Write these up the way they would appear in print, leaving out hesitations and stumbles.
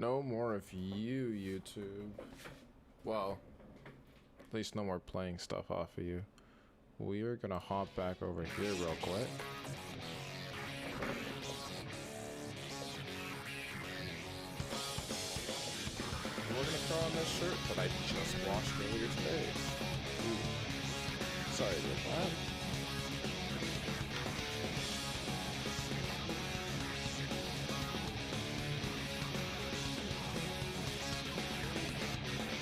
No more of you, YouTube. Well, at least no more playing stuff off of you. We are gonna hop back over here real quick. We're gonna throw on this shirt that I just washed earlier today. Ooh. Sorry about that.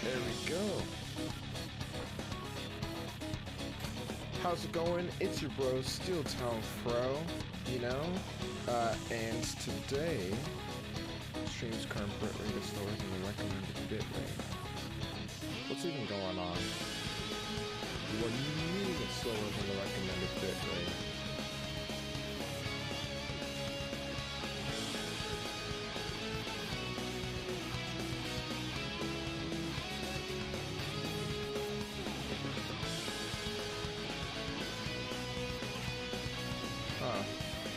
There we go. How's it going? It's your bro, Steel Town Fro, you know? And today, stream's current bit rate is lower than the recommended bit rate. What's even going on? What do you mean it's slower than the recommended bit rate?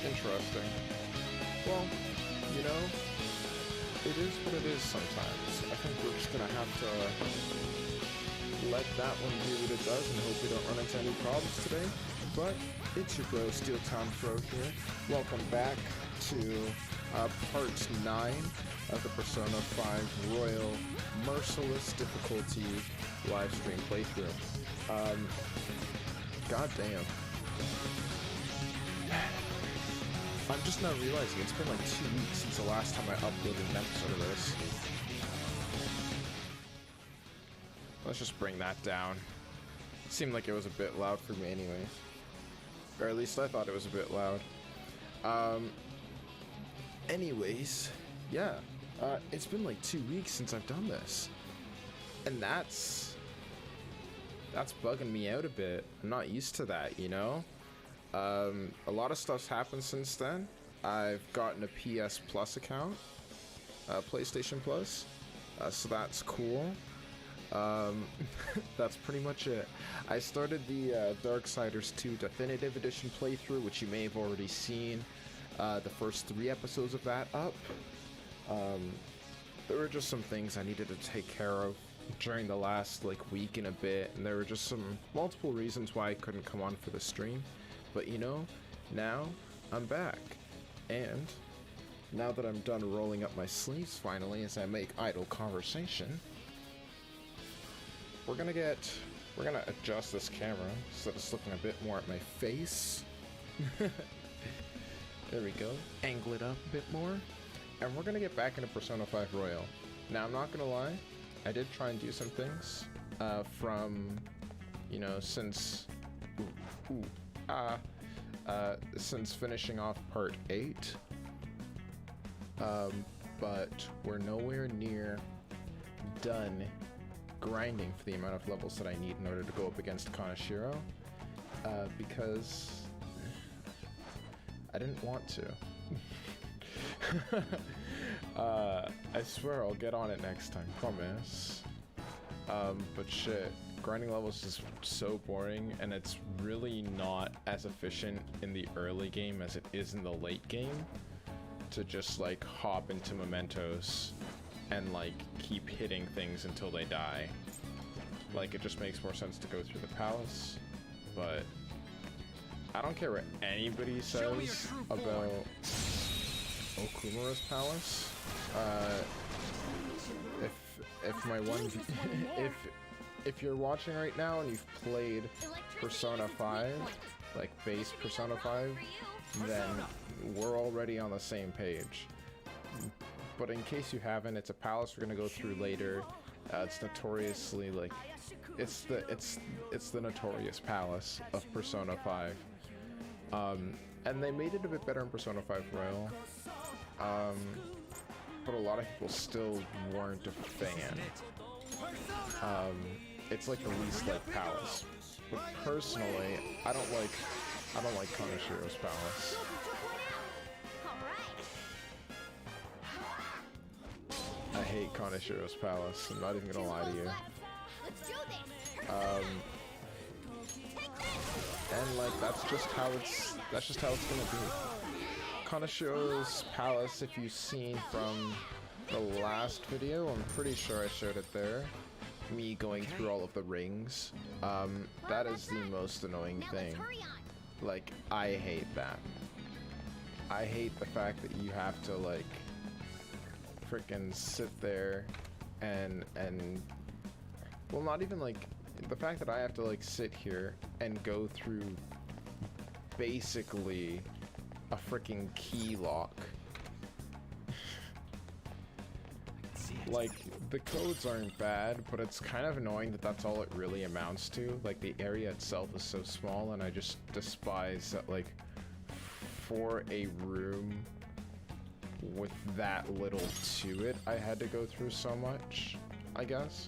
Interesting. Well, you know, it is what it is sometimes. I think we're just gonna have to let that one do what it does and hope we don't run into any problems today. But it's your bro, Steel Town Pro here. Welcome back to part 9 of the Persona 5 Royal Merciless difficulty live stream playthrough. God damn. I'm just now realizing it's been like 2 weeks since the last time I uploaded an episode of this. Let's just bring that down. It seemed like it was a bit loud for me anyways. Or at least I thought it was a bit loud. Anyways, yeah. It's been like 2 weeks since I've done this. And that's bugging me out a bit. I'm not used to that, you know? A lot of stuff's happened since then. I've gotten a PS Plus account, PlayStation Plus, so that's cool. That's pretty much it. I started the Darksiders 2 Definitive Edition playthrough, which you may have already seen the first 3 episodes of that up. There were just some things I needed to take care of during the last like week and a bit, and there were just some multiple reasons why I couldn't come on for the stream. But you know, now I'm back, and now that I'm done rolling up my sleeves finally as I make idle conversation, we're gonna adjust this camera so that it's looking a bit more at my face. There we go, angle it up a bit more, and we're gonna get back into Persona 5 Royal. Now I'm not gonna lie, I did try and do some things from, you know, since since finishing off part 8, but we're nowhere near done grinding for the amount of levels that I need in order to go up against Kaneshiro, because I didn't want to. I swear I'll get on it next time, promise. But shit, grinding levels is so boring, and it's really not as efficient in the early game as it is in the late game to just like hop into mementos and like keep hitting things until they die. Like, it just makes more sense to go through the palace, but I don't care what anybody says about Okumura's palace. If my one if you're watching right now and you've played Persona 5, like base Persona 5, then we're already on the same page. But in case you haven't, it's a palace we're gonna go through later. It's notoriously like it's the notorious palace of Persona 5. And they made it a bit better in Persona 5 Royal. But a lot of people still weren't a fan. It's like the least liked palace. But personally, I don't like Kaneshiro's palace. I hate Kaneshiro's palace. I'm not even gonna lie to you. And like that's just how it's gonna be. Kaneshiro's palace, if you've seen from the last video, I'm pretty sure I showed it there. Me going through all of the rings. That is the most annoying thing. Like, I hate that. I hate the fact that you have to, like, frickin' sit there and well, not even like the fact that I have to like sit here and go through basically a frickin' key lock. Like, the codes aren't bad, but it's kind of annoying that that's all it really amounts to. Like, the area itself is so small, and I just despise that, like, for a room with that little to it, I had to go through so much, I guess.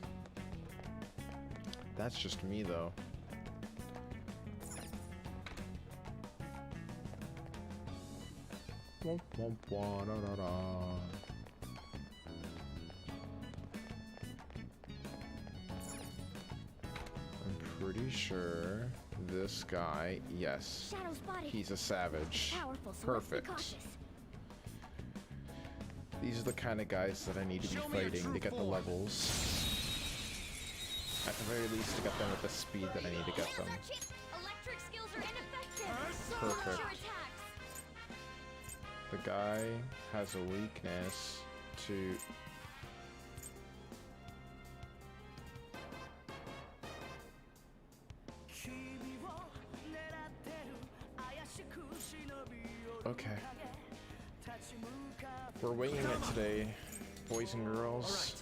That's just me, though. Womp womp wah da da da. I'm pretty sure this guy, yes, he's a savage. Perfect. These are the kind of guys that I need to be fighting to get the levels. At the very least, to get them at the speed that I need to get them. Perfect. The guy has a weakness to... Okay. We're winging it today, boys and girls.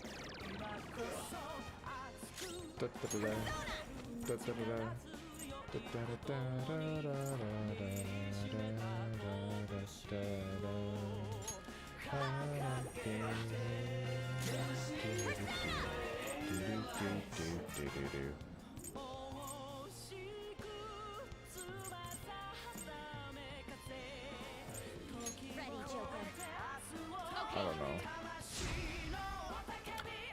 Da da da da da da I don't know.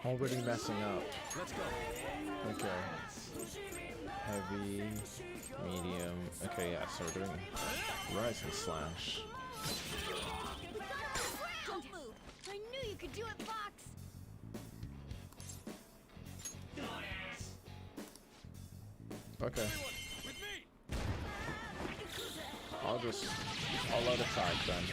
Already messing up. Let's go. Okay. Heavy, medium. Okay, yeah, so we're doing Rise and Slash. Don't move. I knew you could do it, Fox. Okay. I'll let attack then.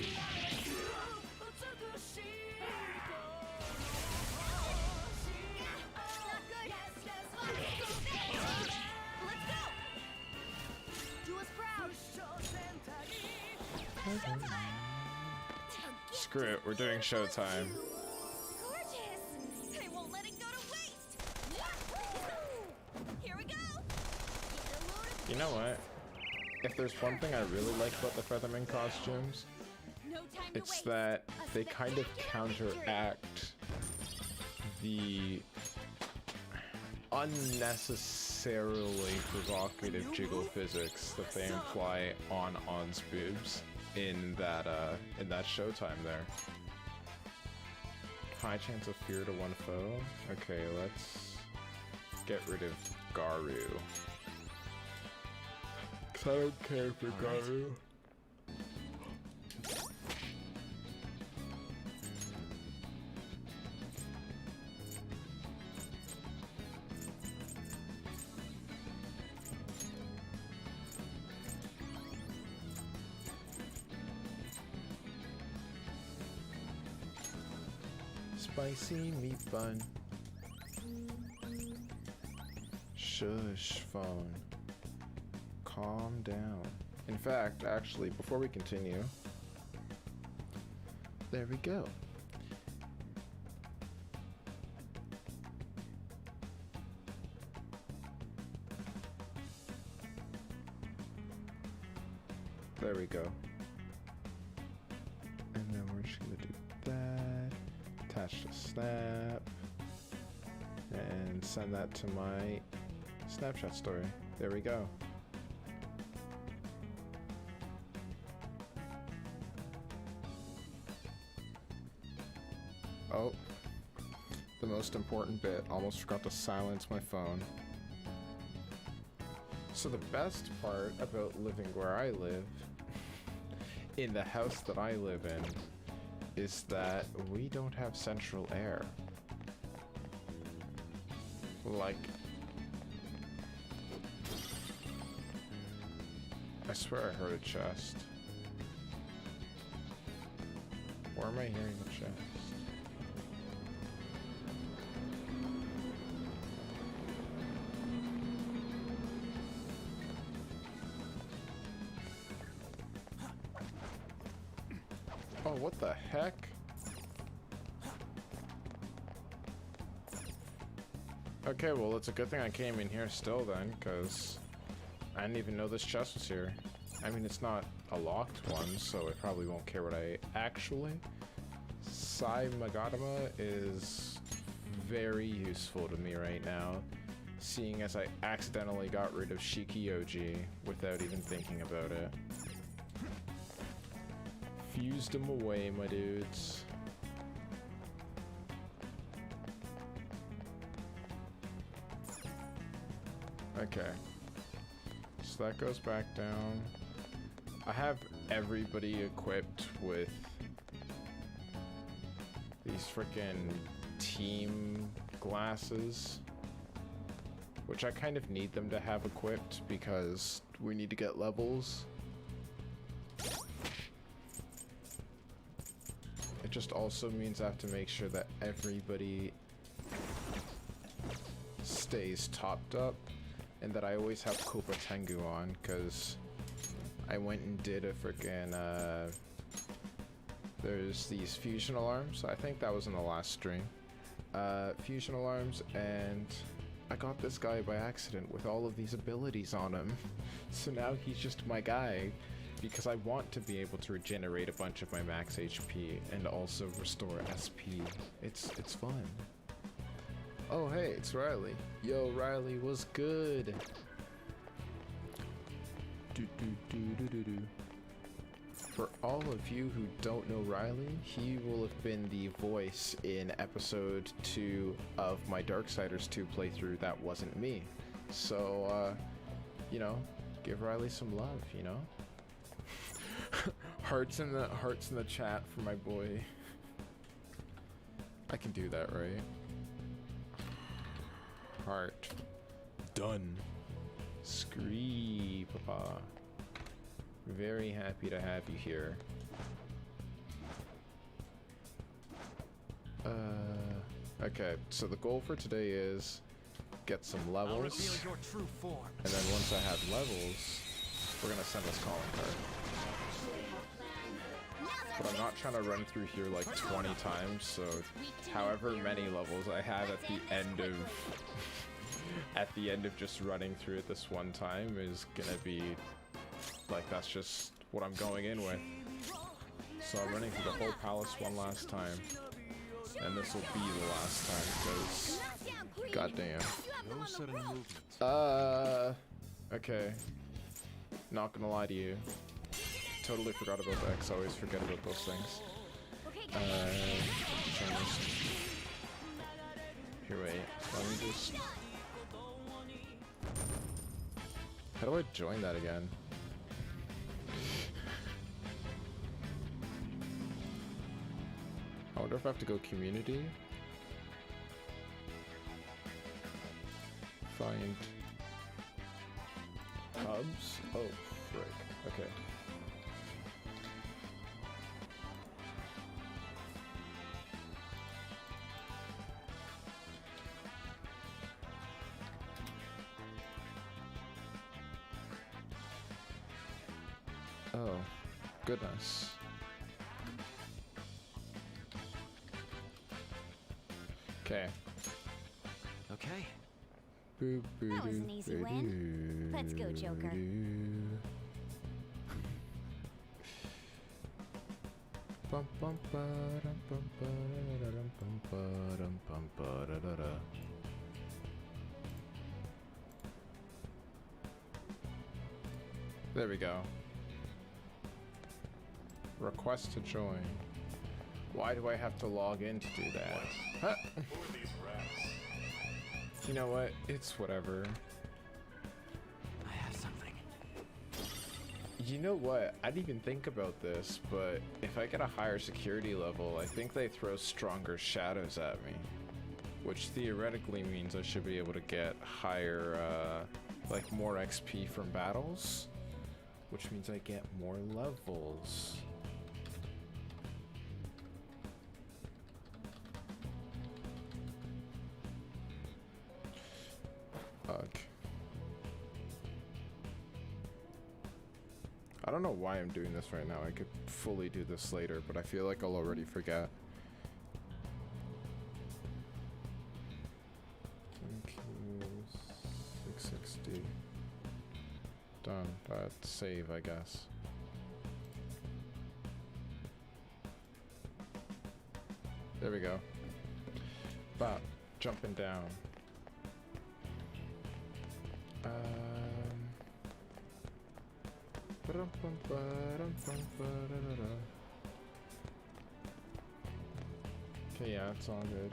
Screw it, we're doing showtime. Gorgeous! I won't let it go to waste. Here we go. You know what? If there's one thing I really like about the Featherman costumes, it's that they kind of counteract the unnecessarily provocative jiggle physics that they imply on On's boobs in that showtime there. High chance of fear to one foe. Okay, let's get rid of Garu. 'Cause I don't care for Garu. Spicy meat bun. Shush phone. Calm down. In fact, actually, before we continue, there we go. There we go. And then we're just gonna do that. Attach the snap. And send that to my Snapchat story. There we go. Oh, the most important bit. Almost forgot to silence my phone. So the best part about living where I live, in the house that I live in, is that we don't have central air. Like, I swear I heard a chest. Where am I hearing the chest? Oh, what the heck? Okay, well, it's a good thing I came in here still then, because I didn't even know this chest was here. I mean, it's not a locked one, so it probably won't care what I... Actually, Sai Magadama is very useful to me right now, seeing as I accidentally got rid of Shikioji without even thinking about it. Fused him away, my dudes. Okay. So that goes back down. I have everybody equipped with these frickin' team glasses, which I kind of need them to have equipped because we need to get levels. It just also means I have to make sure that everybody stays topped up and that I always have Kopa Tengu on, because I went and did a frickin' there's these fusion alarms. I think that was in the last stream. Fusion alarms, and I got this guy by accident with all of these abilities on him. So now he's just my guy, because I want to be able to regenerate a bunch of my max HP and also restore SP. It's fun. Oh hey, it's Riley. Yo, Riley, what's good? For all of you who don't know Riley, he will have been the voice in episode 2 of my Darksiders 2 playthrough that wasn't me. So, you know, give Riley some love, you know? Hearts in the chat for my boy. I can do that, right? Heart. Done. Scree, papa. Very happy to have you here. Okay, so the goal for today is get some levels. Your true form. And then once I have levels, we're gonna send this calling card. But I'm not trying to run through here like 20 times, so however many levels I have at the end of just running through it this one time is gonna be like, that's just what I'm going in with. So I'm running through the whole palace one last time, and this will be the last time, because goddamn. No sudden movement. Okay. Not gonna lie to you. Totally forgot about that, because I always forget about those things. Here, wait. Let me just... How do I join that again? I wonder if I have to go community. Find hubs? Oh, frick. Okay. Oh, goodness. Okay. Okay. That was an easy win. Let's go, Joker. There we go. Request to join. Why do I have to log in to do that? Huh? You know what? It's whatever. I have something. You know what? I didn't even think about this, but if I get a higher security level, I think they throw stronger shadows at me. Which theoretically means I should be able to get higher, like more XP from battles. Which means I get more levels. Ugh. I don't know why I'm doing this right now. I could fully do this later, but I feel like I'll already forget. Thank you. 660. Done. Save, I guess. There we go. Bop. Jumping down. Okay, yeah, it's all good.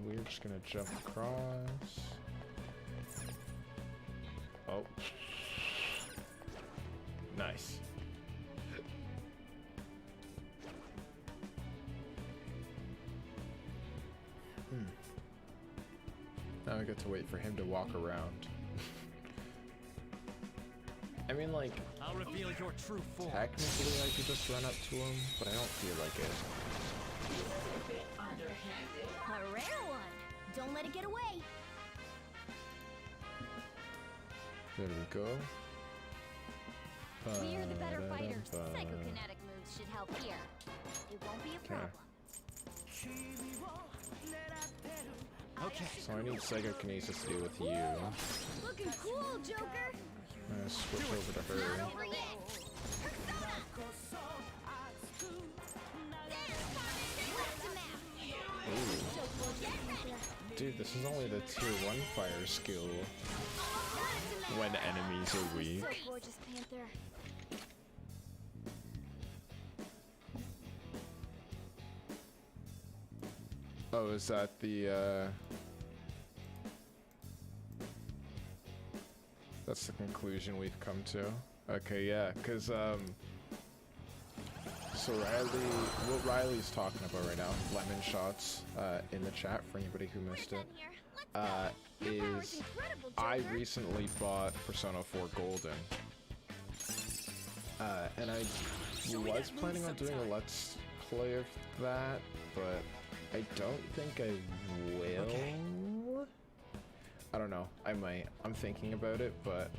We're just gonna jump across. Oh. Nice. Now I get to wait for him to walk around. I mean, like, I'll reveal your true form. technically I could just run up to him, but I don't feel like it. A rare one. Don't let it get away. There we go. We're the better fighters. Psychokinetic moves should help here. It won't be a problem. Okay. So I need psychokinesis to deal with you. Looking cool, Joker. I'm gonna switch over to her. Not over yet. Persona. Ooh. Dude, this is only the tier 1 fire skill when enemies are weak. So gorgeous, Panther. Oh, is that the, that's the conclusion we've come to? Okay, yeah, because, so what Riley's talking about right now, lemon shots, in the chat for anybody who missed it, is I recently bought Persona 4 Golden, and I was planning on doing a let's play of that, but I don't think I will. Okay. I don't know. I might. I'm thinking about it, but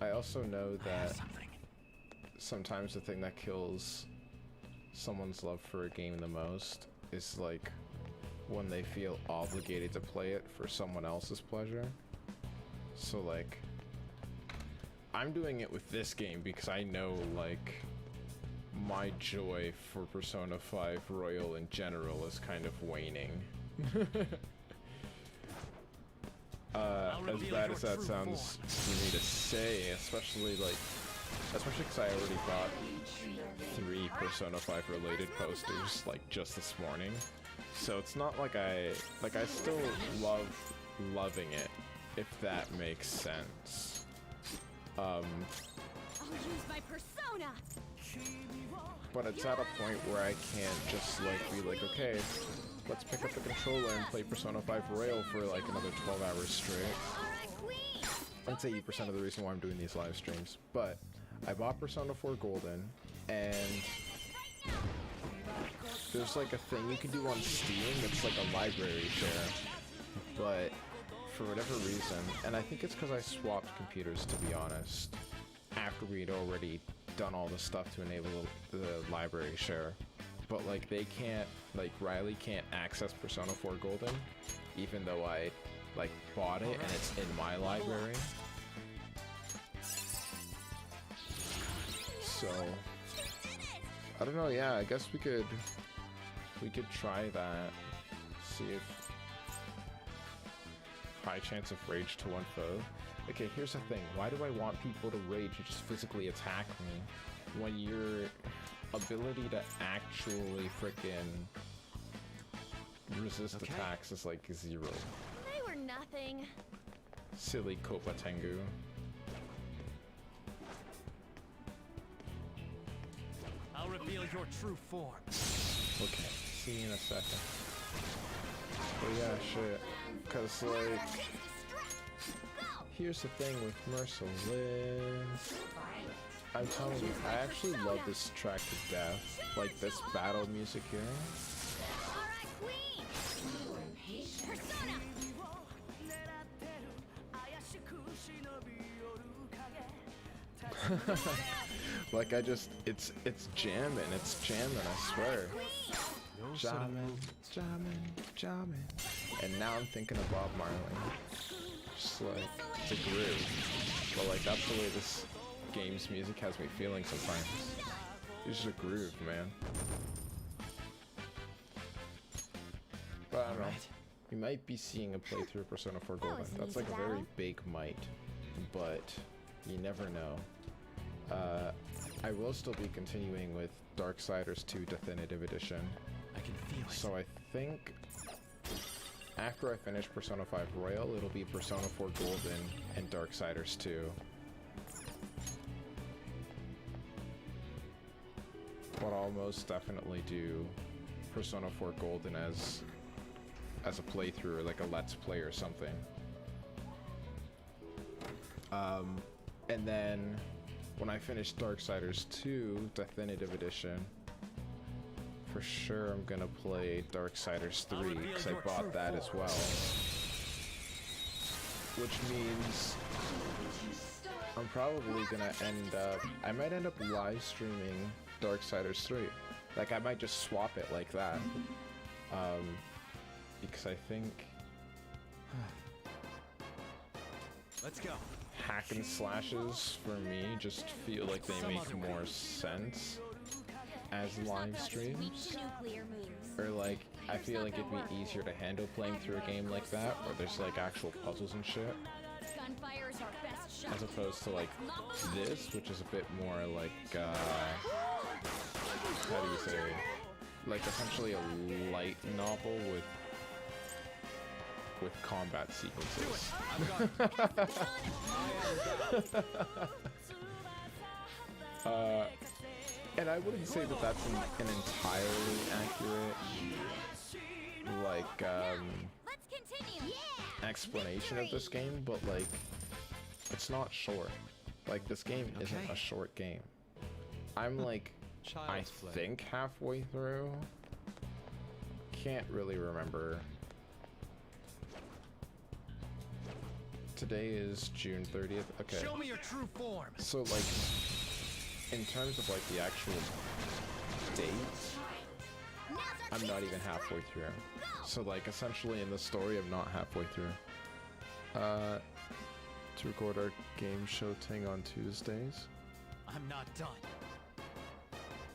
I also know that sometimes the thing that kills someone's love for a game the most is like when they feel obligated to play it for someone else's pleasure. So like, I'm doing it with this game because I know like my joy for Persona 5 Royal in general is kind of waning. As bad as that sounds for me to say, especially because I already bought 3 Persona 5 related posters like just this morning. So it's not like I still loving it, if that makes sense. I'll use my persona. But it's at a point where I can't just like be like, okay, let's pick up the controller and play Persona 5 Royal for like another 12 hours straight. That's 80% of the reason why I'm doing these live streams. But I bought Persona 4 Golden, and there's like a thing you can do on Steam. It's like a library share. But for whatever reason, and I think it's because I swapped computers, to be honest, after we'd already done all the stuff to enable the library share. But like they can't, like Riley can't access Persona 4 Golden, even though I like bought it and it's in my library. So I don't know, yeah, I guess we could try that. See if high chance of rage to one foe. Okay, here's the thing. Why do I want people to rage and just physically attack me when your ability to actually frickin' resist attacks is like 0? They were nothing. Silly Kopa Tengu. reveal your true form. Okay, see you in a second. But yeah, shit. Cause like, here's the thing with Merciless. I'm telling you, I actually love this track to death. Like this battle music here. Alright, Queen! Persona! Like it's jamming, I swear. No sudden Jamming, jamming. And now I'm thinking of Bob Marley. Just like, it's a groove. But like, that's the way this game's music has me feeling sometimes. It's just a groove, man. But I don't know. You might be seeing a playthrough of Persona 4 Golden. That's like a very big might. But you never know. I will still be continuing with Darksiders 2 Definitive Edition. I can feel it. So I think after I finish Persona 5 Royal, it'll be Persona 4 Golden and Darksiders 2. But I'll most definitely do Persona 4 Golden as a playthrough, or like a let's play or something. And then when I finish Darksiders 2 Definitive Edition, for sure I'm gonna play Darksiders 3 because I bought that as well. Which means I'm probably gonna I might end up live streaming Darksiders 3. Like I might just swap it like that. Because I think Let's go. hack and slashes for me just feel like they make more sense as live streams. Or like, I feel like it'd be easier to handle playing through a game like that, where there's like actual puzzles and shit. As opposed to like this, which is a bit more like, how do you say, like essentially a light novel with combat sequences. And I wouldn't say that that's an entirely accurate, like, explanation of this game, but like, it's not short. Like, this game isn't a short game. I'm like, I think halfway through. Can't really remember. Today is June 30th. Okay. Show me your true form. So like, in terms of like the actual date, I'm not even halfway through. So like, essentially in the story, I'm not halfway through. To record our game show thing on Tuesdays. I'm not done.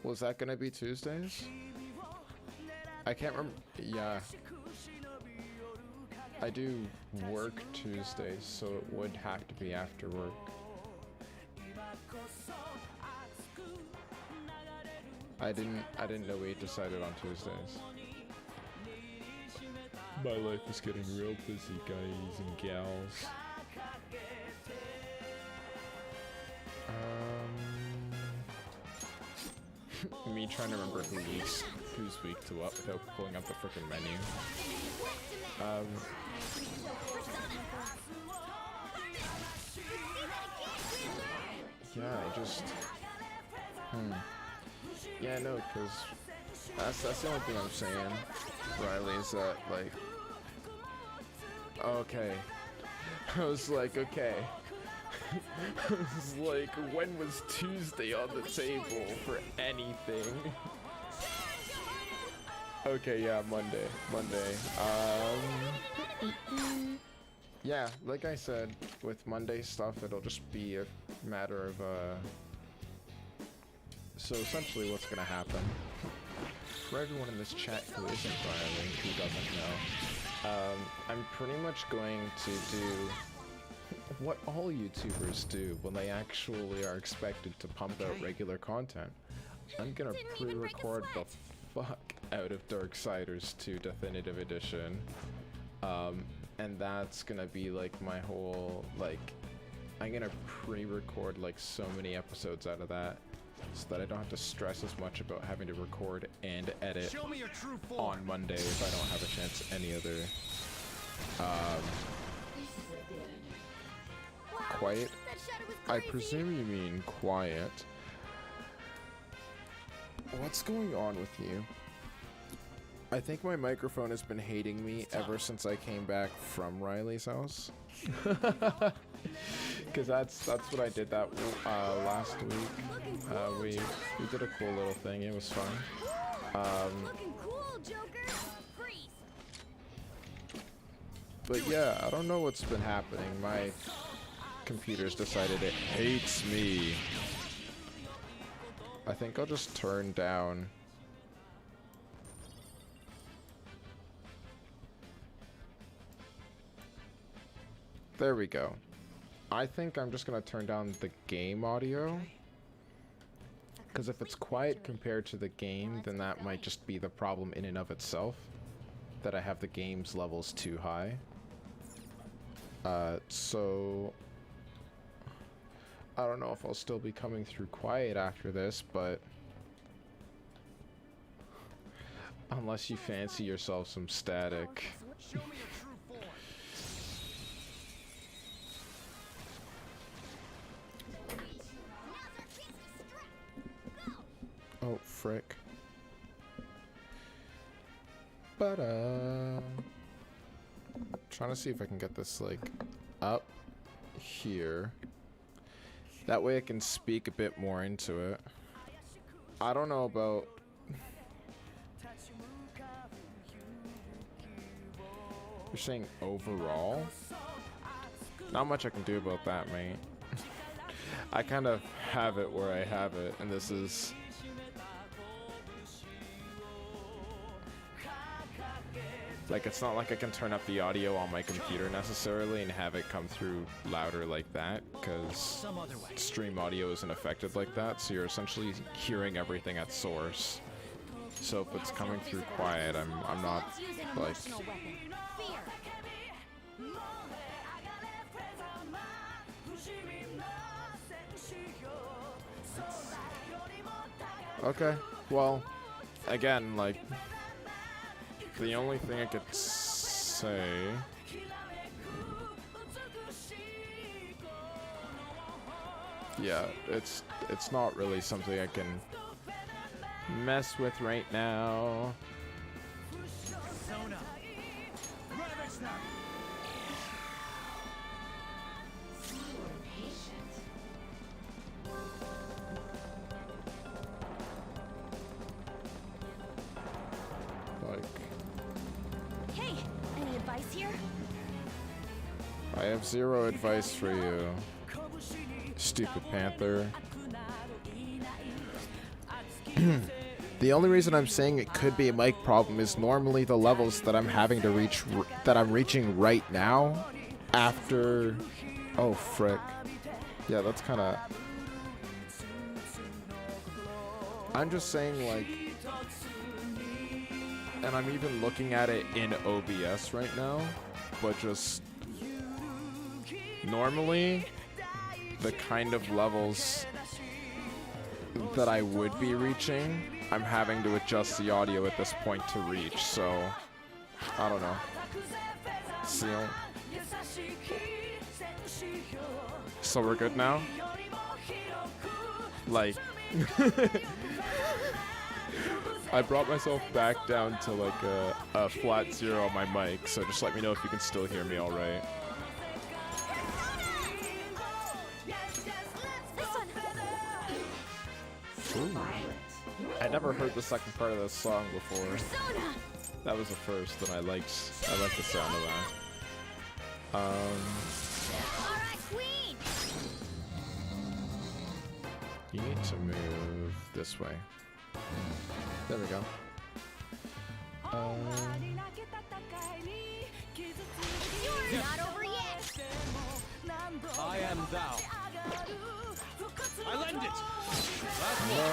Was that gonna be Tuesdays? I can't remember. Yeah. I do work Tuesdays, so it would have to be after work. I didn't know we decided on Tuesdays. My life is getting real busy, guys and gals. Me trying to remember who's week to what without pulling up the frickin' menu. Yeah, I just... Yeah, no, because that's the only thing I'm saying, Riley, is that, like... Okay. I was like, okay. I was like, when was Tuesday on the table for anything? Okay, yeah, Monday. Yeah, like I said, with Monday stuff, it'll just be a matter of, so essentially what's gonna happen, for everyone in this chat who isn't Riley, who doesn't know, I'm pretty much going to do what all YouTubers do when they actually are expected to pump out regular content. I'm gonna pre-record the fuck out of Darksiders 2 Definitive Edition, and that's gonna be like my whole, like, I'm gonna pre-record like so many episodes out of that, so that I don't have to stress as much about having to record and edit Show me your true form. on Monday if I don't have a chance any other. Quiet? That shadow was I crazy. presume you mean quiet. What's going on with you? I think my microphone has been hating me ever since I came back from Riley's house. Because that's what I did that last week. We did a cool little thing. It was fun. Looking cool, Joker. Freeze. But yeah, I don't know what's been happening. My computer's decided it hates me. I think I'll just turn down. There we go. I think I'm just gonna turn down the game audio. Because if it's quiet compared to the game, then that might just be the problem in and of itself. That I have the game's levels too high. So I don't know if I'll still be coming through quiet after this, but unless you fancy yourself some static. Show me your true form. Now's our chance to strike. Go. Oh, frick. Trying to see if I can get this, like, up here. That way I can speak a bit more into it. I don't know about... You're saying overall? Not much I can do about that, mate. I kind of have it where I have it, and this is... Like, it's not like I can turn up the audio on my computer necessarily and have it come through louder like that, because Some other way. stream audio isn't affected like that, so you're essentially hearing everything at source. So if it's coming through quiet, I'm not, Let's use an like... emotional weapon. Fear. Okay, well, again, like, the only thing I could say... Yeah, it's not really something I can mess with right now. Zone up. Ravage them. Like, Hey, any advice here? I have zero advice for you, stupid panther. The only reason I'm saying it could be a mic problem is normally the levels that I'm having to reach, that I'm reaching right now, after... Oh, frick. Yeah, that's kind of... I'm just saying, like... And I'm even looking at it in OBS right now, but just... Normally, the kind of levels that I would be reaching, I'm having to adjust the audio at this point to reach, so... I don't know. Seal. So we're good now? Like... I brought myself back down to like a flat zero on my mic, so just let me know if you can still hear me alright. Ooh. I never heard the second part of this song before. Persona. That was the first, and I liked the sound of that. All right, Queen. You need to move this way. There we go. You're not over yet. I am thou. I lend it. No,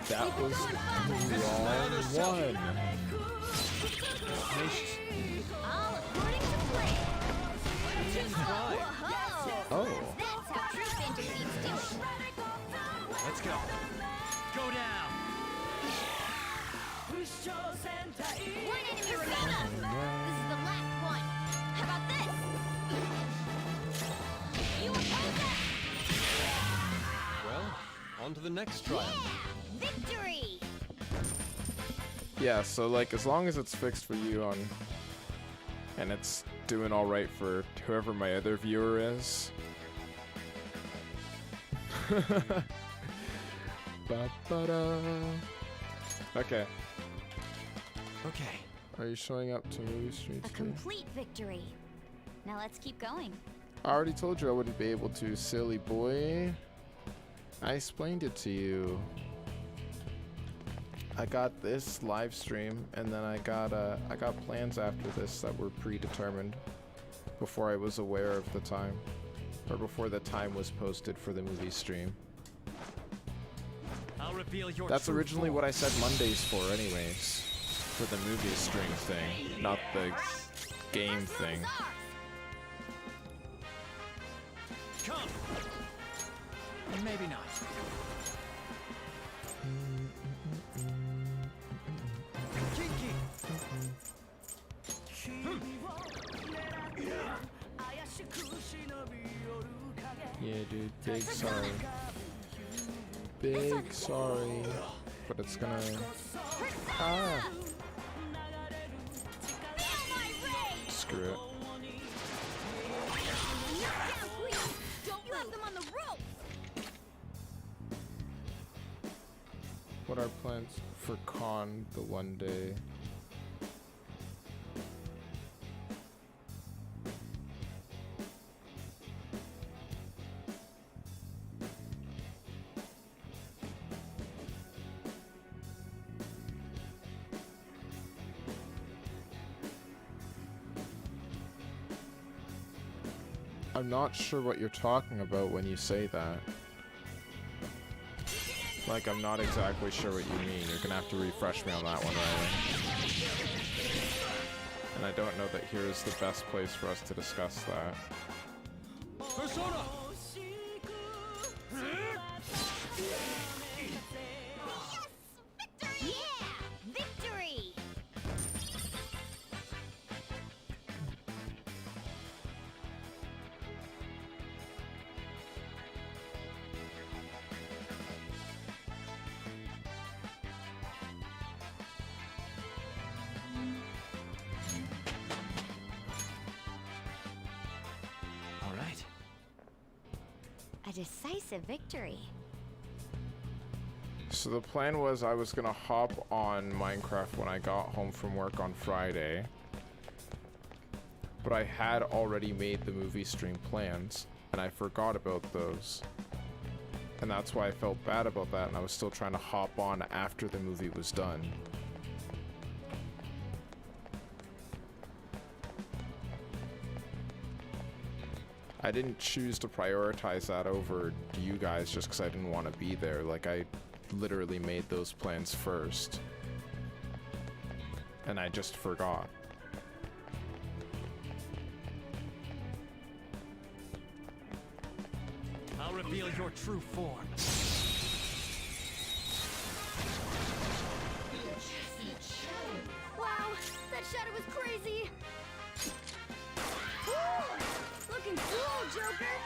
that was the wrong one. All according to plan. Whoa. Oh, That's how true fantasy do it. Let's go. Go down. One enemy remaining. This is the last one. How about this? You oppose us! Well, on to the next trial. Yeah! Victory! Yeah, so like as long as it's fixed for you on, and it's doing all right for whoever my other viewer is. Ba-ba-da. Okay. Okay. Are you showing up to movie streets? A complete victory. Now let's keep going. I already told you I wouldn't be able to, silly boy. I explained it to you. I got this live stream, and then I got plans after this that were predetermined before I was aware of the time, or before the time was posted for the movie stream. I'll reveal your That's true originally form. what I said Mondays for, anyways, for the movie stream thing, not the game thing. Come. Or maybe not. Kinky. Yeah, dude, big sorry. Big sorry. But it's gonna... Ah! Screw it. Don't you have them on the rope? What are plans for con the one day? I'm not sure what you're talking about when you say that. Like, I'm not exactly sure what you mean. You're gonna have to refresh me on that one, Riley. And I don't know that here is the best place for us to discuss that. Persona. Yeah! Victory! All right. A decisive victory. So the plan was I was gonna hop on Minecraft when I got home from work on Friday. But I had already made the movie stream plans, and I forgot about those. And that's why I felt bad about that, and I was still trying to hop on after the movie was done. I didn't choose to prioritize that over you guys just because I didn't want to be there. Like, I literally made those plans first. And I just forgot. I'll reveal your true form. Wow, that shadow was crazy. Woo! Looking cool, Joker.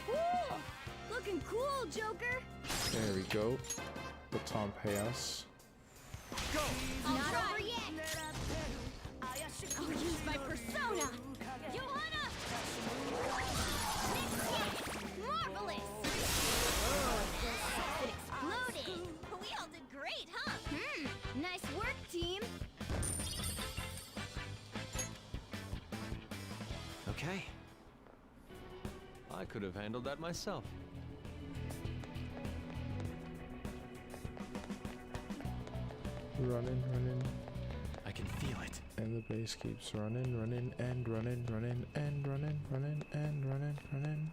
Woo! Looking cool, Joker. There we go. The Tom Pass. Go. Not over yet. I'll use my persona. Johanna! Marvelous! It exploded. We all did great, huh? Nice work, team. Okay. I could have handled that myself. Running, running. I can feel it. And the base keeps running, running, and running, running, and running, running, and running, running.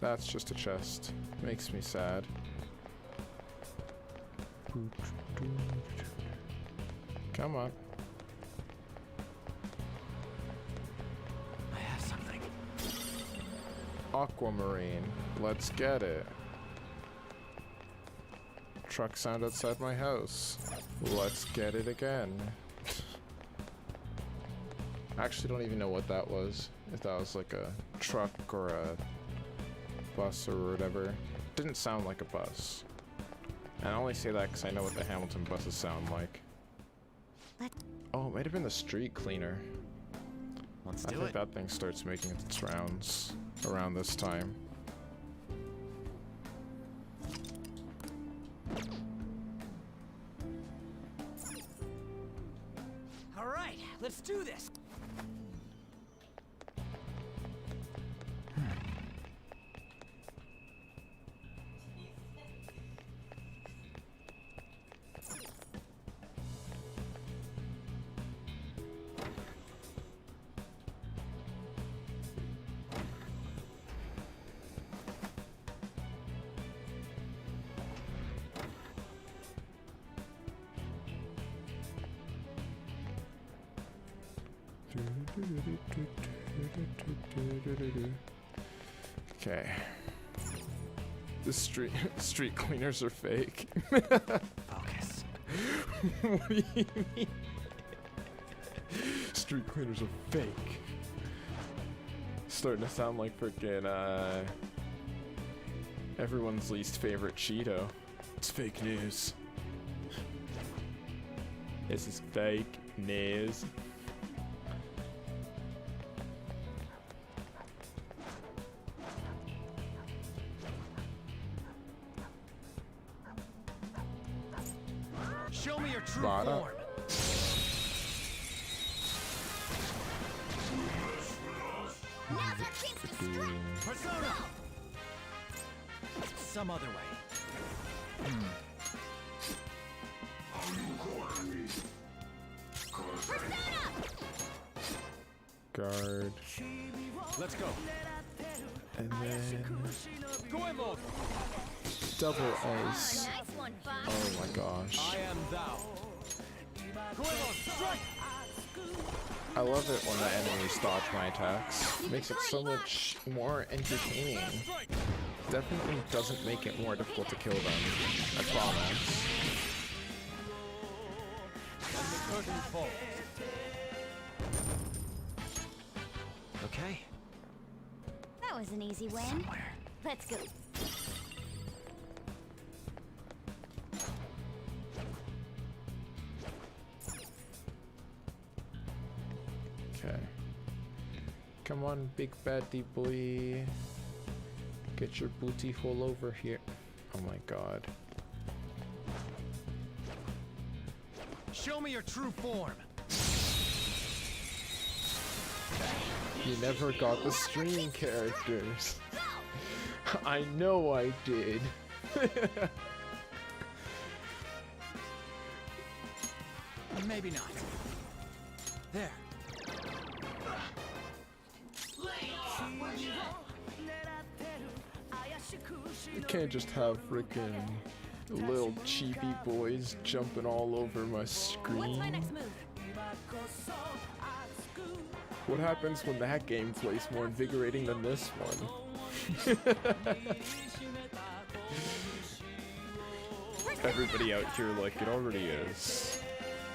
That's just a chest. Makes me sad. Come on. I have something. Aquamarine. Let's get it. truck sound outside my house. Let's get it again. I actually don't even know what that was. If that was like a truck or a bus or whatever. Didn't sound like a bus. And I only say that because I know what the Hamilton buses sound like. Oh, it might have been the street cleaner. Let's I do think it. that thing starts making its rounds around this time. All right, let's do this. Okay. The street cleaners are fake. Focus. What do you mean? Street cleaners are fake. Starting to sound like frickin' everyone's least favorite Cheeto. It's fake news. This is fake news. Show me your true Vada. form. Now's our chance to strike. Persona. Some other way. Persona! Guard. Let's go. And then Goemon. double ice. Nice one, Fox. Oh my gosh. I am thou. Goemon, strike. I love it when the enemies dodge my attacks. Makes it so much more entertaining. Strike. Definitely doesn't make it more difficult to kill them. I promise. And the curtain falls. Okay. That was an easy win. Let's go. Okay. Come on, big baddie boy. Get your booty hole over here. Oh my god. Show me your true form. You never got the stream characters. I know I did. Maybe not. There. You can't just have frickin' little chibi boys jumping all over my What's my screen. next move? What happens when that game plays more invigorating than this one? Everybody out here like it already is.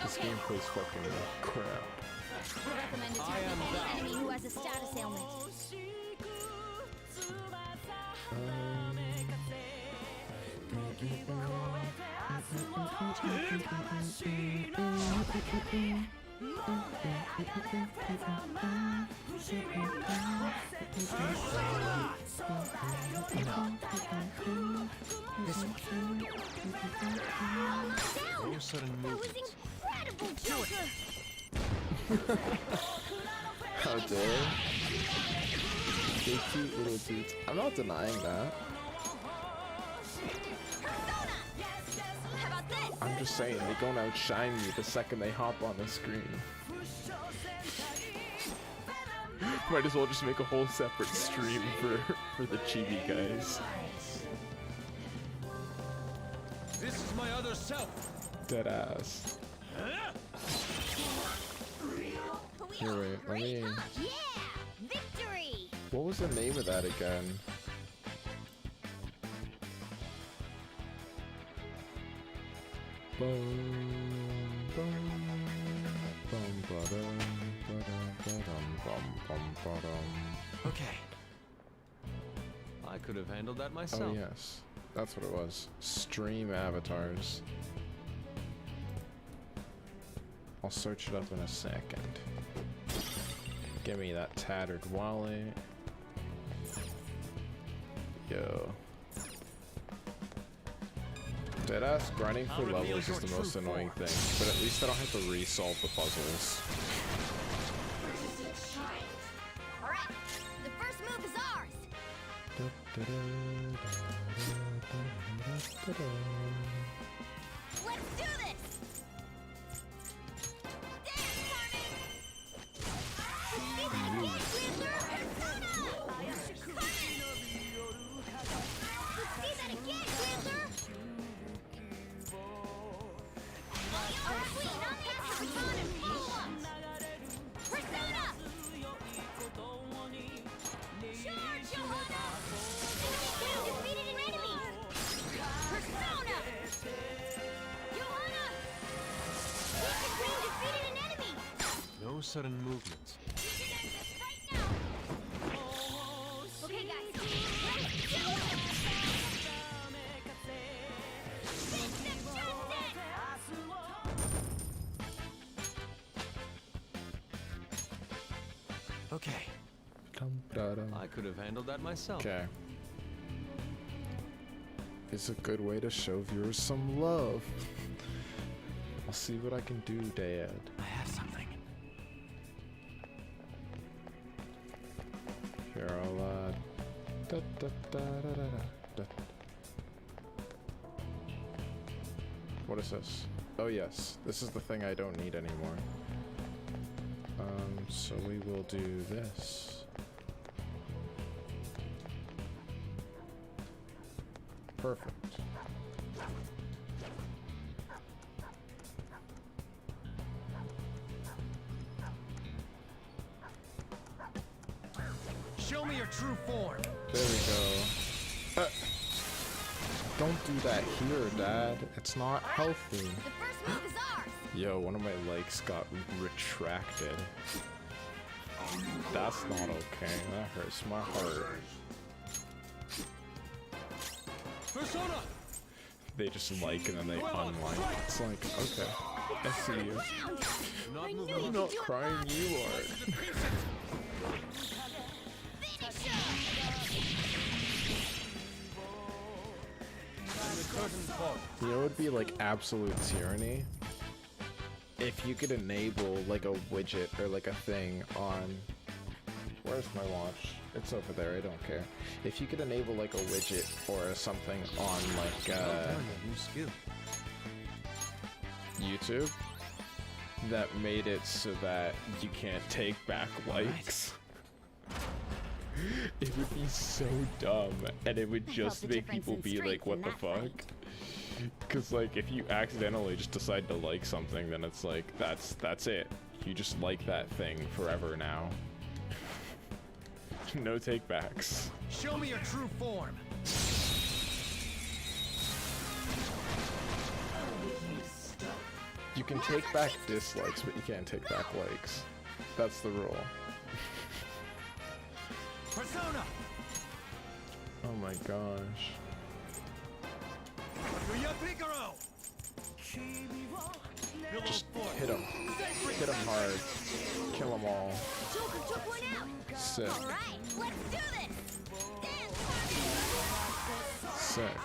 This game plays fucking crap. Recommend I attacking am any thou. enemy who has a status ailment. What your sudden That movement? was incredible, Joker! How dare? They're cute little dudes. I'm not denying that. Persona! How about this? I'm just saying they don't outshine me the second they hop on the screen. Might as well just make a whole separate stream for the chibi guys. This is my other self. Dead ass. Here, wait, let me. Yeah! Victory! What was the name of that again? Okay. I could have handled that myself. Oh yes, that's what it was. Stream avatars. I'll search it up in a second. Give me that tattered wallet. Yo. Deadass grinding for levels is the most annoying thing, but at least I don't have to re-solve the puzzles. Alright, the first move is ours. Let's do this. Dance, Carmen. See that again, Wheeler. Persona. See that again, Wheeler. Alright, sweet. Now dance to respond and follow up. Persona. Charge, Johanna. Enemy two defeated an enemy. Persona. Johanna. Teacher Green defeated an enemy. No sudden movements. You can end this right now. Okay, guys. Let's do it. Finish this, Justin. Okay. I could have handled that myself. Okay. It's a good way to show viewers some love. I'll see what I can do, Dad. I have something. Here, I'll, da, da, da, da, da, da. What is this? Oh yes, this is the thing I don't need anymore. So we will do this. Perfect. Show me your true form. There we go. Don't do that here, Dad. It's not healthy. The first move is ours. Yo, one of my legs got retracted. That's not okay. That hurts my heart. Persona. They just like and then they unlike. It's like, okay, I see you. I knew I'm you not could do it. crying, you are. Finish him. You know what would be like absolute tyranny? If you could enable like a widget or like a thing on... Where's my watch? It's over there, I don't care. If you could enable like a widget or something on like New skill. YouTube that made it so that you can't take back likes. It would be so dumb, and it would just the make difference people in be like, strength what in the that fuck? fight. Because like if you accidentally just decide to like something, then it's like that's it. You just like that thing forever now. No takebacks. Show me your true form. You can take back dislikes, but you can't take back likes. That's the rule. Persona. Oh my gosh. Yuya Picaro. Just hit him. Hit him hard. Kill them all. Joker took one out. Sick. All right, let's do this. Dance, Sick.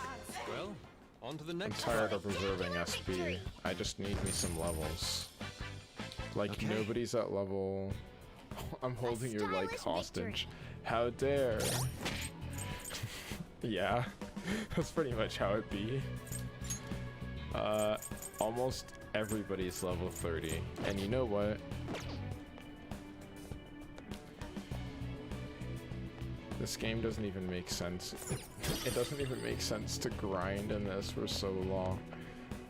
Well, on to the I'm next. tired of reserving SB. I just need me some levels. Like Okay. nobody's at level. I'm holding your like stylish hostage. How dare? Yeah, that's pretty much how it be. Almost everybody's level 30, and you know what? This game doesn't even make sense. It doesn't even make sense to grind in this for so long.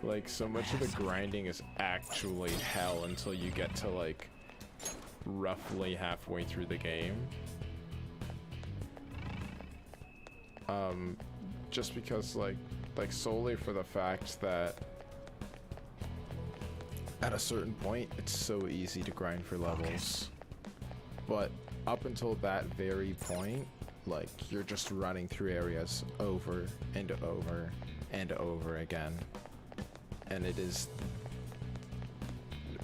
Like, so much of the grinding is actually hell until you get to, like, roughly halfway through the game. Just because, like solely for the fact that at a certain point, it's so easy to grind for levels. But up until that very point, like, you're just running through areas over and over and over again. And it is,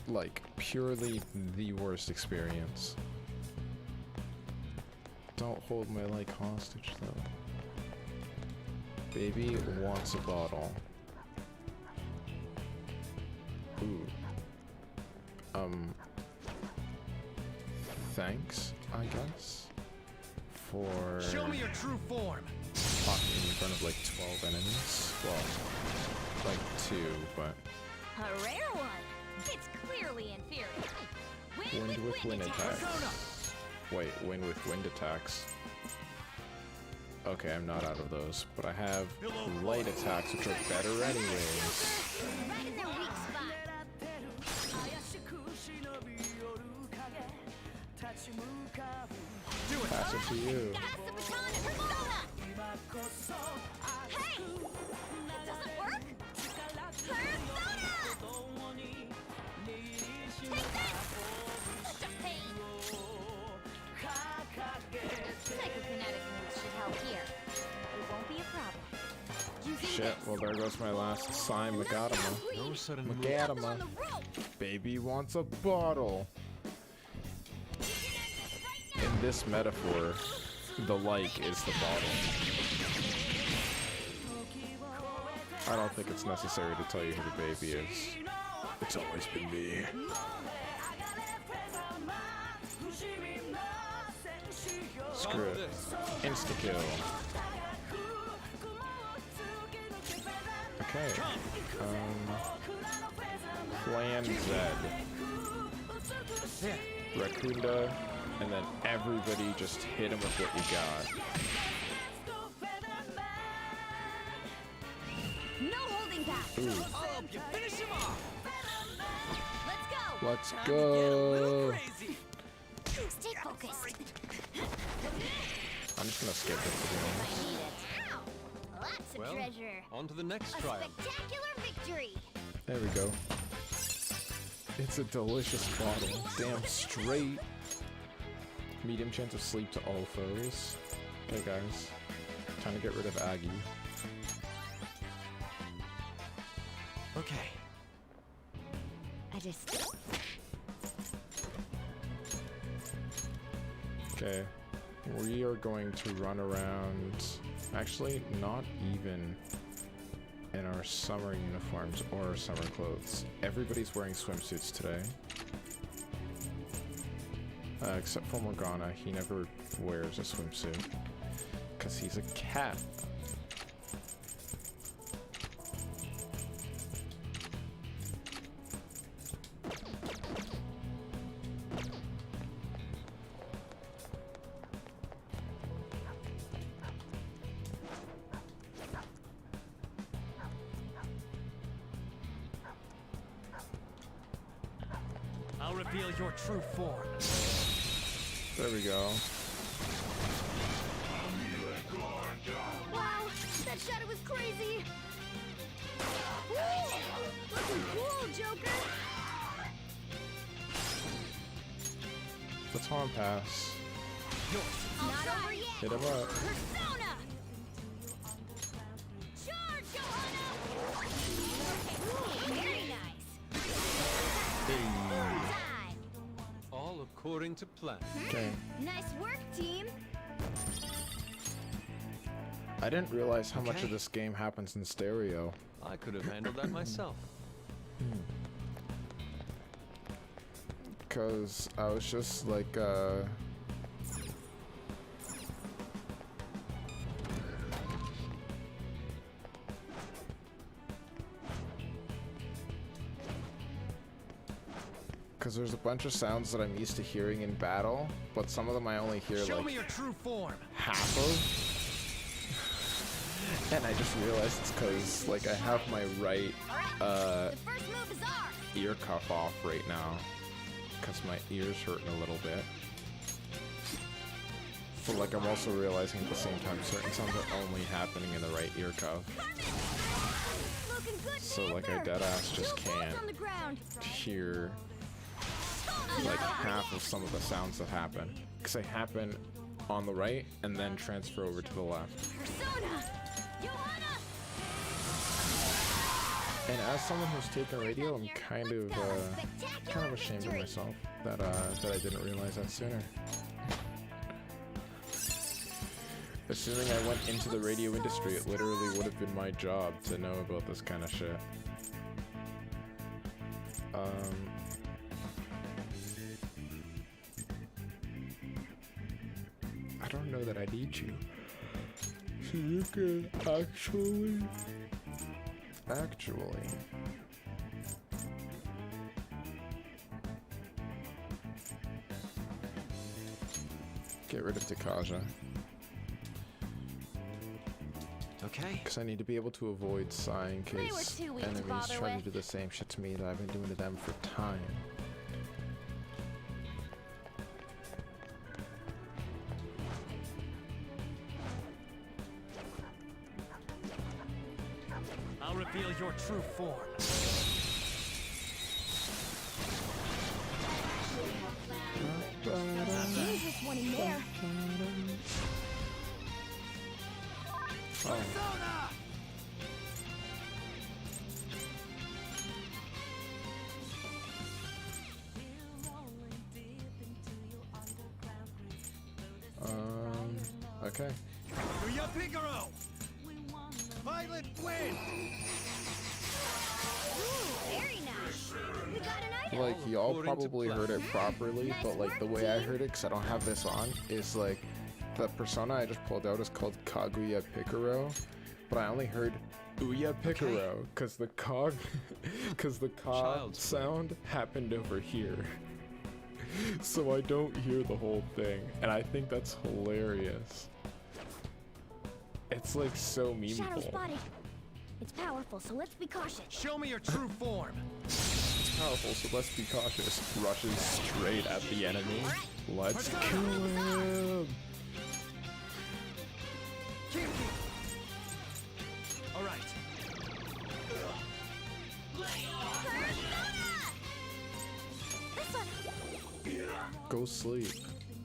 like, purely the worst experience. Don't hold my like hostage, though. Baby wants a bottle. Ooh. Thanks, I guess, for Show me your true form. talking in front of like 12 enemies. Well, like 2, but A rare one. It's clearly inferior. wind with wind attacks. Persona. Wait, wind with wind attacks. Okay, I'm not out of those, but I have light attacks, which are better anyways. Right in their weak spot. Do it. Pass it to you. Pass the baton to Persona. Hey! It doesn't work? Persona! Take this! Such a pain. Psychokinetic moves should help here. It won't be a problem. Using Shit, this. well there goes my last sign, Magadama. No sudden move. Magadama. On the rope. Baby wants a bottle. In this metaphor, the like is the bottle. I don't think it's necessary to tell you who the baby is. It's always been me. Screw it. Insta-kill. Okay. Plan Z. Rakunda, and then everybody just hit him with what you got. No holding back. Ooh. I'll help you finish him off. Let's go. Let's Time to get a little go. crazy. Stay focused. I'm just gonna skip it to be honest. I need it. Ow! Lots of Well, treasure. on to the next A trial. spectacular victory. There we go. It's a delicious bottle. Damn straight. Medium chance of sleep to all foes. Okay guys. Time to get rid of Aggie. Okay. I just... Okay. We are going to run around. Actually, not even in our summer uniforms or our summer clothes. Everybody's wearing swimsuits today. Except for Morgana, he never wears a swimsuit. Because he's a cat. I'll reveal your true form. There we go. Wow! That shadow was crazy! Woo! Looking cool, Joker! Let's harm pass. Not over yet! Hit him up. Persona! Charge, Johanna! Very nice! Time! All according to plan. Okay. Nice work, team! I didn't realize how much Okay. of this game happens in stereo. I could have handled that myself. Because I was just like, because there's a bunch of sounds that I'm used to hearing in battle, but some of them I only hear Show like me your true form. half of. And I just realized it's because like I have my right The first move is ours! ear cuff off right now because my ear's hurting a little bit. But like I'm also realizing at the same time certain sounds are only happening in the right ear cuff. Look looking good, So like I Panther. deadass just 2 balls can't on the ground. hear like half of some of the sounds that happen. Because they happen on the right and then transfer over to the left. Persona. Johanna. And as someone who's taken radio, I'm kind of ashamed of myself that I didn't realize that sooner. Assuming I went into the radio industry, it literally would have been my job to know about this kind of shit. I don't know that I need you. So you can actually get rid of Takaja. Okay. Because I need to be able to avoid sighing in They were case too weak to enemies bother try to with. do the same shit to me that I've been doing to them for time. I'll reveal your true form. Jesus, one in there. Oh, Persona! okay. Yuya Picaro! Violet win! Ooh, very nice. We got an item. Like, y'all according to probably heard it properly, but like the way I heard it, because I don't have this on, is like the persona I just pulled out is called Kaguya Picaro, but I only heard Ouya Picaro because the cog, because the cog Child's sound happened over here. So I don't hear the whole thing, and I think that's hilarious. It's like so Shadow memeable. spotted. It's powerful, so let's be cautious. Show me your true form. It's powerful, so let's be cautious. Rushes straight at the enemy. Let's kill him. Kinky. All right. This one. Go sleep,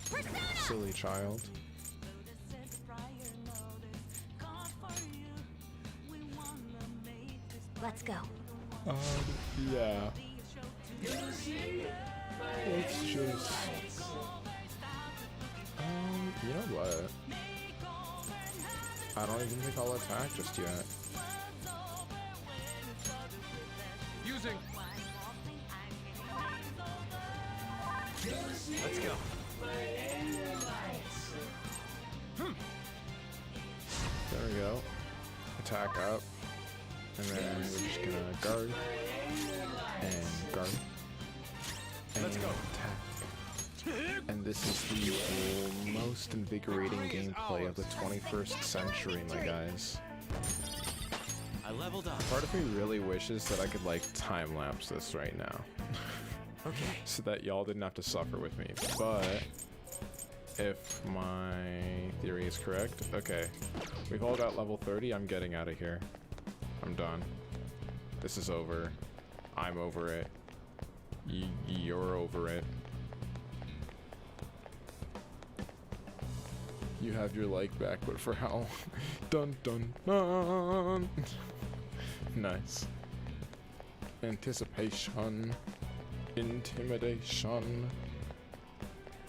Persona. silly child. Let's go. Yeah. Let's just... you know what? I don't even think I'll attack just yet. Using. Let's go. There we go. Attack up. And then we're just gonna guard. And guard. And Let's go. attack. And this is the most invigorating gameplay of the 21st century, my guys. I leveled up. Part of me really wishes that I could like time-lapse this right now. Okay. So that y'all didn't have to suffer with me. But if my theory is correct, okay. We've all got level 30, I'm getting out of here. I'm done. This is over. I'm over it. You're over it. You have your like back, but for how long? Dun dun dun! Nice. Anticipation. Intimidation.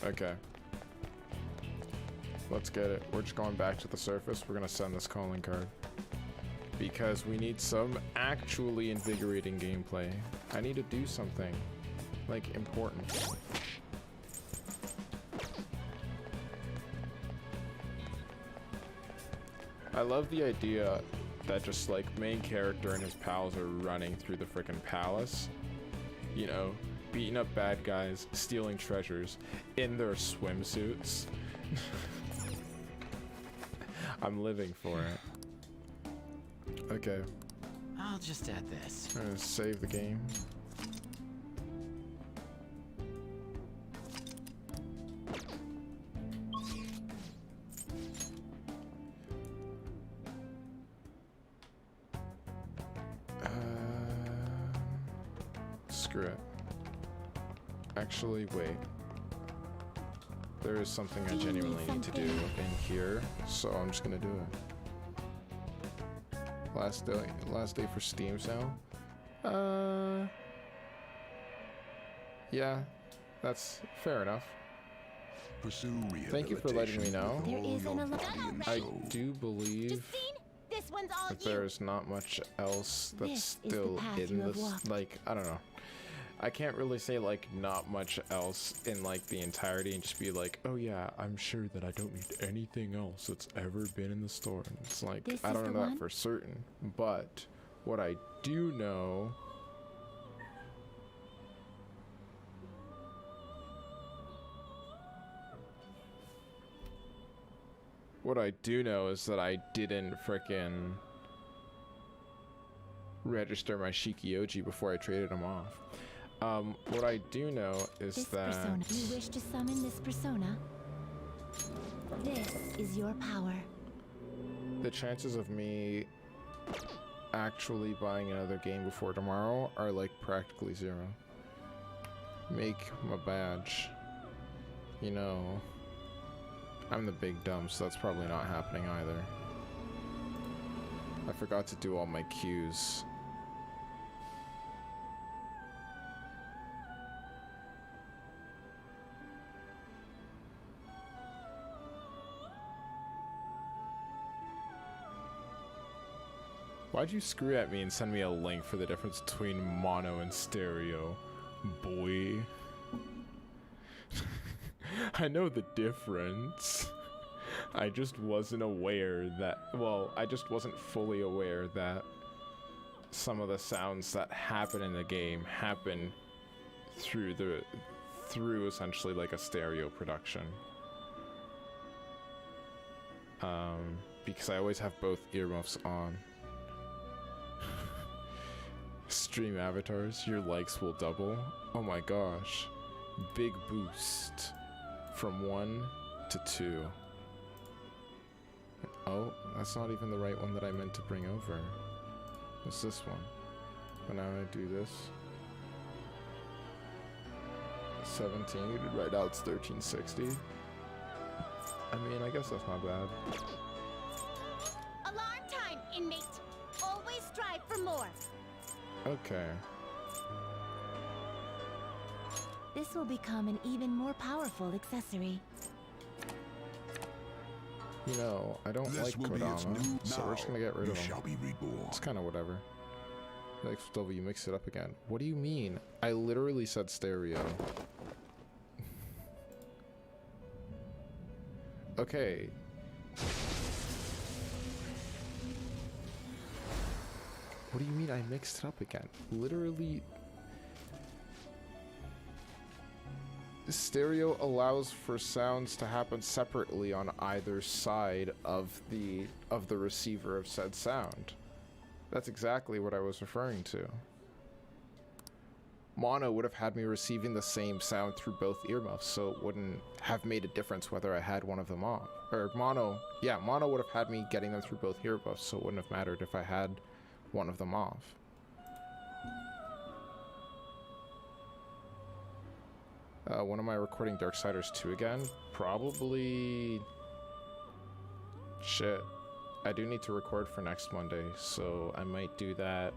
Okay. Let's get it. We're just going back to the surface. We're gonna send this calling card. Because we need some actually invigorating gameplay. I need to do something. Like, important. I love the idea that just like main character and his pals are running through the frickin' palace. You know, beating up bad guys, stealing treasures in their swimsuits. I'm living for it. Okay, I'll just add this. I'm gonna save the game. screw it. Actually, wait. There is something I genuinely need to do in here, so I'm just gonna do it. Last day for Steam sale. Yeah, that's fair enough. Thank you for letting me know. There is an I do believe Justine, this one's all that you. there's not much else that's This is the still path in you have this. walked. Like, I don't know. I can't really say like not much else in like the entirety and just be like, oh yeah, I'm sure that I don't need anything else that's ever been in the store. And it's like, This I is don't the know one? that for certain, but what I do know is that I didn't frickin' register my Shikioji before I traded him off. What I do know is This that persona. You wish to summon this persona? This is your power. the chances of me actually buying another game before tomorrow are like practically zero. Make my badge. You know, I'm the big dumb, so that's probably not happening either. I forgot to do all my cues. Why'd you screw at me and send me a link for the difference between mono and stereo, boy? I know the difference. I just wasn't aware that, well, I just wasn't fully aware that some of the sounds that happen in the game happen through essentially like a stereo production. Because I always have both earmuffs on. Stream avatars, your likes will double. Oh my gosh. Big boost from 1 to 2. Oh, that's not even the right one that I meant to bring over. It's this one. But now I do this. 17, right now it's 1360. I mean, I guess that's not bad. Alarm time, inmate. Always strive for more. Okay. This will become an even more powerful accessory. You know, I don't like Kodama, so we're just gonna get rid of him. Shall be reborn. It's kind of whatever. XW, mix it up again. What do you mean? I literally said stereo. Okay. What do you mean I mixed it up again? Literally, stereo allows for sounds to happen separately on either side of the receiver of said sound. That's exactly what I was referring to. Mono would have had me receiving the same sound through both earmuffs, so it wouldn't have made a difference whether I had one of them off. Or mono would have had me getting them through both earmuffs, so it wouldn't have mattered if I had one of them off. When am I recording Darksiders 2 again? Probably... Shit. I do need to record for next Monday, so I might do that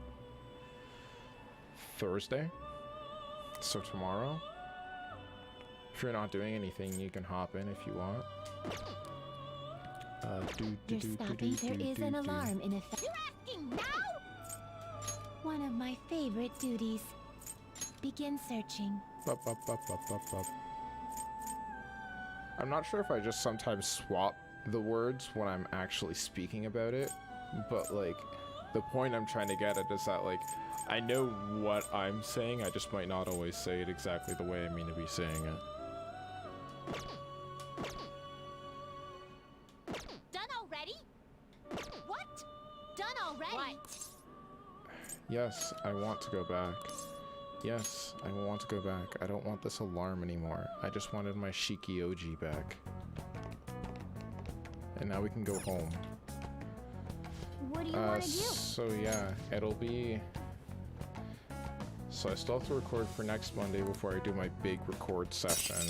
Thursday. So tomorrow. If you're not doing anything, you can hop in if you want. You're stopping. There is an alarm in effect. You're asking now? One of my favorite duties. Begin searching. Bup, bup, bup, bup, bup, bup. I'm not sure if I just sometimes swap the words when I'm actually speaking about it, but like the point I'm trying to get at is that like I know what I'm saying, I just might not always say it exactly the way I mean to be saying it. Done already? What? Done already? What? Yes, I want to go back. Yes, I want to go back. I don't want this alarm anymore. I just wanted my Shikioji back. And now we can go home. What do you want to do? So yeah, it'll be So I still have to record for next Monday before I do my big record session.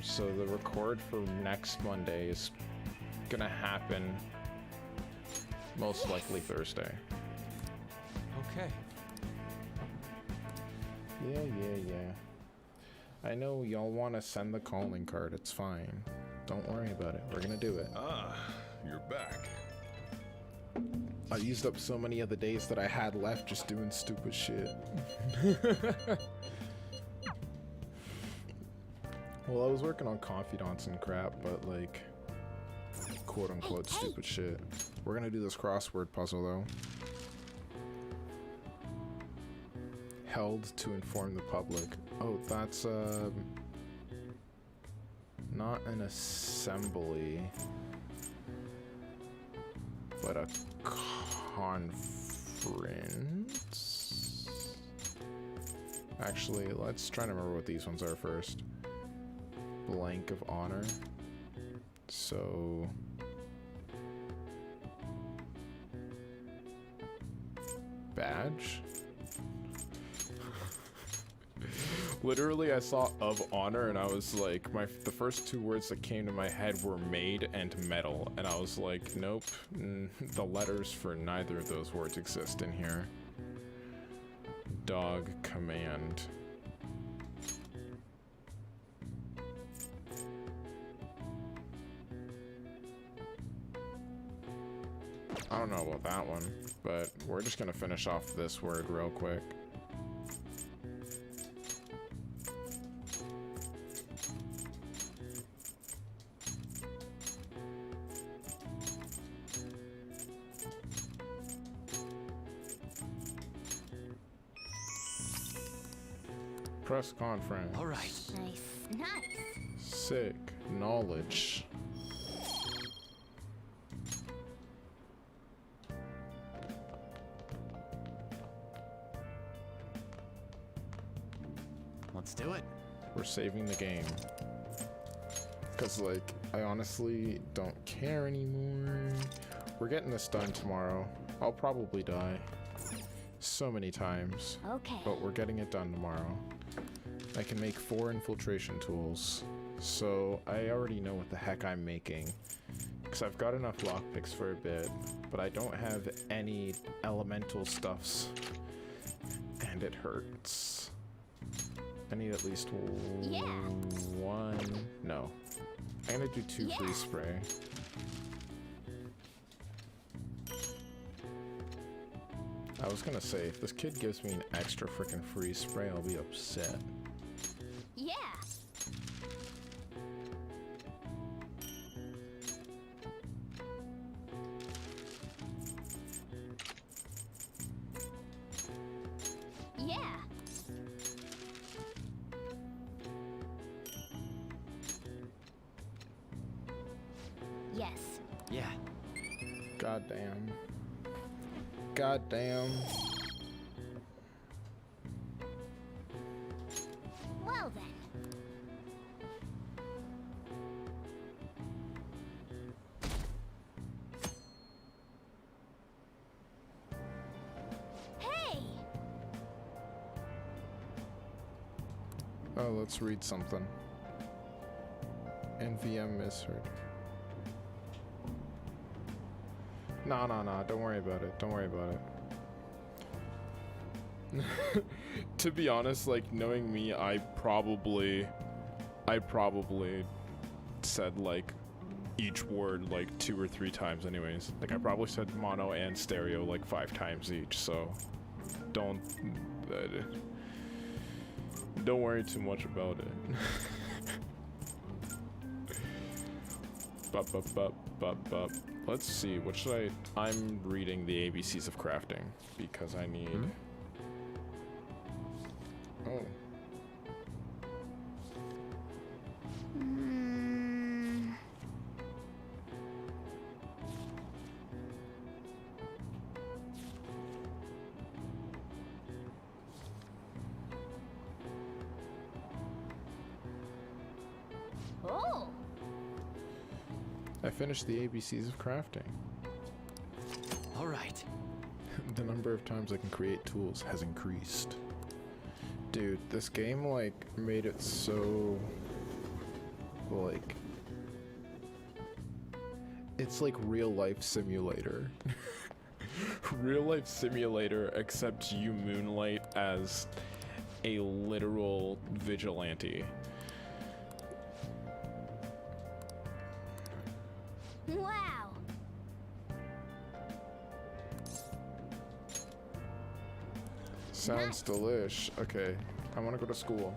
So the record for next Monday is gonna happen most likely Thursday. Okay. Yeah. I know y'all want to send the calling card. It's fine. Don't worry about it. We're gonna do it. Ah, you're back. I used up so many of the days that I had left just doing stupid shit. Well, I was working on confidants and crap, but like, quote unquote stupid shit. We're gonna do this crossword puzzle though. Held to inform the public. Oh, that's not an assembly, but a conference. Actually, let's try to remember what these ones are first. Blank of honor. So badge. Literally, I saw of honor and I was like, the first two words that came to my head were made and metal, and I was like, nope, the letters for neither of those words exist in here. Dog command. I don't know about that one, but we're just gonna finish off this word real quick. Press conference. All right. Nice. Sick. Knowledge. Let's do it. We're saving the game. Because, like, I honestly don't care anymore. We're getting this done tomorrow. I'll probably die so many times. Okay. But we're getting it done tomorrow. I can make 4 infiltration tools. So I already know what the heck I'm making. Because I've got enough lockpicks for a bit. But I don't have any elemental stuffs. And it hurts. I need at least one. No. I'm gonna do 2 free spray. I was gonna say, if this kid gives me an extra freaking free spray, I'll be upset. Yeah. Yes. Yeah. Goddamn. Goddamn. Well then. Hey! Oh, let's read something. NVM misheard. No, don't worry about it. Don't worry about it. To be honest, like, knowing me, I probably said, like, each word, like, 2 or 3 times anyways. Like, I probably said mono and stereo, like, 5 times each, so don't worry too much about it. Bup. Let's see, what should I'm reading the ABCs of crafting, because I need... Oh. Oh. I finished the ABCs of crafting. All right. The number of times I can create tools has increased. Dude, this game, like, made it so... like... it's like real life simulator. Real life simulator, except you moonlight as a literal vigilante. Wow. Sounds delish. Okay, I want to go to school.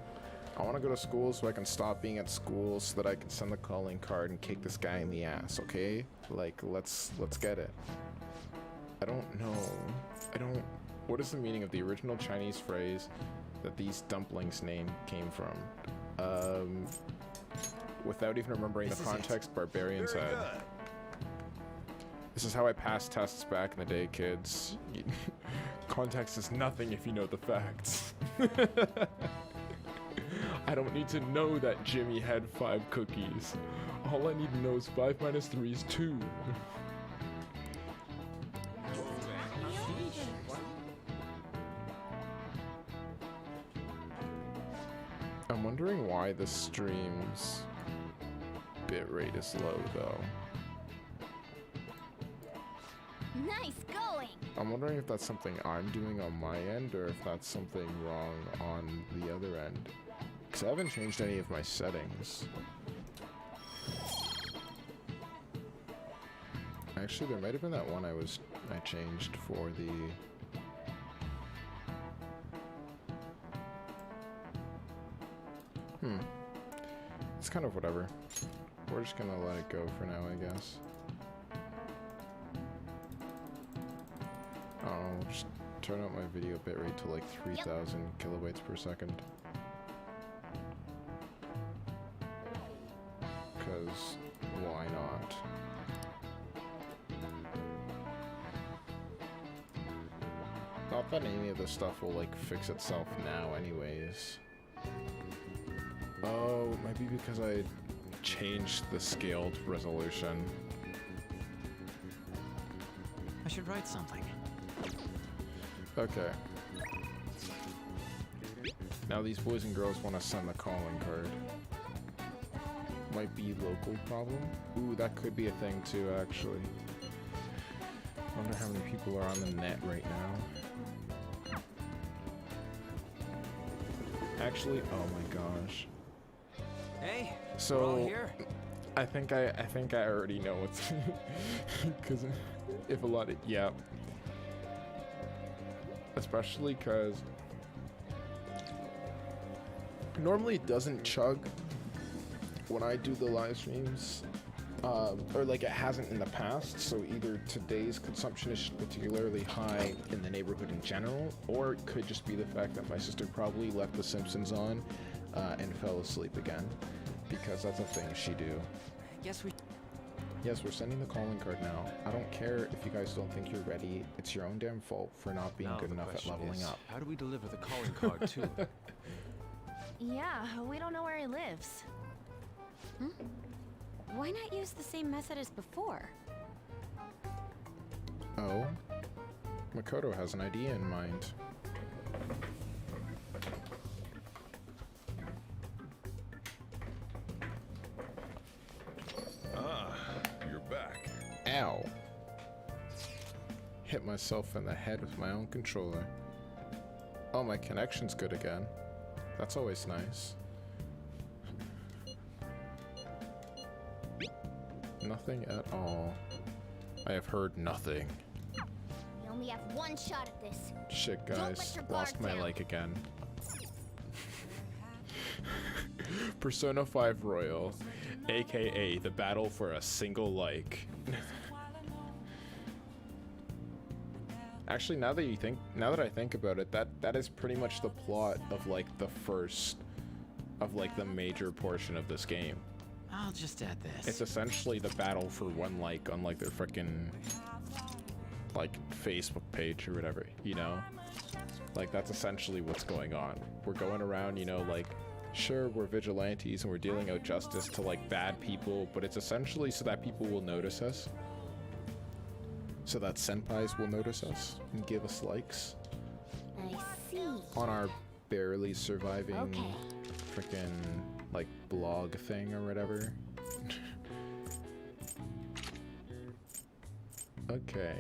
I want to go to school so I can stop being at school so that I can send the calling card and kick this guy in the ass, okay? Like, let's get it. I don't know. What is the meaning of the original Chinese phrase that these dumplings name came from? Without even remembering the context, barbarians had. This is how I passed tests back in the day, kids. Context is nothing if you know the facts. I don't need to know that Jimmy had 5 cookies. All I need to know is 5 minus 3 is 2. I'm wondering why the stream's bitrate is low, though. Nice going. I'm wondering if that's something I'm doing on my end or if that's something wrong on the other end. Because I haven't changed any of my settings. Actually, there might have been that one I changed for the... It's kind of whatever. We're just gonna let it go for now, I guess. I don't know, we'll just turn up my video bitrate to like 3,000 kilobytes per second. Because why not? Not that any of this stuff will like fix itself now anyways. Oh, it might be because I changed the scaled resolution. I should write something. Okay. Now these boys and girls want to send the calling card. Might be local problem. Ooh, that could be a thing too, actually. Wonder how many people are on the net right now. Actually, oh my gosh. Hey, So we're all here? I think I already know what's because if a lot of especially because normally it doesn't chug when I do the live streams, or like it hasn't in the past. So either today's consumption is particularly high in the neighborhood in general, or it could just be the fact that my sister probably left The Simpsons on and fell asleep again, because that's a thing she do. Yes, we're sending the calling card now. I don't care if you guys don't think you're ready. It's your own damn fault for not being good enough at leveling up. How do we deliver the calling card to him? Yeah, we don't know where he lives. Why not use the same method as before? Oh? Makoto has an idea in mind. You're back. Ow. Hit myself in the head with my own controller. Oh, my connection's good again. That's always nice. Nothing at all. I have heard nothing. We only have one shot at this. Shit, Don't let guys. your Lost guard my down. like again. Persona 5 Royal, aka the battle for a single like. Actually, now that I think about it, that is pretty much the plot of like the first of like the major portion of this game. I'll just add this. It's essentially the battle for one like on like their frickin' like Facebook page or whatever, you know? Like that's essentially what's going on. We're going around, you know, like sure, we're vigilantes and we're dealing out justice to like bad people, but it's essentially so that people will notice us. so that senpais will notice us and give us likes I see. on our barely surviving Okay. frickin' like blog thing or whatever. Okay.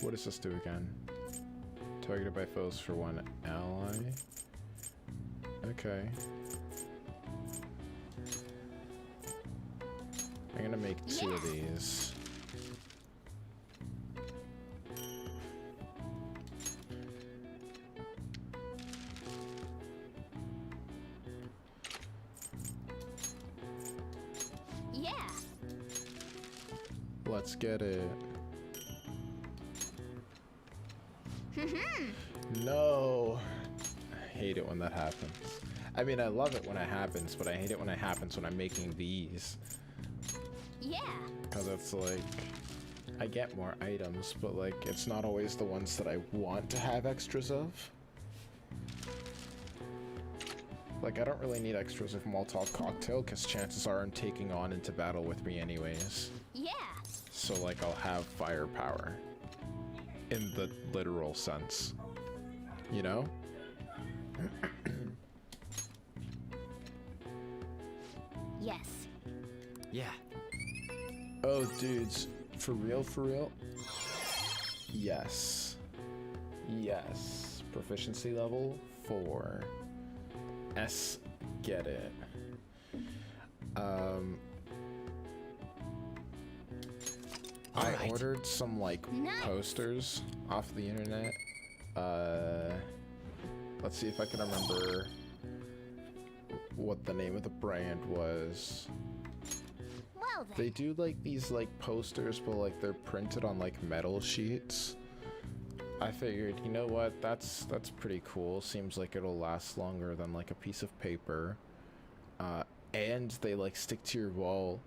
What does this do again? Targeted by foes for one ally. Okay. I'm gonna make two of these. Yeah. Let's get it. No. I hate it when that happens. I mean, I love it when it happens, but I hate it when it happens when I'm making these. Yeah. Because it's like, I get more items, but like, it's not always the ones that I want to have extras of. Like, I don't really need extras of Molotov Cocktail, because chances are I'm taking on into battle with me anyways. Yeah. So like, I'll have firepower. In the literal sense. You know? Yes. Yeah. Oh, dudes. For real, for real? Yes. Yes. Proficiency level 4. S. Get it. I Alright. ordered some, like, Nice. posters off the internet. Let's see if I can remember what the name of the brand was. Well then. They do like these like posters, but like they're printed on like metal sheets. I figured, you know what, that's pretty cool. Seems like it'll last longer than like a piece of paper. And they like stick to your wall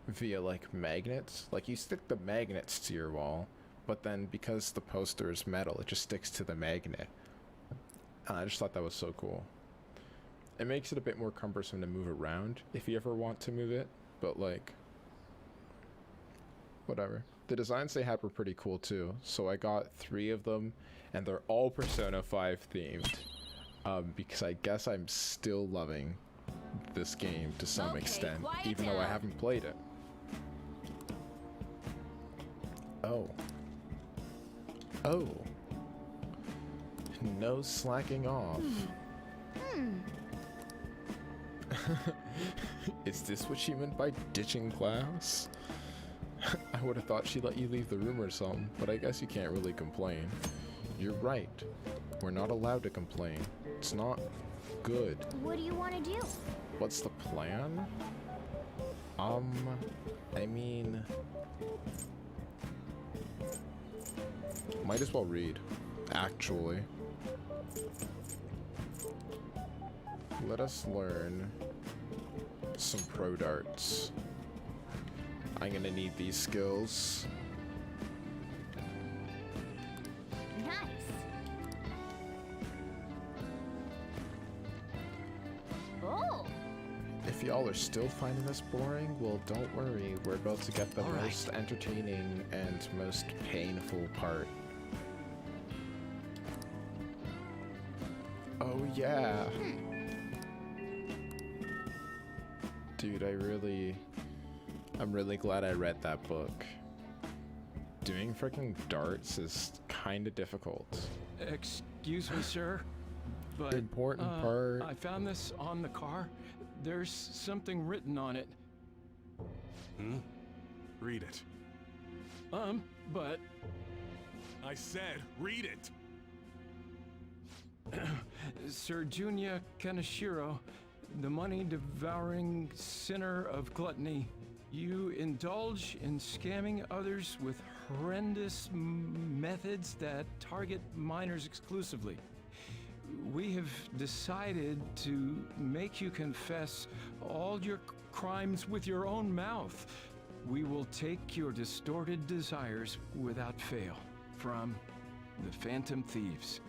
via like magnets. Like you stick the magnets to your wall, but then because the poster is metal, it just sticks to the magnet. And I just thought that was so cool. It makes it a bit more cumbersome to move around if you ever want to move it, but like, whatever. The designs they had were pretty cool too, so I got 3 of them, and they're all Persona 5 themed, because I guess I'm still loving this game to some Okay, extent, quiet even though I down. haven't played it. Oh. Oh. No slacking off. Is this what she meant by ditching class? I would have thought she let you leave the room or something, but I guess you can't really complain. You're right. We're not allowed to complain. It's not good. What do you want to do? What's the plan? I mean... Might as well read, actually. Let us learn some pro darts. I'm gonna need these skills. Nice. Oh. If y'all are still finding this boring, well, don't worry. We're about to get the All right. most entertaining and most painful part. Oh, yeah. Dude, I'm really glad I read that book. Doing freaking darts is kinda difficult. Excuse me, sir, but Important part. I found this on the car. There's something written on it. Read it. But I said, read it! Sir Junya Kaneshiro, the money-devouring sinner of gluttony, you indulge in scamming others with horrendous methods that target minors exclusively. We have decided to make you confess all your crimes with your own mouth. We will take your distorted desires without fail from the Phantom Thieves.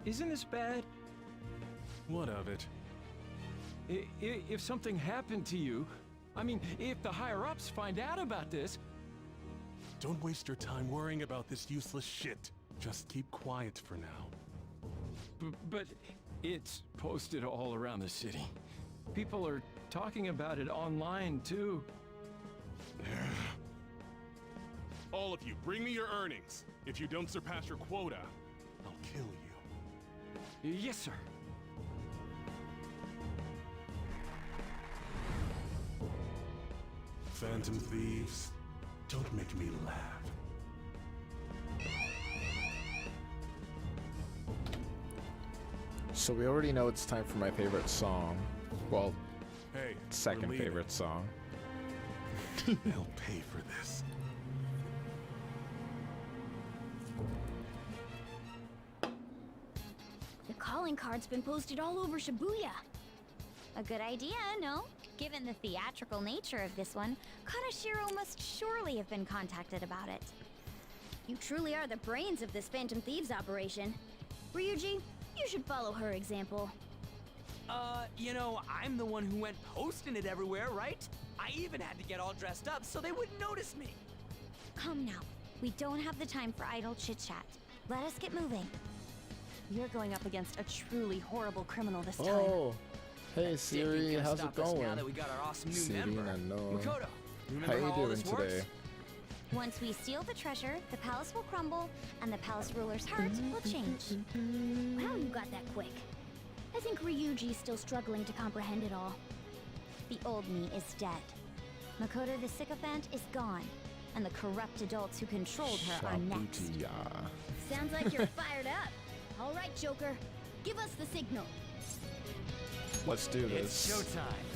Isn't this bad? What of it? If something happened to you, I mean, if the higher-ups find out about this... Don't waste your time worrying about this useless shit. Just keep quiet for now. But it's posted all around the city. People are talking about it online, too. All of you, bring me your earnings. If you don't surpass your quota, I'll kill you. Yes, sir. Phantom thieves, don't make me laugh. So we already know it's time for my favorite song. Well, Hey, second we're leaving. favorite song. They'll pay for this. The calling card's been posted all over Shibuya. A good idea, no? Given the theatrical nature of this one, Kaneshiro must surely have been contacted about it. You truly are the brains of this Phantom Thieves operation. Ryuji, you should follow her example. You know, I'm the one who went posting it everywhere, right? I even had to get all dressed up so they wouldn't notice me. Come now. We don't have the time for idle chit-chat. Let us get moving. You're going up against a truly horrible criminal this time. Oh, hey Dick Siri, ain't gonna how's it stop us going? Now that we got our awesome new Siri, member. I know. Makoto, you How remember you all doing this works? today? Once we steal the treasure, the palace will crumble, and the palace ruler's heart will change. Wow, you got that quick. I think Ryuji's still struggling to comprehend it all. The old me is dead. Makoto the sycophant is gone, and the corrupt adults who controlled her are next. Shabutiya. Sounds like you're fired up. All right, Joker. Give us the signal. Let's do It's this. showtime.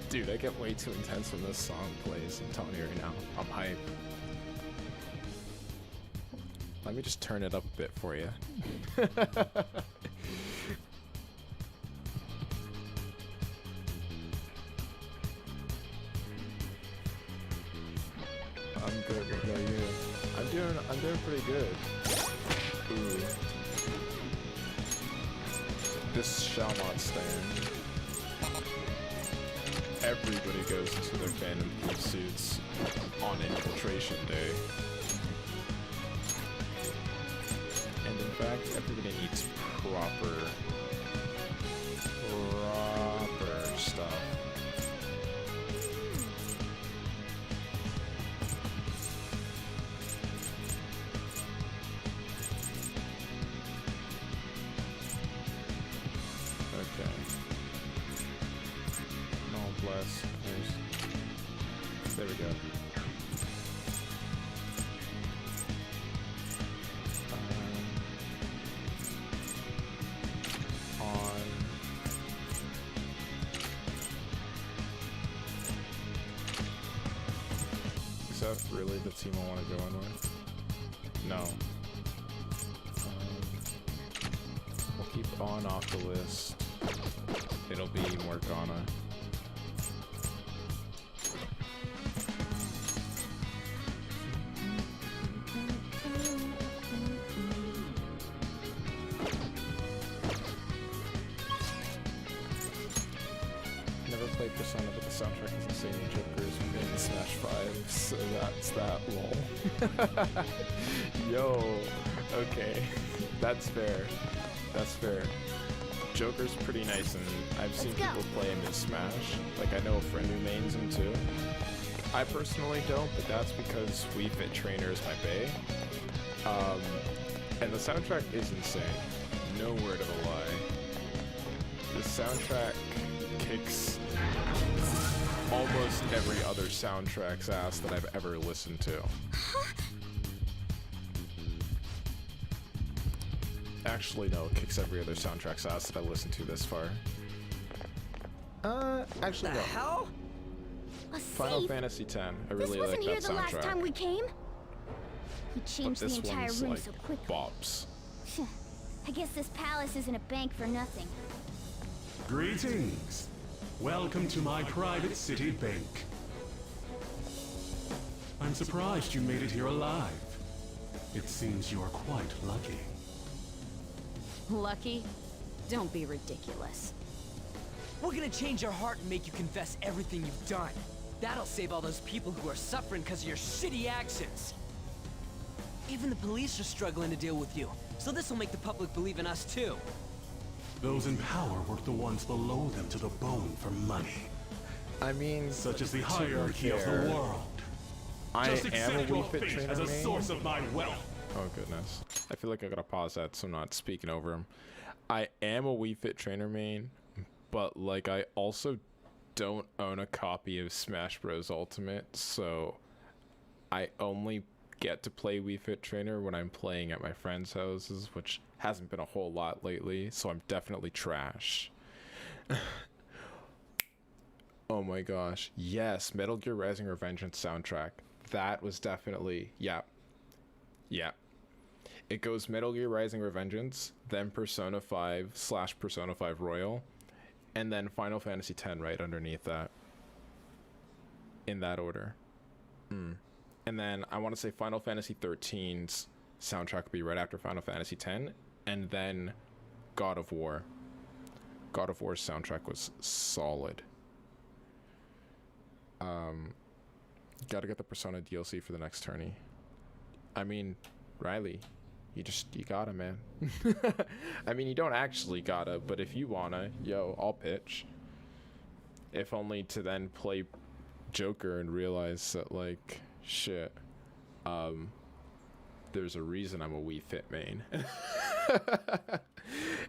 Dude, I get way too intense when this song plays. I'm telling you right now. I'm hype. Let me just turn it up a bit for you. I'm good. What about you? I'm doing pretty good. Ooh. This shall not stand. Everybody goes into their Phantom Thief suits on Infiltration Day. And in fact, everybody needs proper stuff. Okay. Oh, bless. There we go. On. Is that really the team I want to go in with? No. We'll keep on off the list. It'll be Morgana. Never played Persona, but the soundtrack is insane. Joker's in Smash 5, so that's that. Lol. Yo, okay, that's fair. That's fair. Joker's pretty nice, and I've seen people play him in Smash. Like, I know a friend who mains him too. I personally don't, but that's because Wii Fit Trainer is my bae. And the soundtrack is insane. No word of a lie. The soundtrack kicks almost every other soundtrack's ass that I've ever listened to. Actually, no, it kicks every other soundtrack's ass that I listened to this far. Actually, The no. hell? A Final safe? Fantasy X. I This really like wasn't that here the last time soundtrack. we came. He But changed the this entire one's room like so quickly. bops. I guess this palace isn't a bank for nothing. Greetings. Welcome to my private city bank. I'm surprised you made it here alive. It seems you are quite lucky. Lucky? Don't be ridiculous. We're gonna change your heart and make you confess everything you've done. That'll save all those people who are suffering because of your shitty actions. Even the police are struggling to deal with you, so this will make the public believe in us too. Those in power work the ones below them to the bone for money. I mean, Such as the to be hierarchy of fair, the world. I Just am a accept your Wii Fit fate trainer as a main. source of my wealth. Oh goodness. I feel like I gotta pause that so I'm not speaking over him. I am a Wii Fit trainer main, but like I also don't own a copy of Smash Bros. Ultimate, so I only get to play Wii Fit Trainer when I'm playing at my friends' houses, which hasn't been a whole lot lately, so I'm definitely trash. Oh my gosh. Yes, Metal Gear Rising Revengeance soundtrack. That was definitely, yeah. Yeah. It goes Metal Gear Rising Revengeance, then Persona 5 / Persona 5 Royal, and then Final Fantasy X right underneath that. In that order. And then I want to say Final Fantasy 13's soundtrack will be right after Final Fantasy X, and then God of War. God of War's soundtrack was solid. Gotta get the Persona DLC for the next tourney. I mean, Riley, you gotta, man. I mean, you don't actually gotta, but if you wanna, yo, I'll pitch. If only to then play Joker and realize that, like, shit, there's a reason I'm a Wii Fit main.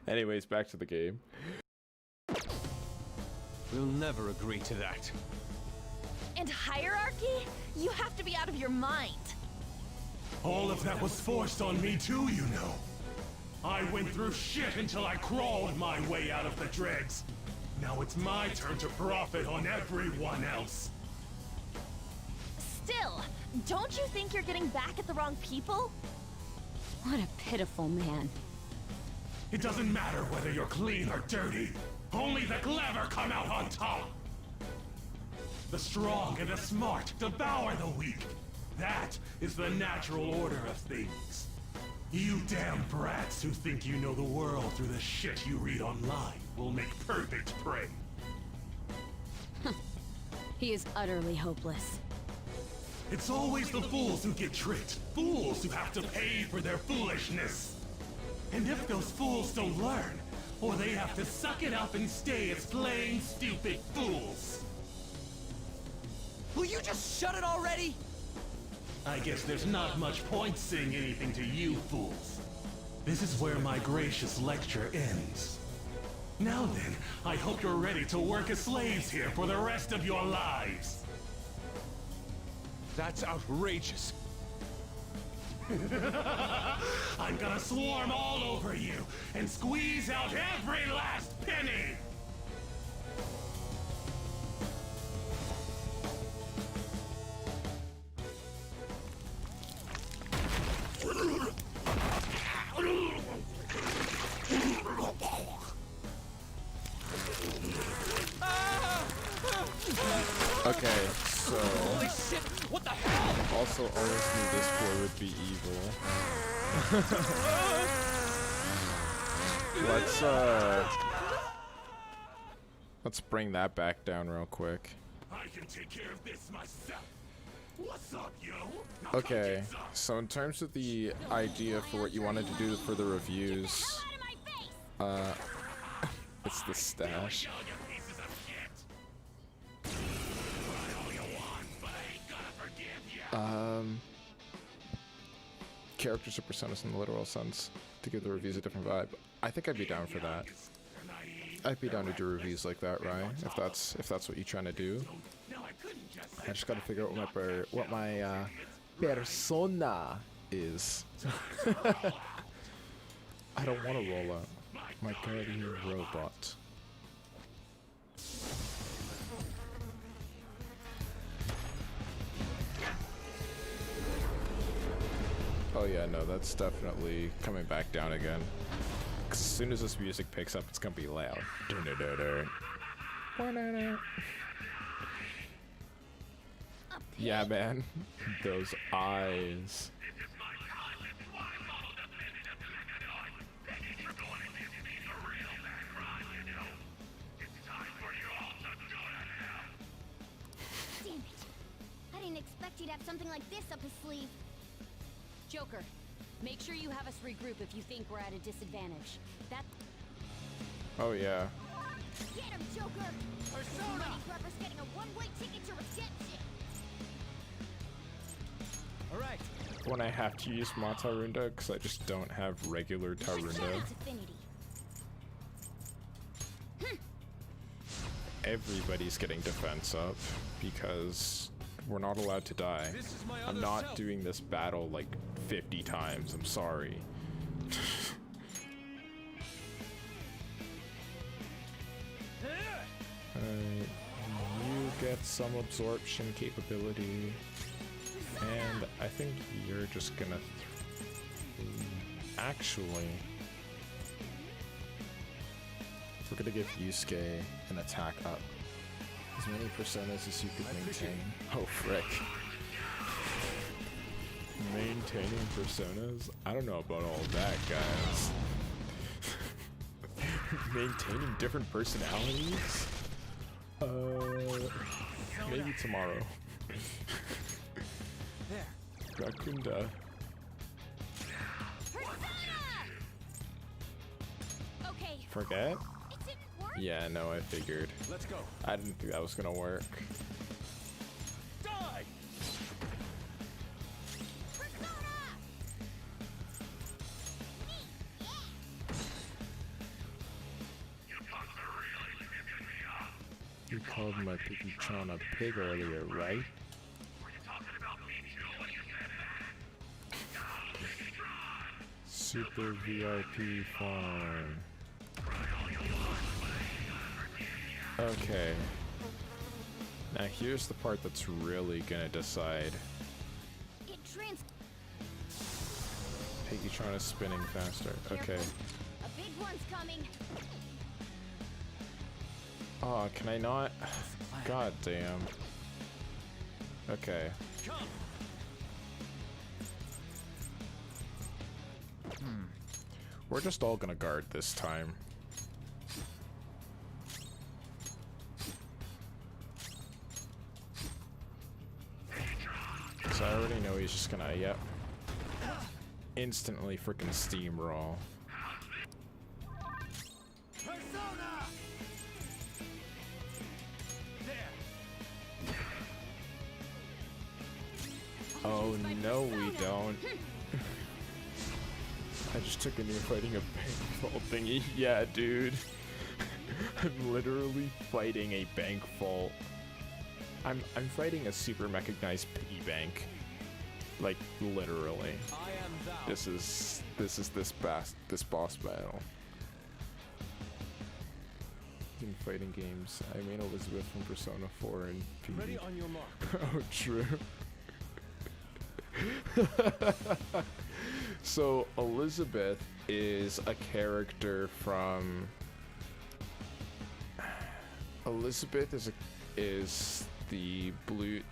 Anyways, back to the game. We'll never agree to that. And hierarchy? You have to be out of your mind. All of that was forced on me too, you know. I went through shit until I crawled my way out of the dregs. Now it's my turn to profit on everyone else. Still, don't you think you're getting back at the wrong people? What a pitiful man. It doesn't matter whether you're clean or dirty. Only the clever come out on top. The strong and the smart devour the weak. That is the natural order of things. You damn brats who think you know the world through the shit you read online will make perfect prey. He is utterly hopeless. It's always the fools who get tricked. Fools who have to pay for their foolishness. And if those fools don't learn, or they have to suck it up and stay as plain stupid fools. Will you just shut it already? I guess there's not much point saying anything to you fools. This is where my gracious lecture ends. Now then, I hope you're ready to work as slaves here for the rest of your lives. That's outrageous. I'm gonna swarm all over you and squeeze out every last penny! Okay, so Holy shit, what the hell? also always knew this boy would be evil. Let's bring that back down real quick. I can take care of this myself. What's up, yo? Now come Okay, get some. so in terms of the idea for what you wanted to do for the reviews, it's the stash. All you pieces of shit. Try all you want, but I ain't gonna forgive you. Characters or personas in the literal sense to give the reviews a different vibe. I think I'd be down for that. I'd be down to do reviews like that, right? If that's what you're trying to do. I just gotta figure out what my persona is. I don't want to roll out my guardian robot. Oh yeah, no, that's definitely coming back down again. 'Cause as soon as this music picks up, it's gonna be loud. Yeah, man. Those eyes. something like this up his sleeve. Joker, make sure you have us regroup if you think we're at a disadvantage. That. Oh yeah. Get him, Joker! Persona! Clever's getting a one-way ticket to redemption! Alright. When I have to use my Tarunda, because I just don't have regular Tarunda. Persona's affinity. Everybody's getting defense up because we're not allowed to die. This is my I'm other not self. doing this battle like 50 times. I'm sorry. You get some absorption capability, and I think you're just gonna. Actually, we're gonna give Yusuke an attack up. As many personas as you could maintain. Oh frick. Maintaining personas? I don't know about all that, guys. Maintaining different personalities? Maybe tomorrow. Rakunda. Okay, Forget? it didn't work. Yeah, no, I figured. Let's go. I didn't think that was gonna work. Die! You called my Pikachu a pig earlier, right? Super VIP farm. Okay. Now here's the part that's really gonna decide. It trans. Pikachu is spinning faster. Okay. A big one's coming. Oh, can I not? God damn. Okay. We're just all gonna guard this time. So I already know he's just gonna, yep. Instantly freaking steamroll. Persona! Oh no, we don't. I just took a new fighting a bank vault thingy. Yeah, dude. I'm literally fighting a bank vault. I'm fighting a super mechanized piggy bank. Like literally. I am thou. This is this boss battle. In fighting games, I made Elizabeth from Persona 4 and PvP. Ready on your mark. Oh, true. So Elizabeth is a character from. Elizabeth is the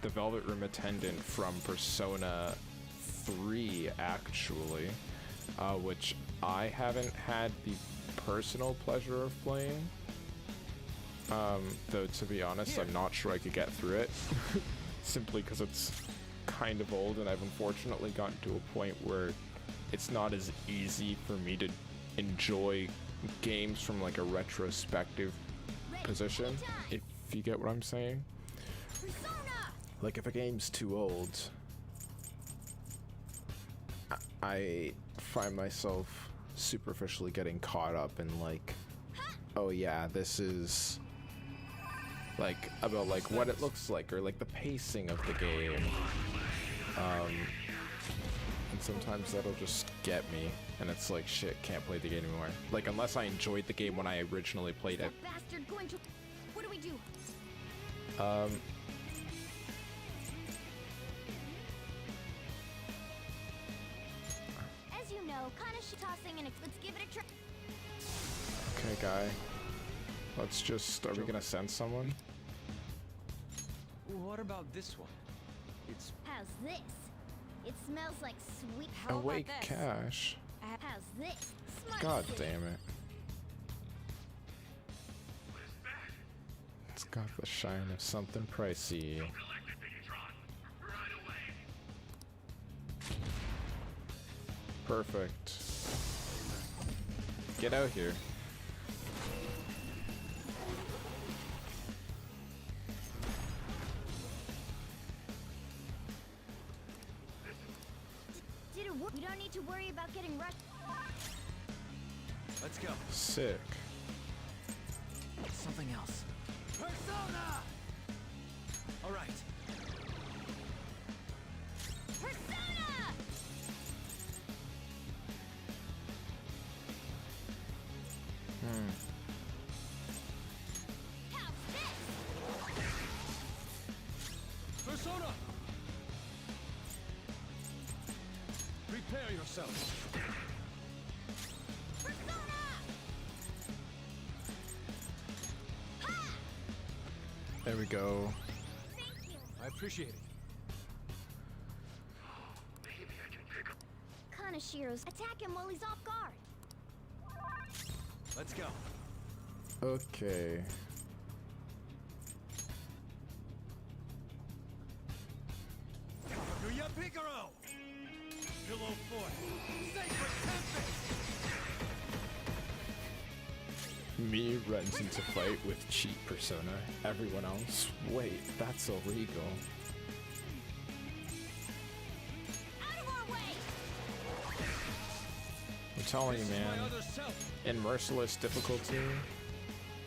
Velvet Room attendant from Persona 3, actually, which I haven't had the personal pleasure of playing. Though to be honest, I'm not sure I could get through it, simply because it's kind of old, and I've unfortunately gotten to a point where it's not as easy for me to enjoy games from like a retrospective position, if you get what I'm saying. Like if a game's too old, I find myself superficially getting caught up in like, oh yeah, this is like about like what it looks like, or like the pacing of the game. And sometimes that'll just get me, and it's like, shit, can't play the game anymore. Like, unless I enjoyed the game when I originally played it. Bastard going to. What do we do? As you know, Kaneshiro tossing, and let's give it a try. Okay, guy. Let's just. Are we gonna send someone? What about this one? It's How's this? It smells like sweet. How Awake about this? Cash. How's this? Smart God city. damn it. It's got the shine of something pricey. Perfect. Get out here. Did it work? We don't need to worry about getting rushed. Let's go. Sick. Something else. Persona! All right. Persona! How's this? Persona! Prepare yourself. There we go. I appreciate it. Kaneshiro's attack him while he's off guard. Let's go. Okay. Kaguya Picaro! Pillow Fort! Sacred Tempest! Me runs into fight with cheat persona. Everyone else, wait, that's illegal. Out of our way! I'm telling you, My man, other self. in Merciless difficulty,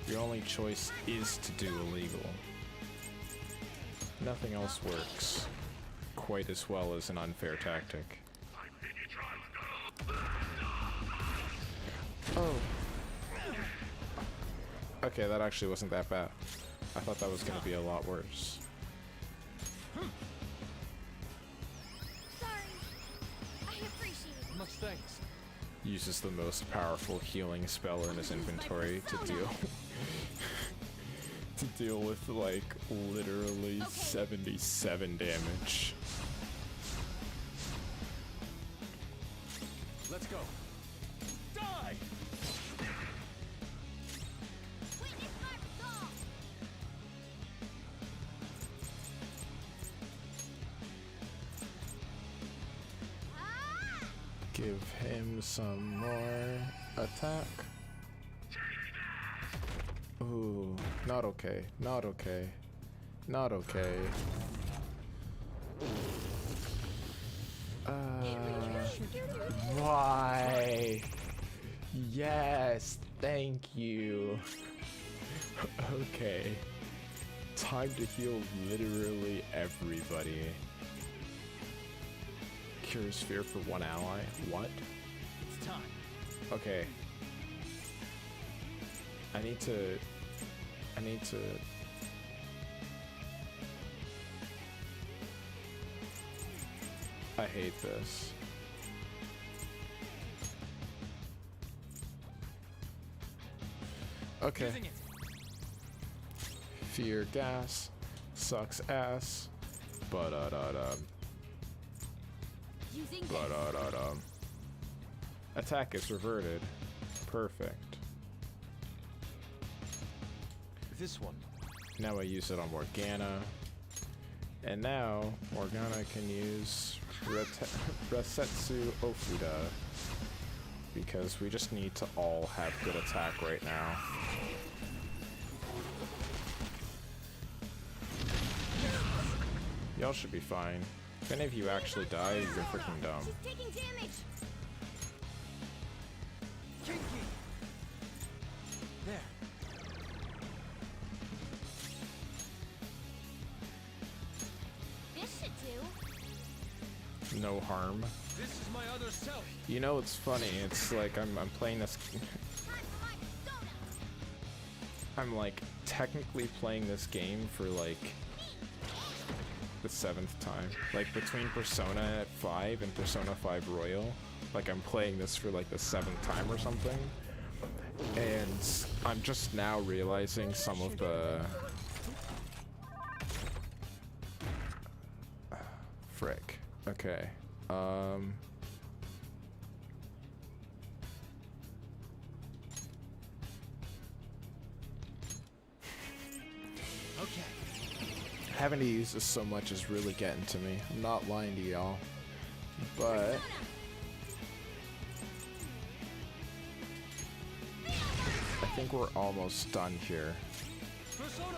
your only choice is to do illegal. Nothing else works quite as well as an unfair tactic. Oh. Okay, that actually wasn't that bad. I thought that was gonna be a lot worse. Sorry. I appreciate it. Much thanks. Uses the most powerful healing spell in his inventory to deal to deal with like literally 77 damage. Let's go. Die! Witness my resolve! Ah! Give him some more attack. Ooh, not okay, not okay, not okay. Why? Yes, thank you. Okay. Time to heal literally everybody. Cures fear for one ally. What? It's time. Okay. I need to. I hate this. Okay. Using it. Fear gas. Sucks ass. Using this. Attack is reverted. Perfect. This one. Now I use it on Morgana. And now Morgana can use Resetsu Ofuda. Because we just need to all have good attack right now. Y'all should be fine. If any of you actually die, you're freaking dumb. She's taking damage. Kinky! There. This should do. No harm. This is my other self. You know, it's funny. It's like I'm playing this. Time for my persona. I'm like technically playing this game for like the 7th time. Like between Persona 5 and Persona 5 Royal. Like I'm playing this for like the 7th time or something. And I'm just now realizing some of the frick. Okay. Okay. Having to use this so much is really getting to me. I'm not lying to y'all. But think we're almost done here. Persona!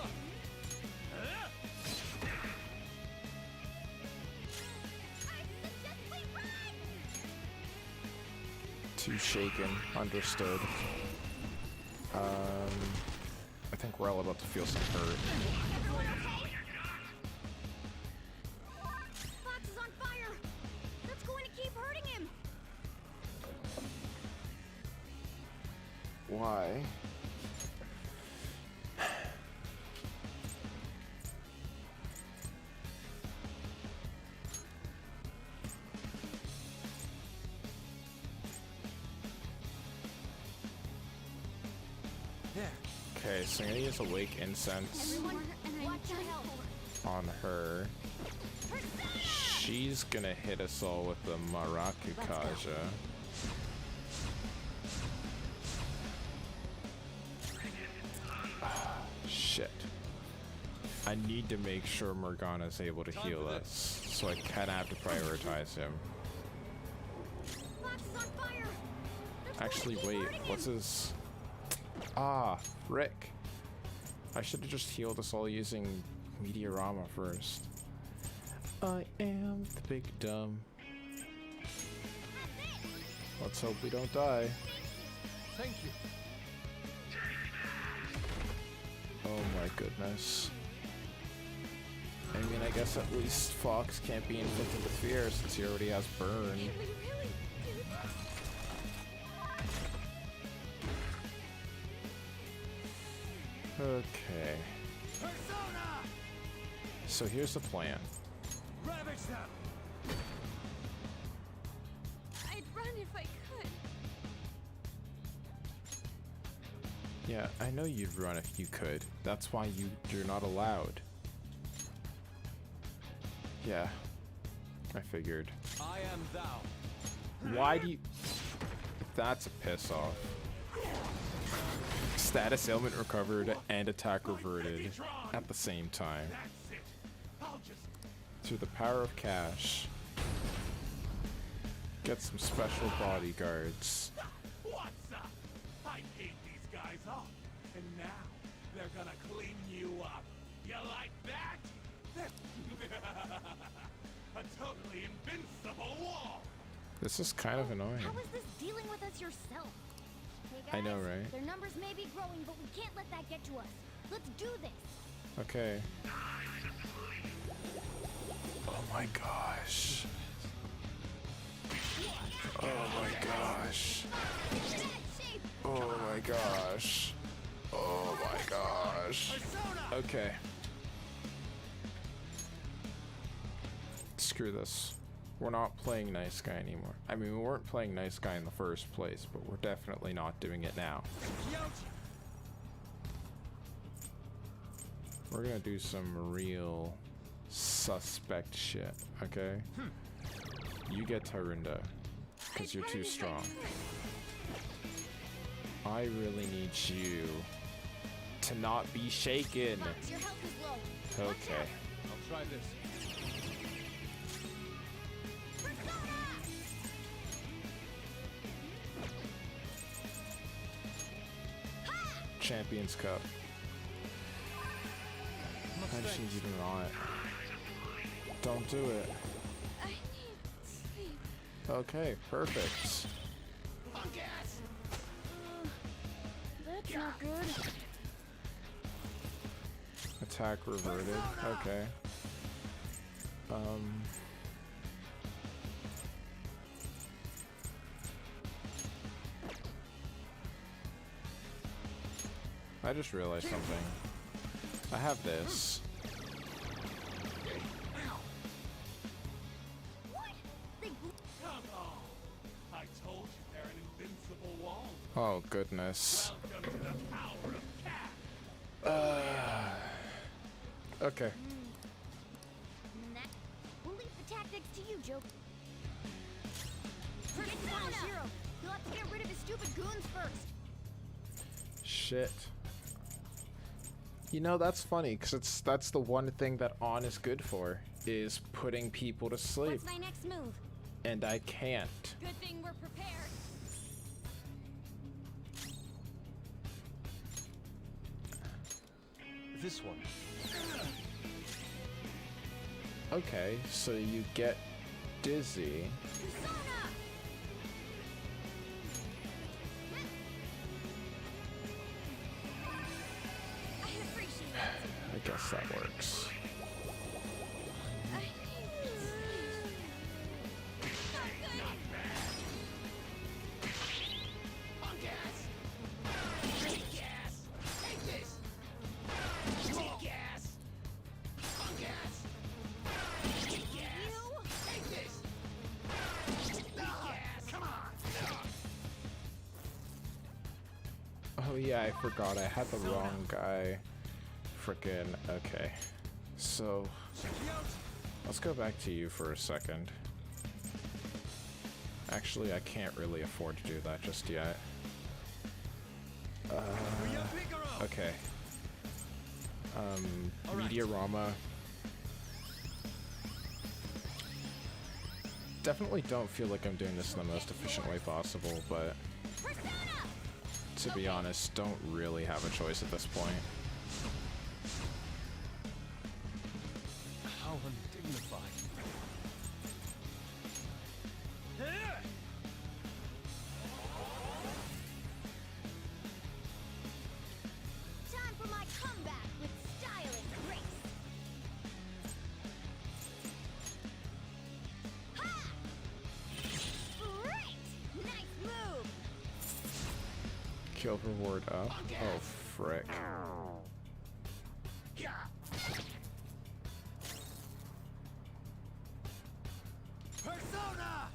Too shaken. Understood. I think we're all about to feel some hurt. Fox is on fire! That's going to keep hurting him! Why? Okay, so I'm gonna use Awake Incense on her. She's gonna hit us all with the Marakukaja. Shit. I need to make sure Morgana's able to heal us, so I kinda have to prioritize him. Fox is on fire! Actually, wait, what's his... Ah, frick. I should have just healed us all using Meteorama first. I am the big dumb. Let's hope we don't die. Thank you. Oh my goodness. I mean, I guess at least Fox can't be inflicted with fear since he already has burn. Okay. So here's the plan. I'd run if I could. Yeah, I know you'd run if you could. That's why you're not allowed. Yeah, I figured. I am thou. Why do you... That's a piss off. Status ailment recovered and attack reverted at the same time. Through the power of cash. Get some special bodyguards. What's up? I paid these guys off, and now they're gonna clean you up. You like that? A totally invincible wall. This is kind of annoying. How is this dealing with us yourself? Hey I guys, know, right? Their numbers may be growing, but we can't let that get to us. Let's do this. Okay. Oh my gosh. Oh my gosh. Oh my gosh. Oh my gosh. Okay. Screw this. We're not playing Nice Guy anymore. I mean, we weren't playing Nice Guy in the first place, but we're definitely not doing it now. We're gonna do some real suspect shit, okay? You get Tarunda, because you're too strong. I really need you to not be shaken. Fox, your health is low. Okay. I'll try this. Champions Cup. I just need you to not. Don't do it. I need sleep. Okay, perfect. That's not good. Attack reverted. Okay. I just realized something. I have this. What? They Come on. I told you they're an invincible wall. Oh goodness. Welcome to the power of cat. Okay. We'll leave the tactics to you, Joe. Forget Kaneshiro. You'll have to get rid of his stupid goons first. Shit. You know, that's funny, because that's the one thing that On is good for, is putting people to sleep. What's my next move? And I can't. Good thing we're prepared. this one. Okay, so you get dizzy. I guess that works. Oh yeah, I forgot I had the wrong guy. Frickin' okay. So let's go back to you for a second. Actually, I can't really afford to do that just yet. Okay. Mediarama. Definitely don't feel like I'm doing this in the most efficient way possible, but to be honest, don't really have a choice at this point. How undignified. Time for my comeback with style and grace. Ha! Great! Nice move! Kill reward up. Oh, frick. Persona!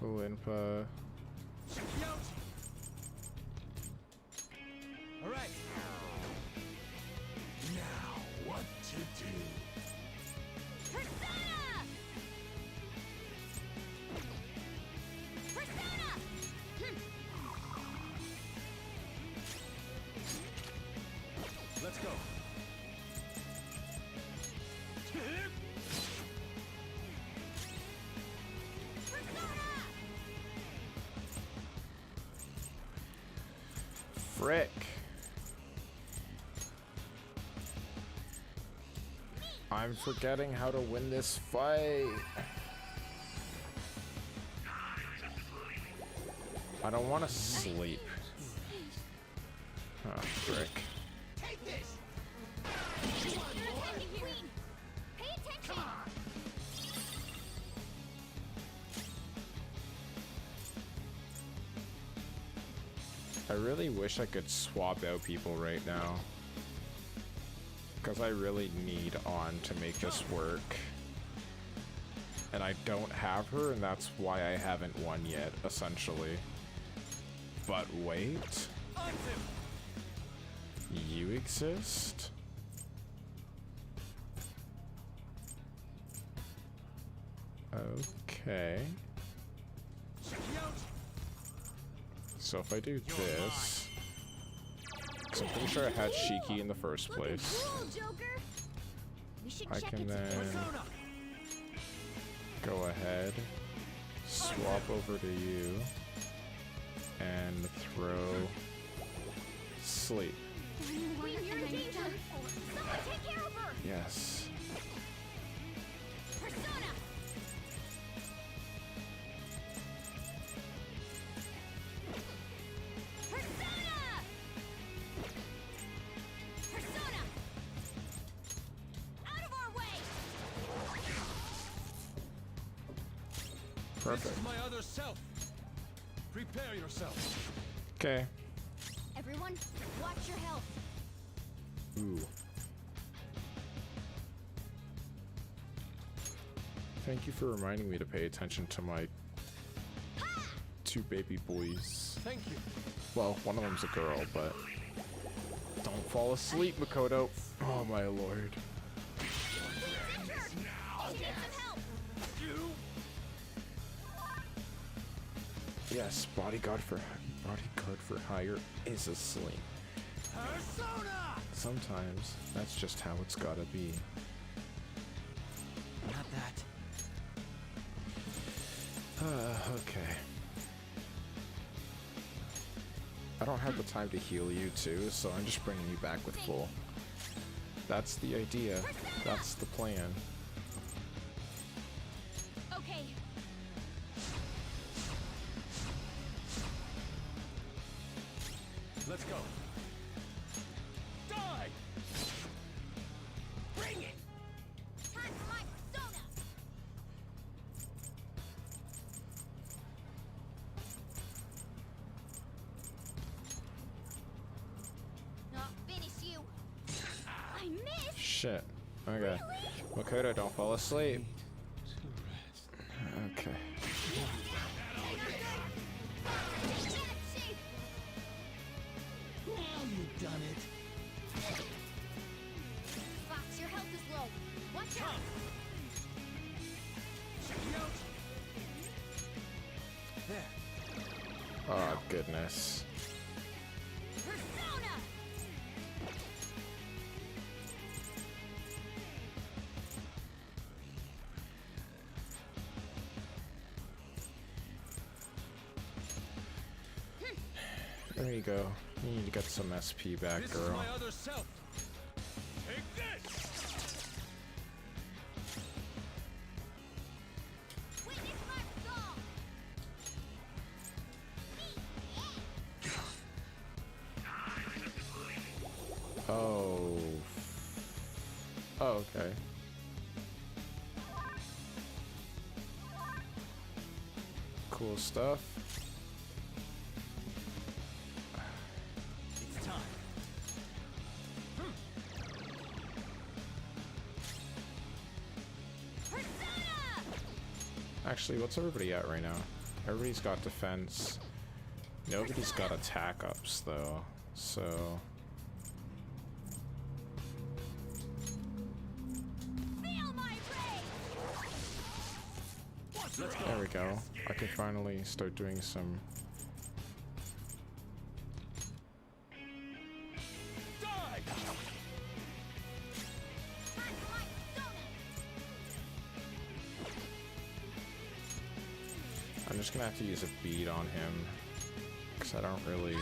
Olimpa. All right. Now, what to do? Persona! Persona! Let's go. Frick. I'm forgetting how to win this fight. I don't want to sleep. Oh, frick. Take this. Queen! Pay attention! I really wish I could swap out people right now. Because I really need On to make this work. And I don't have her, and that's why I haven't won yet, essentially. But wait. You exist? Okay. So if I do this, because I'm pretty sure I had Shiki in the first place, Cool, Joker. We should I check can it then together. go ahead, swap over to you, and throw sleep. Queen, you're in danger. Someone take care of her. Yes. Persona! Persona! Persona! Out of our way! Perfect. This is my other self. Prepare yourself. Okay. Everyone, watch your health. Ooh. Thank you for reminding me to pay attention to my two baby boys. Thank you. Well, one of them's a girl, but don't fall asleep, Makoto. Oh my lord. Need some help. Yes, bodyguard for hire is asleep. Persona! Sometimes that's just how it's gotta be. Not that. Okay. I don't have the time to heal you too, so I'm just bringing you back with full. That's the idea. That's the plan. Okay. Let's go. Die! Bring it! Time for my persona! Not finish you! I missed! Shit. Okay. Makoto, don't fall asleep. Okay. Now you've done it. Fox, your health is low. Watch out! There. Oh, goodness. Persona! There you go. You need to get some SP back, This girl. is my other self. Take this! Witness my resolve! Oh. Oh, okay. Cool stuff. It's time. Actually, what's everybody at right now? Everybody's got defense. Nobody's got attack ups though, so Feel my rage! there we go. I can finally start doing some. Die! Time for my persona! I'm just gonna have to use a bead on him because I don't really.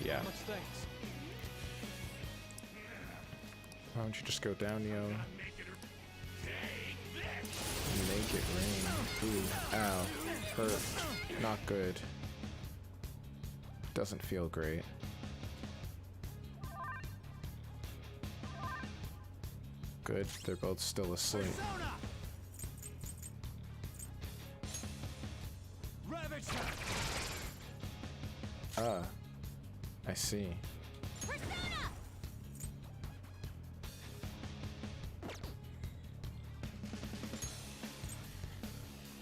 Yeah. Much thanks. Why don't you just go down, yo? Make it rain. Ooh, ow, hurt. Not good. Doesn't feel great. Good, they're both still asleep. Persona! Ravage them! Ah, I see. Persona!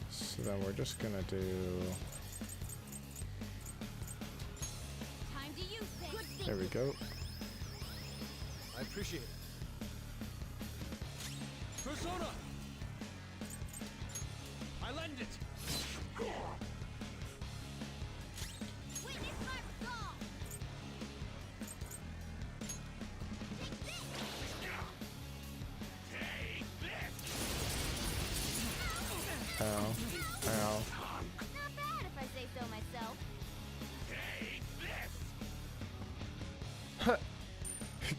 So then we're just gonna do. Time to use things! Good thing. There we go. I appreciate it. Persona! I lend it! Witness my resolve! Take this! Ow, ow. Not bad if I say so myself.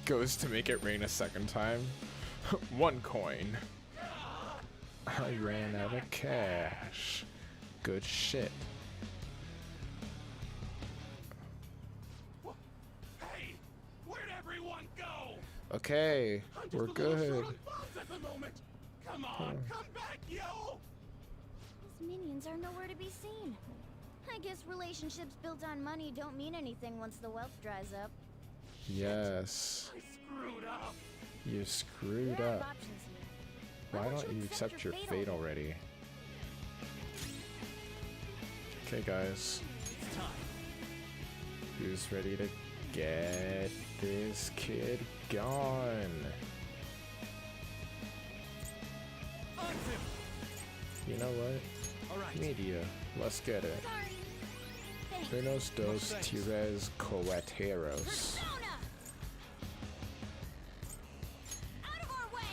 Goes to make it rain a second time. 1 coin. I ran out of cash. Good shit. Hey! Where'd everyone go? Okay, we're good. At the moment. Come on, come back, yo! These minions are nowhere to be seen. I guess relationships built on money don't mean anything once the wealth dries up. Yes, I screwed up. you screwed There are up. options here. Why don't you accept your fate already? Okay, guys. It's time. Who's ready to get this kid gone? You know what? Alright. Media, let's get it. Sorry. Thanks. Unos dos thanks. tires coateros. Persona! Out of our way!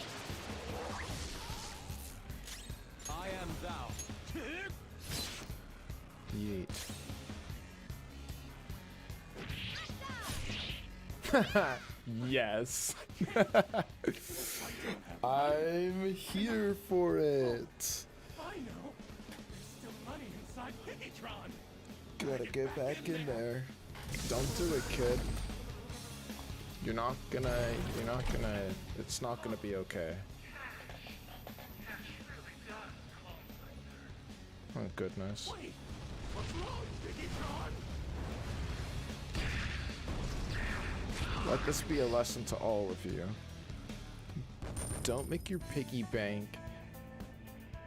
I am thou. Yeet. Yes. I'm here for it. I know. There's still money inside Piggytron. Gotta get back in there. Don't do it, kid. You're not gonna, it's not gonna be okay. Oh goodness. Wait, what's wrong, Piggytron? Let this be a lesson to all of you. Don't make your piggy bank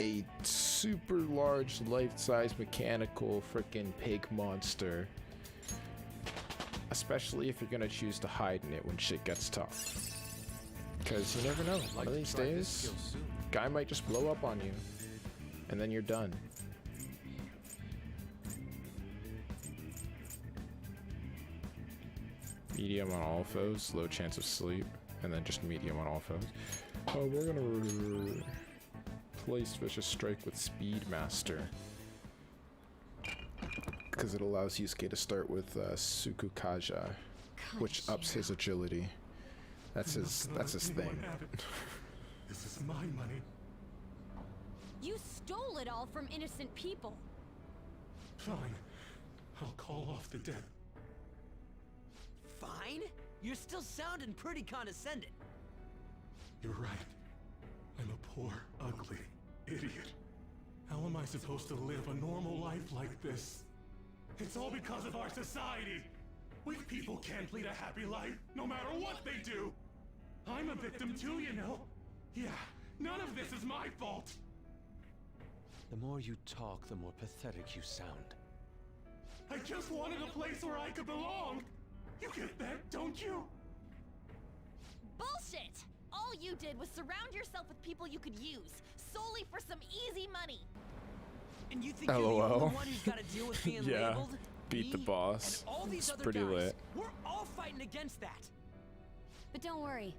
a super large life-size mechanical freaking pig monster. Especially if you're gonna choose to hide in it when shit gets tough. Because you never know, one of these days, guy might just blow up on you. And then you're done. Medium on all foes, low chance of sleep, and then just medium on all foes. Oh, we're gonna replace Vicious Strike with Speedmaster. Because it allows Yusuke to start with Sukukaja, which ups his agility. That's his thing. This is my money. You stole it all from innocent people. Fine. I'll call off the debt. Fine? You're still sounding pretty condescending. You're right. I'm a poor, ugly idiot. How am I supposed to live a normal life like this? It's all because of our society. Weak people can't lead a happy life, no matter what they do. I'm a victim too, you know. Yeah, none of this is my fault. The more you talk, the more pathetic you sound. I just wanted a place where I could belong. You get that, don't you? Bullshit! All you did was surround yourself with people you could use, solely for some easy money. And you think you're the LOL. only one who's got to deal with being Yeah, labeled? beat the Me boss. and all these It's other pretty guys, lit. We're all fighting against that. But don't worry.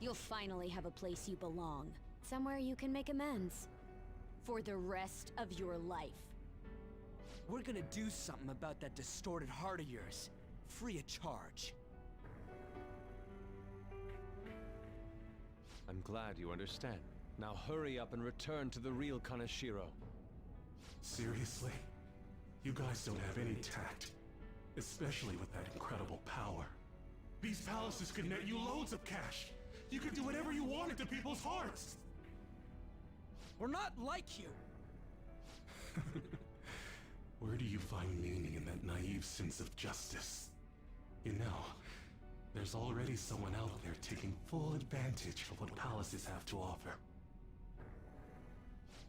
You'll finally have a place you belong. Somewhere you can make amends. For the rest of your life. We're gonna do something about that distorted heart of yours. Free of charge. I'm glad you understand. Now hurry up and return to the real Kaneshiro. Seriously? You guys don't have any tact. Especially with that incredible power. These palaces could net you loads of cash. You could do whatever you wanted to people's hearts. We're not like you. Where do you find meaning in that naive sense of justice? You know, there's already someone out there taking full advantage of what palaces have to offer.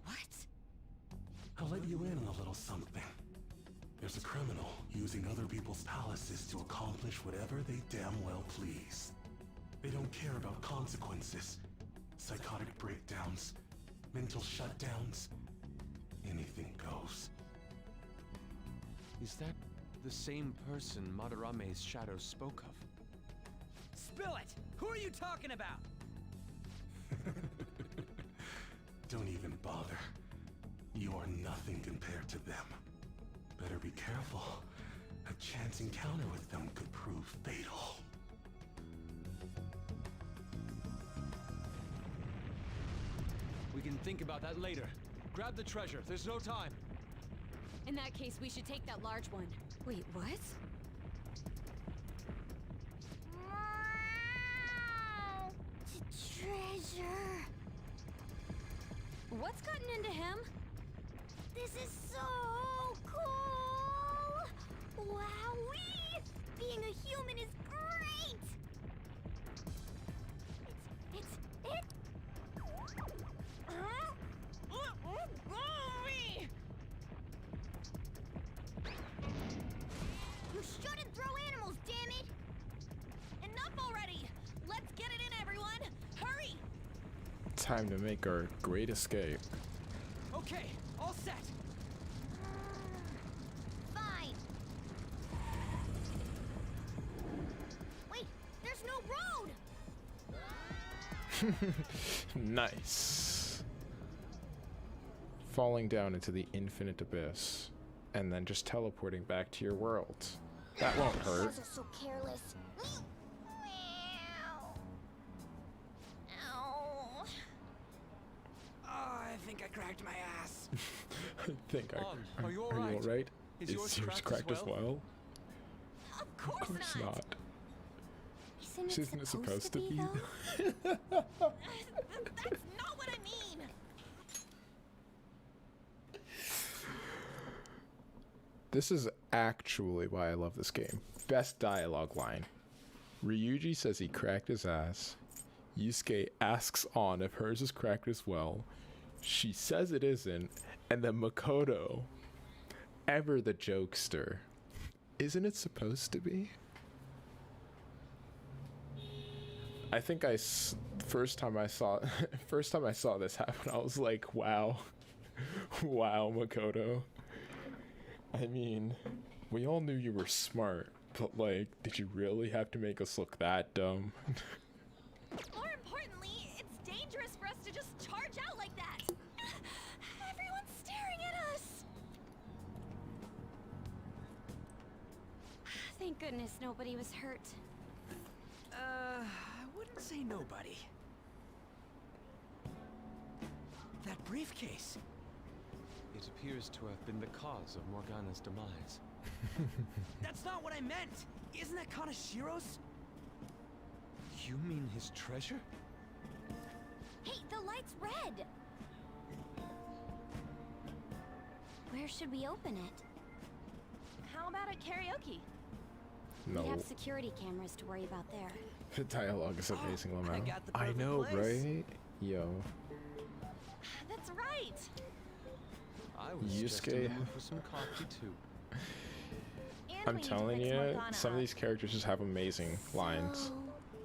What? I'll let you in on a little something. There's a criminal using other people's palaces to accomplish whatever they damn well please. They don't care about consequences, psychotic breakdowns, mental shutdowns. Anything goes. Is that the same person Madarame's shadow spoke of? Spill it! Who are you talking about? Don't even bother. You are nothing compared to them. Better be careful. A chance encounter with them could prove fatal. We can think about that later. Grab the treasure. There's no time. In that case, we should take that large one. Wait, what? Treasure. What's gotten into him? This is so cool! Wowee! Being a human is great! It's... Huh? You shouldn't throw animals, damn it! Enough already! Let's get it in, everyone! Hurry! Time to make our great escape. Okay, all set. Fine. Wait, there's no road! Nice. Falling down into the infinite abyss, and then just teleporting back to your world. That won't hurt. Those are so careless. I think I cracked my ass. I think are you Are you alright? Is Is yours yours cracked as cracked as well? Of course, Of course not. Isn't it supposed to be, though? That's not what I mean. This is actually why I love this game. Best dialogue line. Ryuji says he cracked his ass. Yusuke asks On if hers is cracked as well. She says it isn't. And then Makoto, ever the jokester. Isn't it supposed to be? I think first time I saw this happen, I was like, wow. Wow, Makoto. I mean, we all knew you were smart, but like, did you really have to make us look that dumb? More importantly, it's dangerous for us to just charge out like that. Everyone's staring at us. Thank goodness nobody was hurt. I wouldn't say nobody. That briefcase. It appears to have been the cause of Morgana's demise. That's not what I meant. Isn't that Kaneshiro's? You mean his treasure? Hey, the light's red! Where should we open it? How about at karaoke? No. We have security cameras to worry about there. The dialogue is amazing, I Lamau. got the I perfect know, place. right? Yo. That's right. I was just in the Yusuke. mood for some coffee too. And I'm we need to telling fix you, Morgana some of up. these characters just have amazing lines. So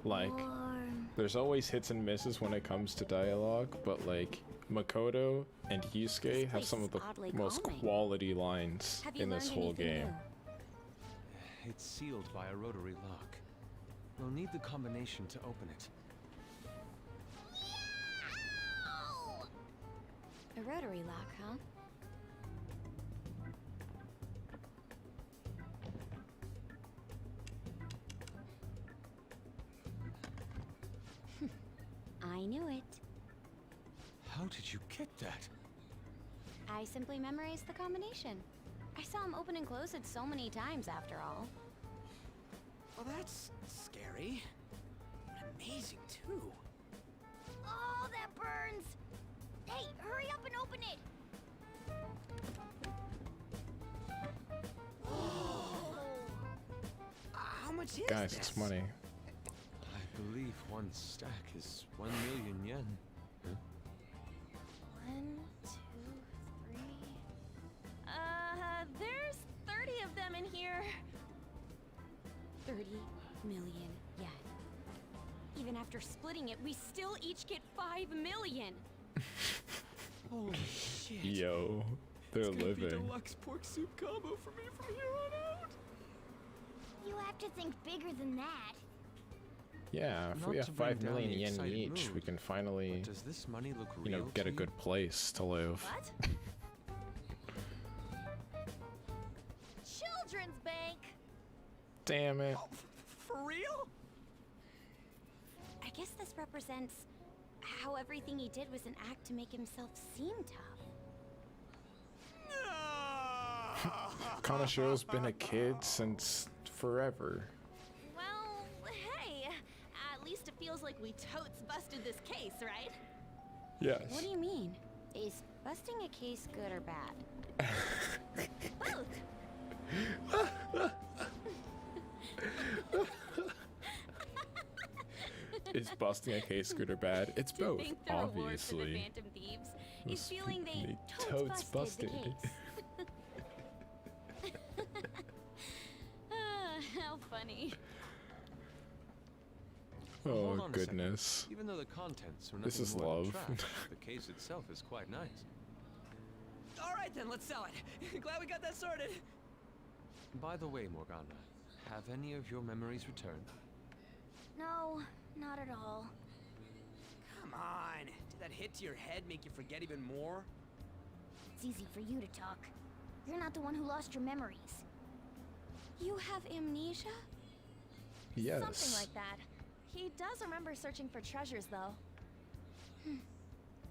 Like, warm. there's always hits and misses when it comes to dialogue, but like, Makoto and Yusuke have place some is of the oddly most calming. quality lines Have you in this learned whole anything game. new? It's sealed by a rotary lock. We'll need the combination to open it. A rotary lock, huh? I knew it. How did you get that? I simply memorized the combination. I saw him open and close it so many times after all. Well, that's scary. But amazing, too. Oh, that burns! Hey, hurry up and open it! How much is Guys, this? it's money. I believe one stack is 1 million yen. Huh? 1, 2, 3. There's 30 of them in here. 30 million yen. Even after splitting it, we still each get 5 million. Holy shit. Yo, they're It's gonna be living. deluxe pork soup combo for me from here on out. You have to think bigger than that. Yeah, if Not we have to bring 5 down million the yen excited each, we mood, can finally, But does this money look you real know, get to a good place to live. What? Children's bank. Damn it. Oh, for real? I guess this represents how everything he did was an act to make himself seem tough. Kanashiro's been a kid since forever. Well, hey, at least it feels like we totes busted this case, right? Yes. What do you mean? Is busting a case good or bad? Both. Is busting a case good or bad? It's To both, think the reward for the obviously. Phantom Thieves is Was- feeling they they totes totes busted the busted. case. How funny. Hold Oh on a second. goodness. Even though the contents are nothing This is more love. than trash, the case itself is quite nice. All right, then, let's sell it. Glad we got that sorted. By the way, Morgana, have any of your memories returned? No, not at all. Come on. Did that hit to your head make you forget even more? It's easy for you to talk. You're not the one who lost your memories. You have amnesia? Yes. Something like that. He does remember searching for treasures, though.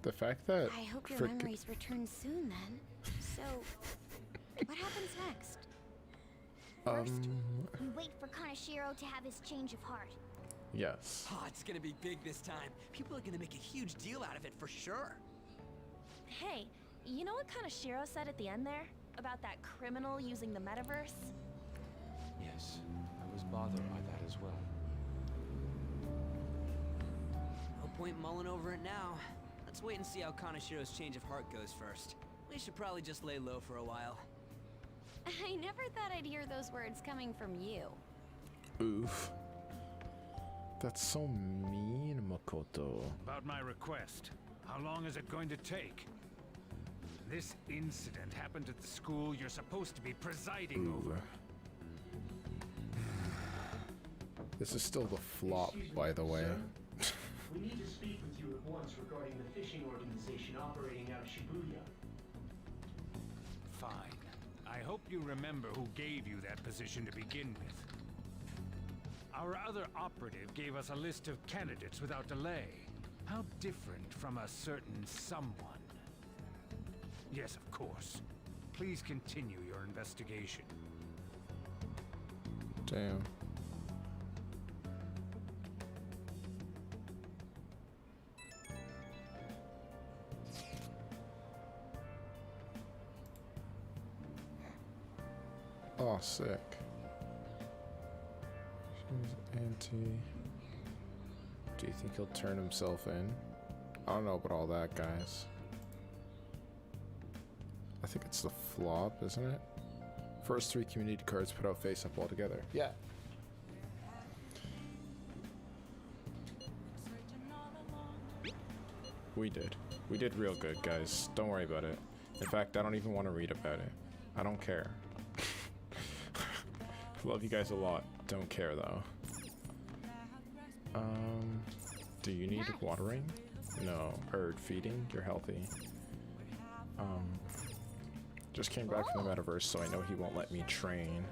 The fact that I hope your frickin- memories return soon then. So, what happens next? First, we wait for Kaneshiro to have his change of heart. yes. Oh, it's gonna be big this time. People are gonna make a huge deal out of it for sure. Hey, you know what Kaneshiro said at the end there? About that criminal using the metaverse? Yes, I was bothered by that as well. No point mulling over it now. Let's wait and see how Kaneshiro's change of heart goes first. We should probably just lay low for a while. I never thought I'd hear those words coming from you. Oof. That's so mean, Makoto. About my request. How long is it going to take? This incident happened at the school you're supposed to be presiding Ooh. over. This is still the flop, by the way. We need to speak with you at once regarding the fishing organization operating out of Shibuya. Fine. I hope you remember who gave you that position to begin with. Our other operative gave us a list of candidates without delay. How different from a certain someone. Yes, of course. Please continue your investigation. Damn. Oh, sick. She's anti. Do you think he'll turn himself in? I don't know about all that, guys. I think it's the flop, isn't it? First 3 community cards put out face up all together. Yeah. We did. We did real good, guys. Don't worry about it. In fact, I don't even want to read about it. I don't care. Love you guys a lot. Don't care though. Do you need watering? No. Or feeding? You're healthy. Just came back from the metaverse, so I know he won't let me train.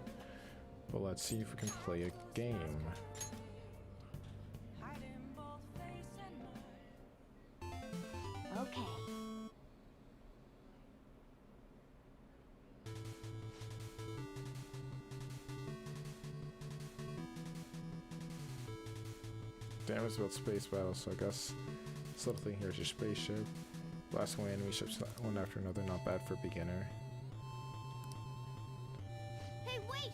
But let's see if we can play a game. Okay. Damn, it's about space battle, so I guess this little thing here is your spaceship. Blasting away enemy ships one after another, not bad for a beginner. Hey, wait!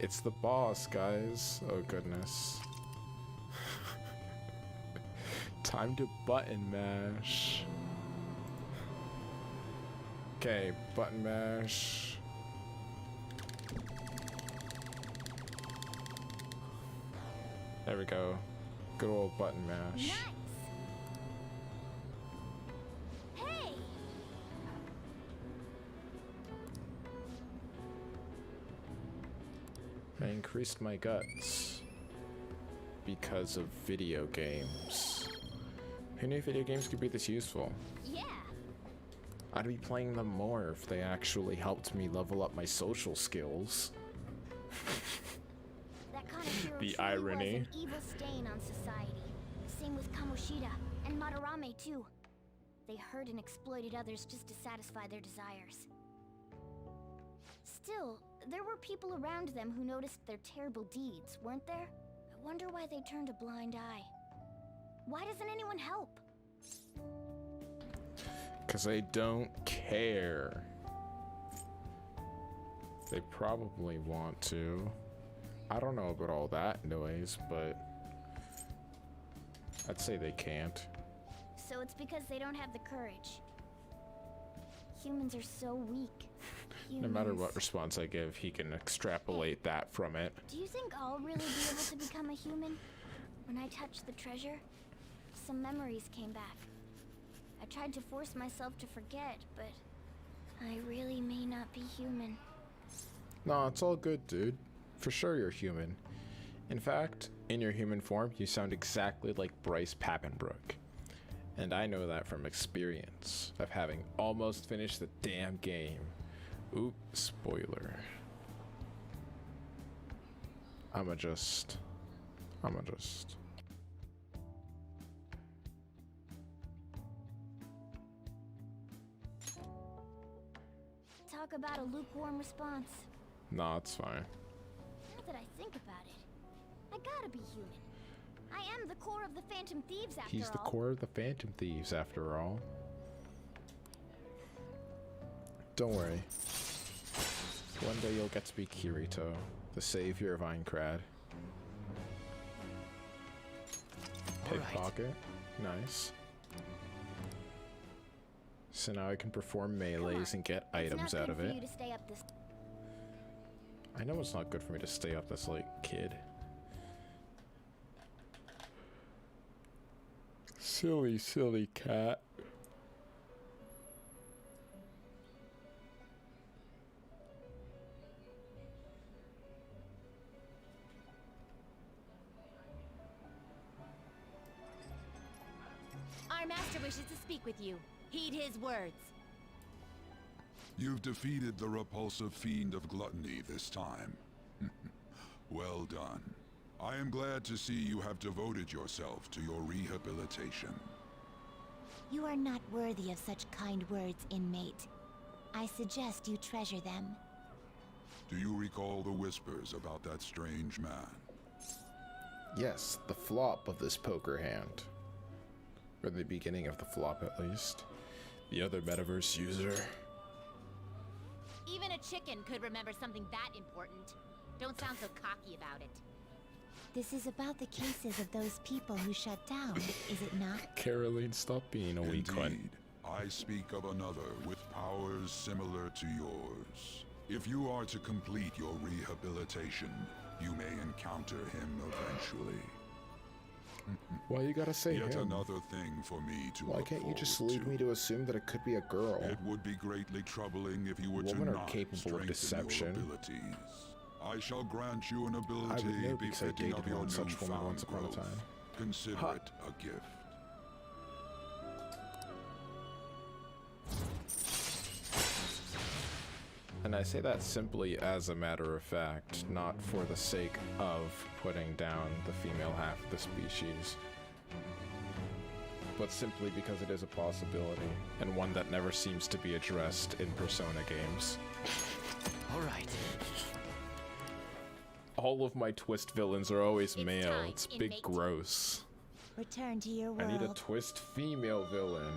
It's the boss, guys. Oh goodness. Time to button mash. Okay, button mash. There we go. Good old button mash. Nice! Hey! I increased my guts because of video games. Who knew video games could be this useful? Yeah! I'd be playing them more if they actually helped me level up my social skills. That Kaneshiro The truly irony. was an evil stain on society. Same with Kamoshida and Madarame too. They hurt and exploited others just to satisfy their desires. Still, there were people around them who noticed their terrible deeds, weren't there? I wonder why they turned a blind eye. Why doesn't anyone help? 'Cause they don't care. They probably want to. I don't know about all that noise, but I'd say they can't. So it's because they don't have the courage. Humans are so weak. No matter what Humans. response I give, he can extrapolate that from it. Do you think I'll really be able to become a human? When I touched the treasure, some memories came back. I tried to force myself to forget, but I really may not be human. No, it's all good, dude. For sure you're human. In fact, in your human form, you sound exactly like Bryce Pappenbrook. And I know that from experience of having almost finished the damn game. Oop, spoiler. I'ma just. Talk about a lukewarm response. Nah, it's fine. Now that I think about it, I gotta be human. I am the core of the Phantom Thieves after all. He's the core of the Phantom Thieves after all. Don't worry. One day you'll get to be Kirito, the savior of Aincrad. Pickpocket. Nice. So now I can perform melees and get items out of it. I know it's not good for me to stay up this late, kid. Silly, silly cat. Our master wishes to speak with you. Heed his words. You've defeated the repulsive fiend of gluttony this time. Well done. I am glad to see you have devoted yourself to your rehabilitation. You are not worthy of such kind words, inmate. I suggest you treasure them. Do you recall the whispers about that strange man? Yes, the flop of this poker hand. Or the beginning of the flop, at least. The other metaverse user. Even a chicken could remember something that important. Don't sound so cocky about it. This is about the cases of those people who shut down, is it not? Caroline, stop being a weak one. Indeed. I speak of another with powers similar to yours. If you are to complete your rehabilitation, you may encounter him eventually. Why you gotta say Yet him? another thing for me to Why look can't you just forward lead me to assume that it could be a girl? It would be greatly troubling if you were Women to are not capable of strengthen deception. your abilities. I shall grant you an I ability would know because I befitting dated of your one such woman newfound once upon a growth. time. Consider Ha. it a gift. And I say that simply as a matter of fact, not for the sake of putting down the female half of the species, but simply because it is a possibility, and one that never seems to be addressed in Persona games. Alright. All of my twist villains are always male. time, It's big inmate. gross. Return to your I world. need a twist female villain.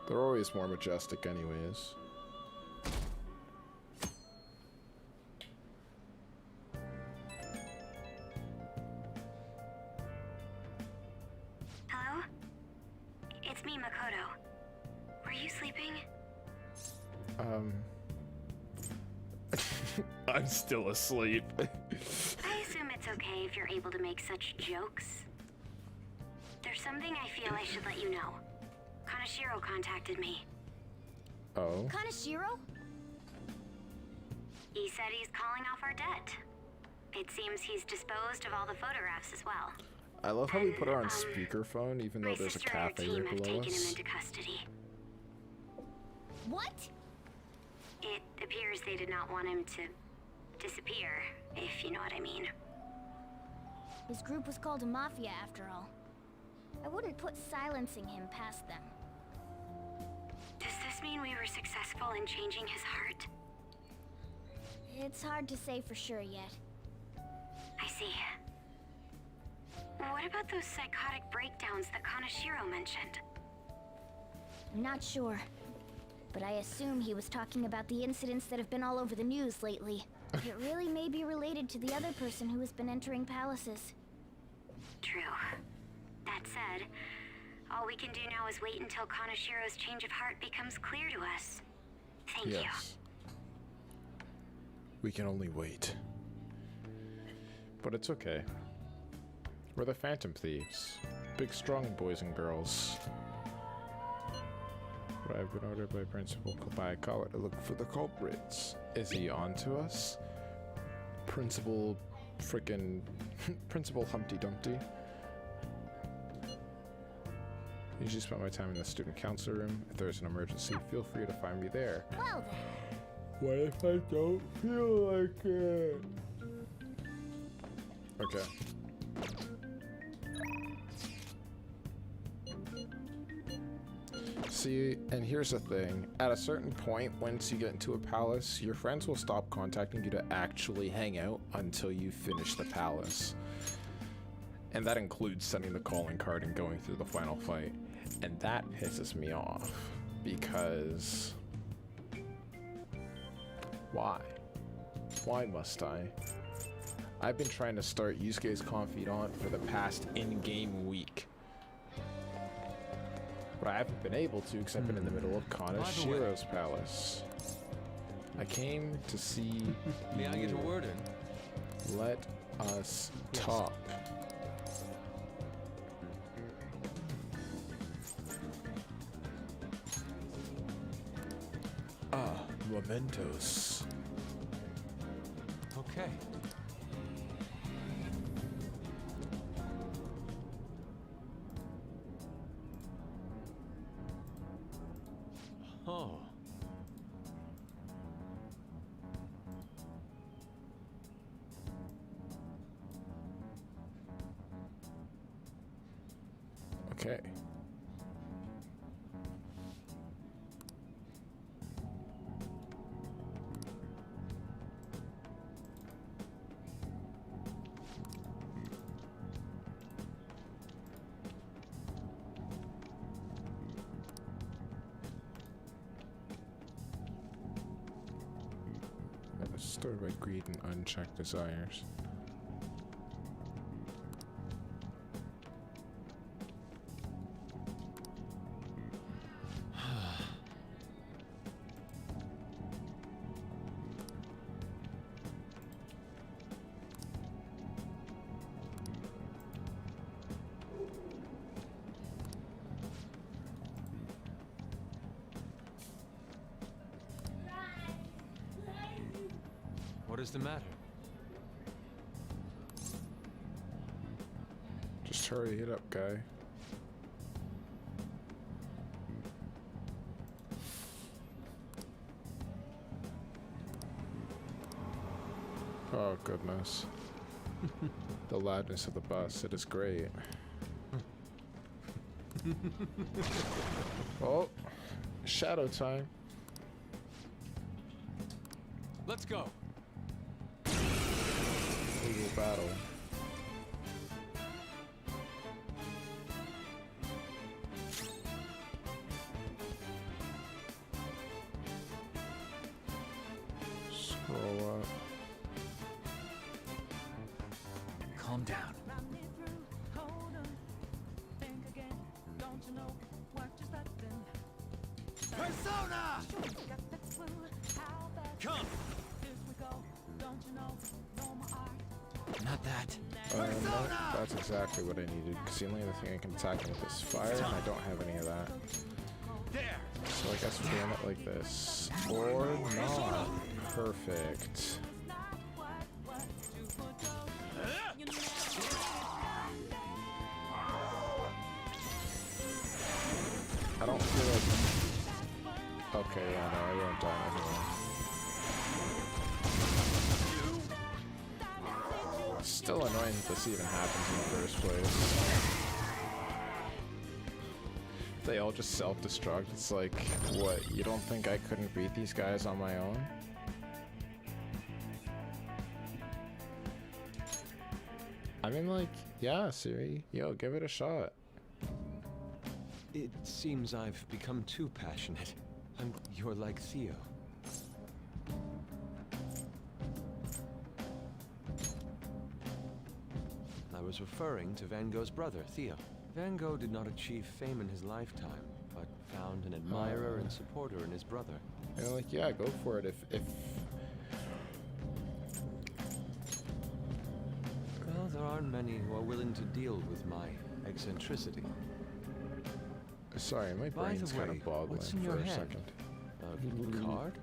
They're always more majestic anyways. Hello? It's me, Makoto. Were you sleeping? I'm still asleep. I assume it's okay if you're able to make such jokes. There's something I feel I should let you know. Kaneshiro contacted me. Oh? Kaneshiro? He said he's calling off our debt. It seems he's disposed of all the photographs as well. I love how we put her on speakerphone even though My there's a sister and her cafe team right have below taken him us. into custody. What? It appears they did not want him to disappear, if you know what I mean. His group was called a mafia after all. I wouldn't put silencing him past them. Does this mean we were successful in changing his heart? It's hard to say for sure yet. I see. What about those psychotic breakdowns that Kaneshiro mentioned? I'm not sure. But I assume he was talking about the incidents that have been all over the news lately. It really may be related to the other person who has been entering palaces. True. That said, all we can do now is wait until Kaneshiro's change of heart becomes clear to us. Thank you. Yes. We can only wait. But it's okay. We're the Phantom Thieves. Big strong boys and girls. But I've been ordered by Principal by Collar to look for the culprits. Is he on to us? Principal frickin' Principal Humpty Dumpty. Usually spend my time in the student council room. If there's an emergency, feel free to find me there. Well then. What if I don't feel like it? Okay. See, and here's the thing. At a certain point, once you get into a palace, your friends will stop contacting you to actually hang out until you finish the palace. And that includes sending the calling card and going through the final fight. And that pisses me off. Because... why? Why must I? I've been trying to start Yusuke's Confidant for the past in-game week. But I haven't been able to because I've been in the middle of Kaneshiro's palace. I came to see May I get a word in? Let us talk. Ah, mementos. Okay. Oh. Okay. Stored by greed and unchecked desires. What is the matter? Just hurry it up, guy. Oh, goodness. The loudness of the bus, it is great. Oh, shadow time. Let's go. Legal battle. Scroll up. Calm down. Persona! Come! Not that. No, that's exactly what I needed, because the only other thing I can attack him with is fire, and I don't have any of that. There! So I guess we're doing it like this. Or not. Perfect. I don't feel like... Okay, yeah, no, I won't die anyway. Still annoying that this even happens in the first place. They all just self-destruct. It's like, what, you don't think I couldn't beat these guys on my own? I mean, like, yeah, Siri, yo, give it a shot. It seems I've become too passionate. You're like Theo. I was referring to Van Gogh's brother, Theo. Van Gogh did not achieve fame in his lifetime, but found an admirer and supporter in his brother. And like, yeah, go for it. If Well, there aren't many who are willing to deal with my eccentricity. Sorry, my By brain's the kind way, of boggling what's in for your a hand? second. A card?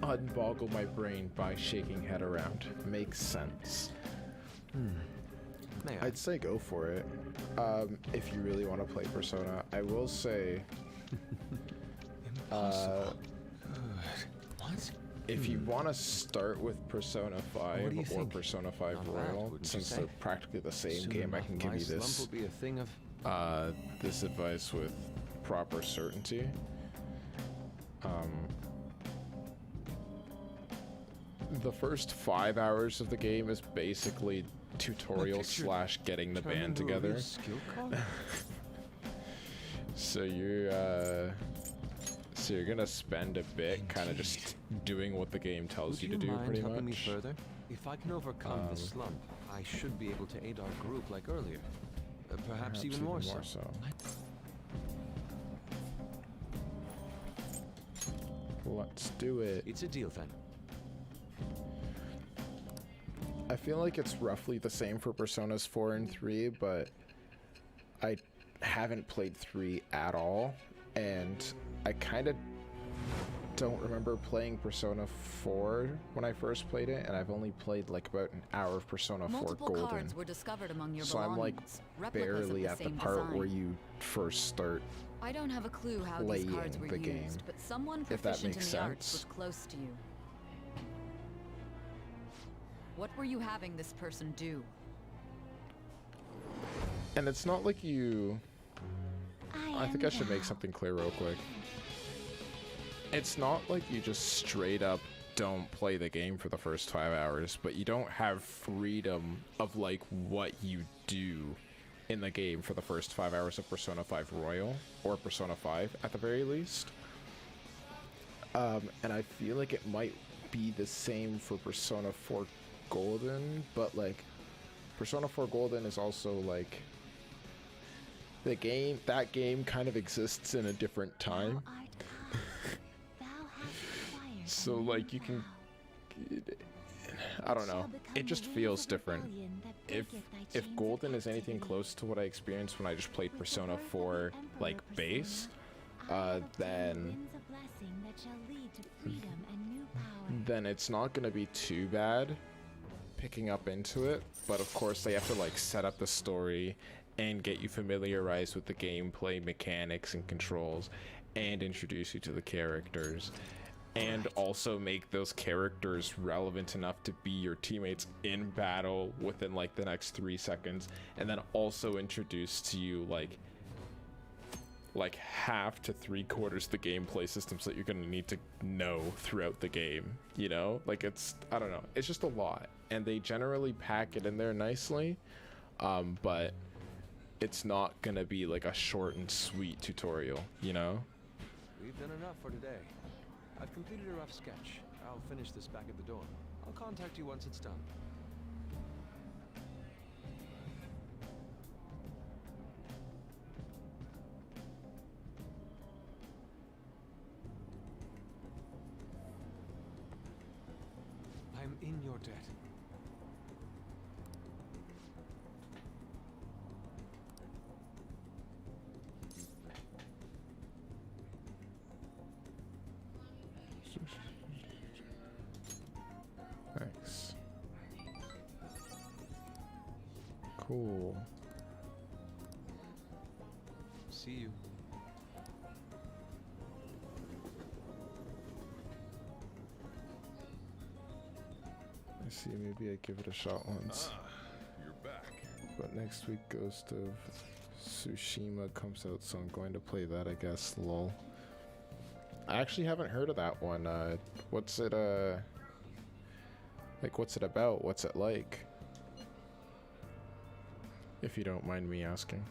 Unboggle my brain by shaking head around. Makes sense. May I? I'd say go for it. If you really want to play Persona, I will say. Impossible. Good. What? If you want to start with Persona 5 do you or think? Persona 5 Not bad, Royal, wouldn't you since say? they're practically the same Soon game, I enough, can give my you slump this will be a thing of this advice with proper certainty. The first 5 hours of the game is basically tutorial slash getting the band together. So you're gonna spend a bit kind of just doing what the game tells you to do, pretty much. Me further? If I can overcome this slump, I should be able to aid our group like earlier. Perhaps even more so. Let's do it. It's a deal then. I feel like it's roughly the same for Personas 4 and 3, but I haven't played 3 at all, and I kind of don't remember playing Persona 4 when I first played it, and I've only played like about an hour of Persona 4 Golden. Cards were discovered among your So I'm like barely at the part where you first start I don't have a clue how playing these cards were the used, game, but someone if that proficient makes in the arts sense. was close to you. What were you having this person do? And it's not like you... I think I should make something clear real quick. It's not like you just straight up don't play the game for the first 5 hours, but you don't have freedom of like what you do in the game for the first 5 hours of Persona 5 Royal, or Persona 5 at the very least. And I feel like it might be the same for Persona 4 Golden, but like Persona 4 Golden is also like that game kind of exists in a different time. So like you can, I don't know, it just feels different. If Golden is anything close to what I experienced when I just played Persona 4 like base, then it's not gonna be too bad picking up into it, but of course they have to like set up the story and get you familiarized with the gameplay mechanics and controls and introduce you to the characters and also make those characters relevant enough to be your teammates in battle within like the next 3 seconds, and then also introduce to you like half to 3/4 the gameplay systems that you're gonna need to know throughout the game, you know? Like it's, I don't know, it's just a lot, and they generally pack it in there nicely, but it's not gonna be like a short and sweet tutorial, you know? We've done enough for today. I've completed a rough sketch. I'll finish this back at the door. I'll contact you once it's done. I'm in your debt. Thanks. Cool. See you. I see, maybe I give it a shot once. You're back. But next week Ghost of Tsushima comes out, so I'm going to play that, I guess. Lol. I actually haven't heard of that one. What's it like, what's it about? What's it like? If you don't mind me asking.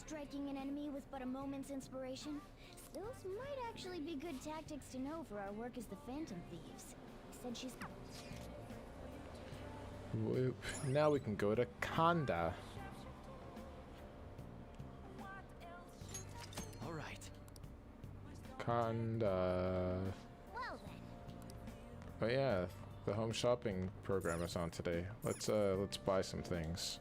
Striking an enemy with but a moment's inspiration. Those might actually be good tactics to know for our work as the Phantom Thieves. Said she's... Whoop. Now we can go to Kanda. All right. Kanda. Well then. Oh yeah, the home shopping program is on today. Let's buy some things.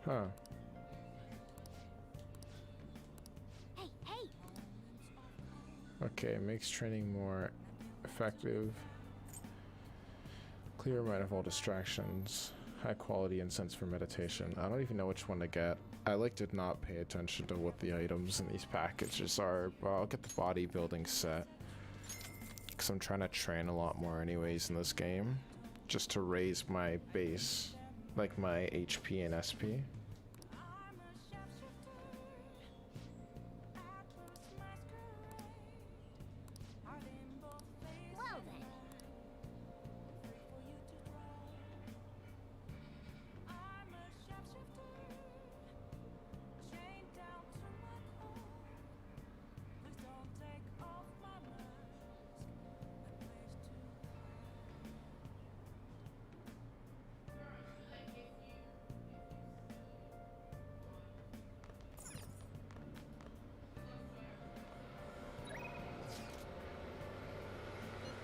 Huh. Hey, hey! Okay, makes training more effective. Clear mind of all distractions. High quality incense for meditation. I don't even know which one to get. I like to not pay attention to what the items in these packages are, but I'll get the bodybuilding set. Because I'm trying to train a lot more anyways in this game. Just to raise my base. Like my HP and SP. Well then.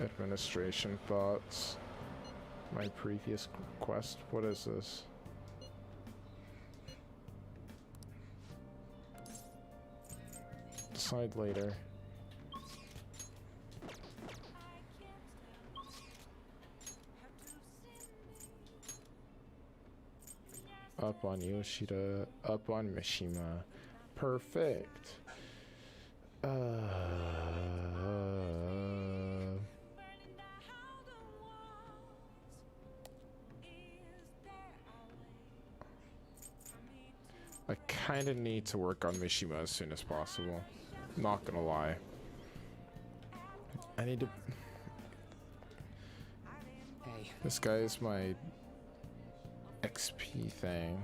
Administration thoughts. My previous quest. What is this? Decide later. Up on Yoshida, up on Mishima. Perfect. I kind of need to work on Mishima as soon as possible. Not gonna lie. I need to... Hey. This guy is my XP thing.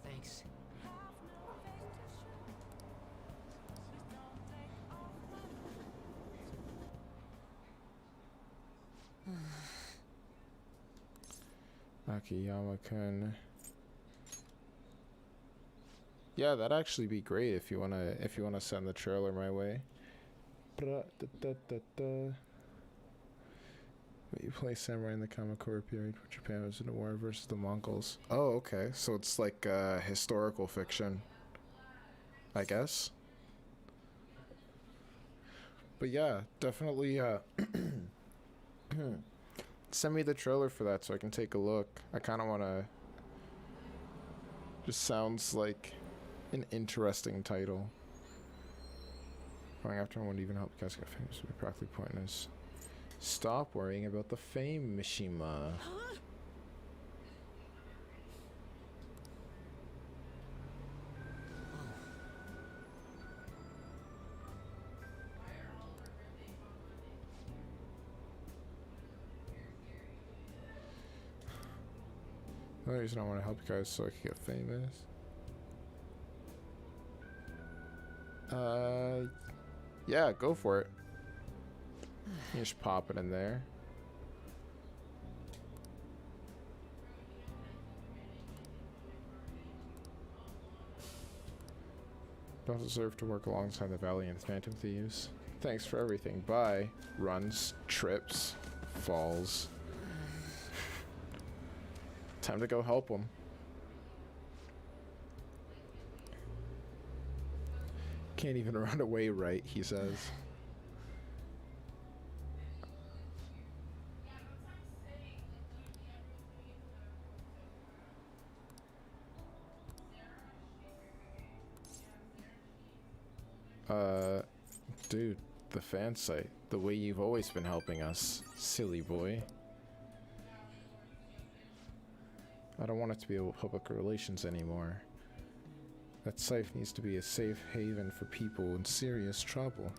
Thanks. Akiyama-kun. Yeah, that'd actually be great if you wanna send the trailer my way. You play samurai in the Kamakura period when Japan was in a war versus the Mongols. Oh, okay. So it's like historical fiction, I guess. But yeah, definitely send me the trailer for that so I can take a look. I kind of want to... Just sounds like an interesting title. Going after won't even help you guys get famous would be practically pointless. Stop worrying about the fame, Mishima. The only reason I want to help you guys so I can get famous. Yeah, go for it. You just pop it in there. Don't deserve to work alongside the valiant Phantom Thieves. Thanks for everything. Bye. Runs, trips, falls. Time to go help them. Can't even run away right, he says. Dude, the fan site. The way you've always been helping us, silly boy. I don't want it to be a public relations anymore. That site needs to be a safe haven for people in serious trouble.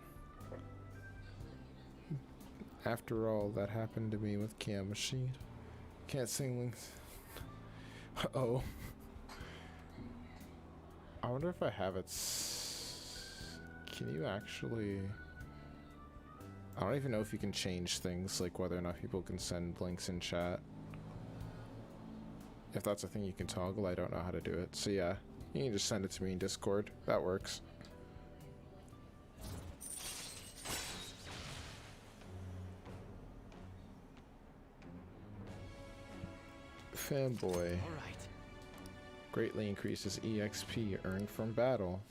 After all that happened to me with Kiyomishi. Can't sing links. Uh-oh. I wonder if I have it. Can you actually... I don't even know if you can change things, like whether or not people can send links in chat. If that's a thing you can toggle, I don't know how to do it. So yeah, you can just send it to me in Discord. That works. Fanboy. All right. Greatly increases EXP earned from battle.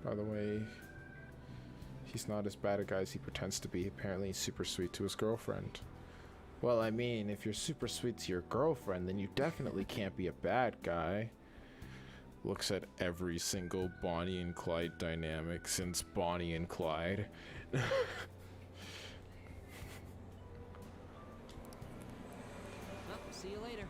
By the way, he's not as bad a guy as he pretends to be. Apparently he's super sweet to his girlfriend. Well, I mean, if you're super sweet to your girlfriend, then you definitely can't be a bad guy. Looks at every single Bonnie and Clyde dynamic since Bonnie and Clyde. Well, see you later.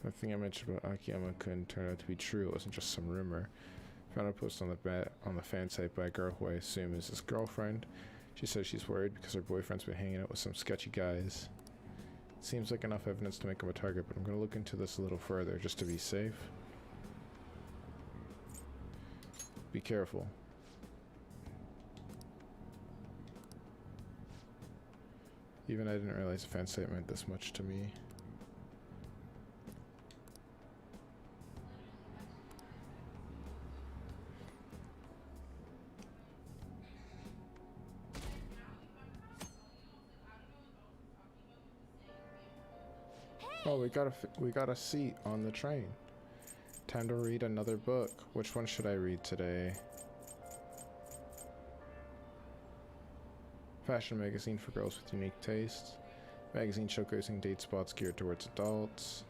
The thing I mentioned about Akiyama-kun turned out to be true. It wasn't just some rumor. Found a post on the fan site by a girl who I assume is his girlfriend. She says she's worried because her boyfriend's been hanging out with some sketchy guys. Seems like enough evidence to make him a target, but I'm gonna look into this a little further just to be safe. Be careful. Even I didn't realize the fan site meant this much to me. Oh, we got a seat on the train. Time to read another book. Which one should I read today? Fashion magazine for girls with unique tastes. Magazine showcasing date spots geared towards adults.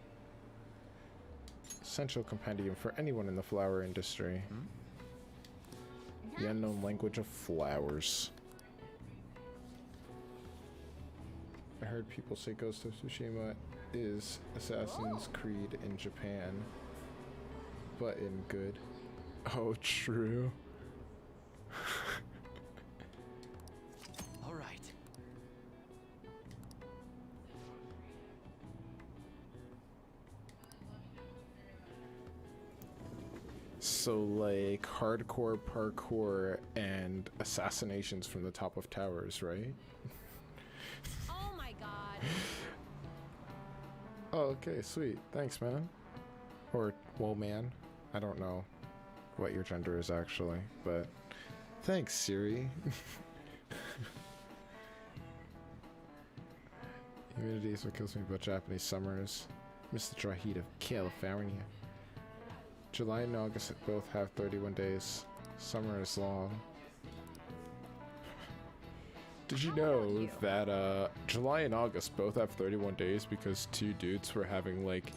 Essential compendium for anyone in the flower industry. The unknown language of flowers. I heard people say Ghost of Tsushima is Assassin's Creed in Japan, but in good. Oh, true. All right. So like hardcore parkour and assassinations from the top of towers, right? Oh my god. Oh, okay, sweet. Thanks, man. Or, well, man. I don't know what your gender is actually, but thanks, Siri. Humidity is what kills me about Japanese summers. Miss the dry heat of California. July and August both have 31 days. Summer is long. Did you know that July and August both have 31 days because two dudes were having like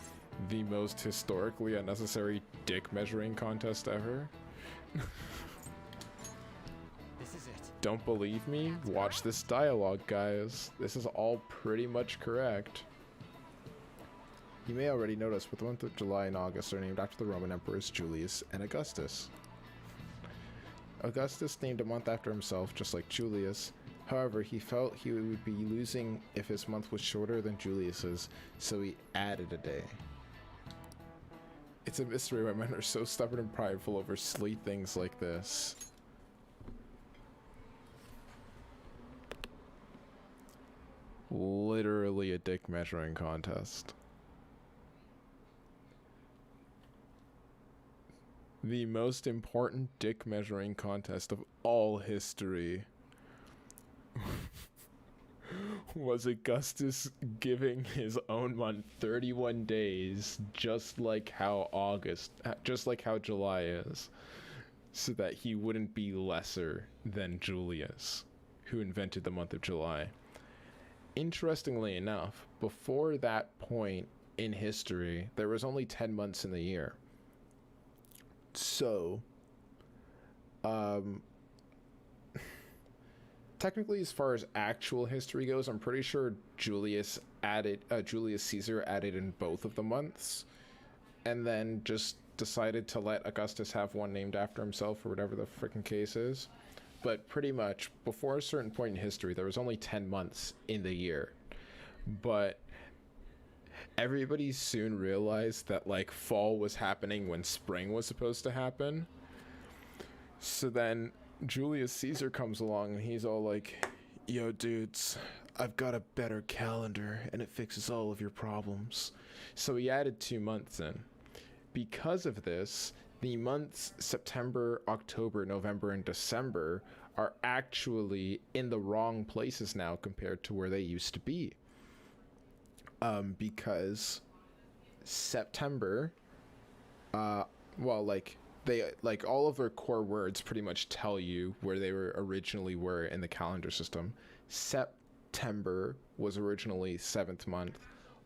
the most historically unnecessary dick measuring contest ever? This is it. Don't believe me? Watch this dialogue, guys. This is all pretty much correct. You may already notice, but the month of July and August are named after the Roman emperors Julius and Augustus. Augustus named a month after himself, just like Julius. However, he felt he would be losing if his month was shorter than Julius's, so he added a day. It's a mystery why men are so stubborn and prideful over silly things like this. Literally a dick measuring contest. The most important dick measuring contest of all history. Was Augustus giving his own month 31 days, just like how July is, so that he wouldn't be lesser than Julius, who invented the month of July. Interestingly enough, before that point in history, there was only 10 months in the year. So, technically, as far as actual history goes, I'm pretty sure Julius Caesar added in both of the months, and then just decided to let Augustus have one named after himself or whatever the freaking case is. But pretty much, before a certain point in history, there was only 10 months in the year. But everybody soon realized that, like, fall was happening when spring was supposed to happen. So then Julius Caesar comes along and he's all like, yo dudes, I've got a better calendar and it fixes all of your problems. So he added 2 months in. Because of this, the months September, October, November, and December are actually in the wrong places now compared to where they used to be. Because September, well, like, they, like, all of their core words pretty much tell you where they originally were in the calendar system. September was originally 7th month,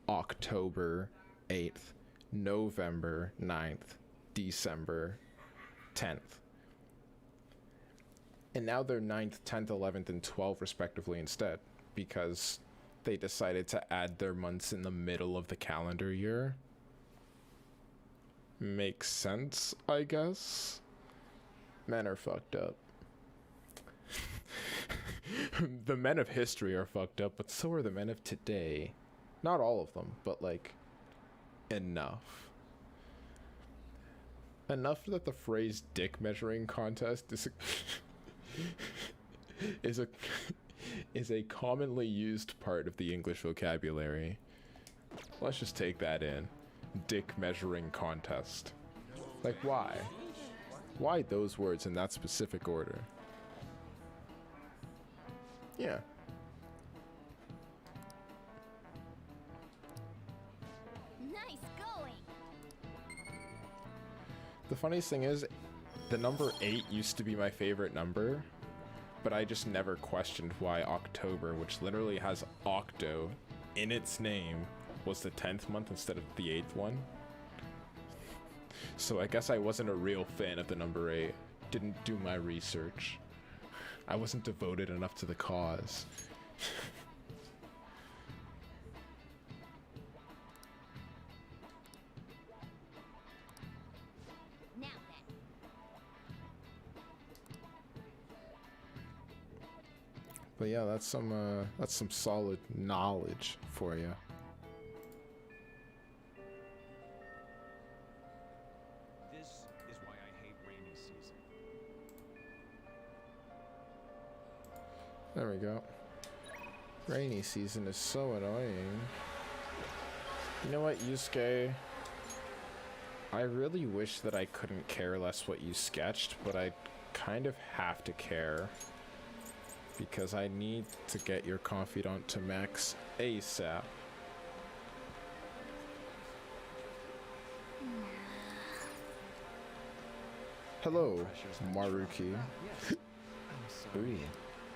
October 8th, November 9th, December 10th. And now they're 9th, 10th, 11th, and 12th respectively instead, because they decided to add their months in the middle of the calendar year. Makes sense, I guess. Men are fucked up. The men of history are fucked up, but so are the men of today. Not all of them, but like enough. Enough that the phrase dick measuring contest is a commonly used part of the English vocabulary. Let's just take that in. Dick measuring contest. Like, why? Why those words in that specific order? Yeah. Nice going. The funniest thing is, the number 8 used to be my favorite number, but I just never questioned why October, which literally has octo in its name, was the 10th month instead of the 8th one. So I guess I wasn't a real fan of the number 8. Didn't do my research. I wasn't devoted enough to the cause. Now But yeah, that's some solid knowledge for you. This is why I hate rainy season. There we go. Rainy season is so annoying. You know what, Yusuke? I really wish that I couldn't care less what you sketched, but I kind of have to care. Because I need to get your confidant to max ASAP. Hello, Maruki. Ooh,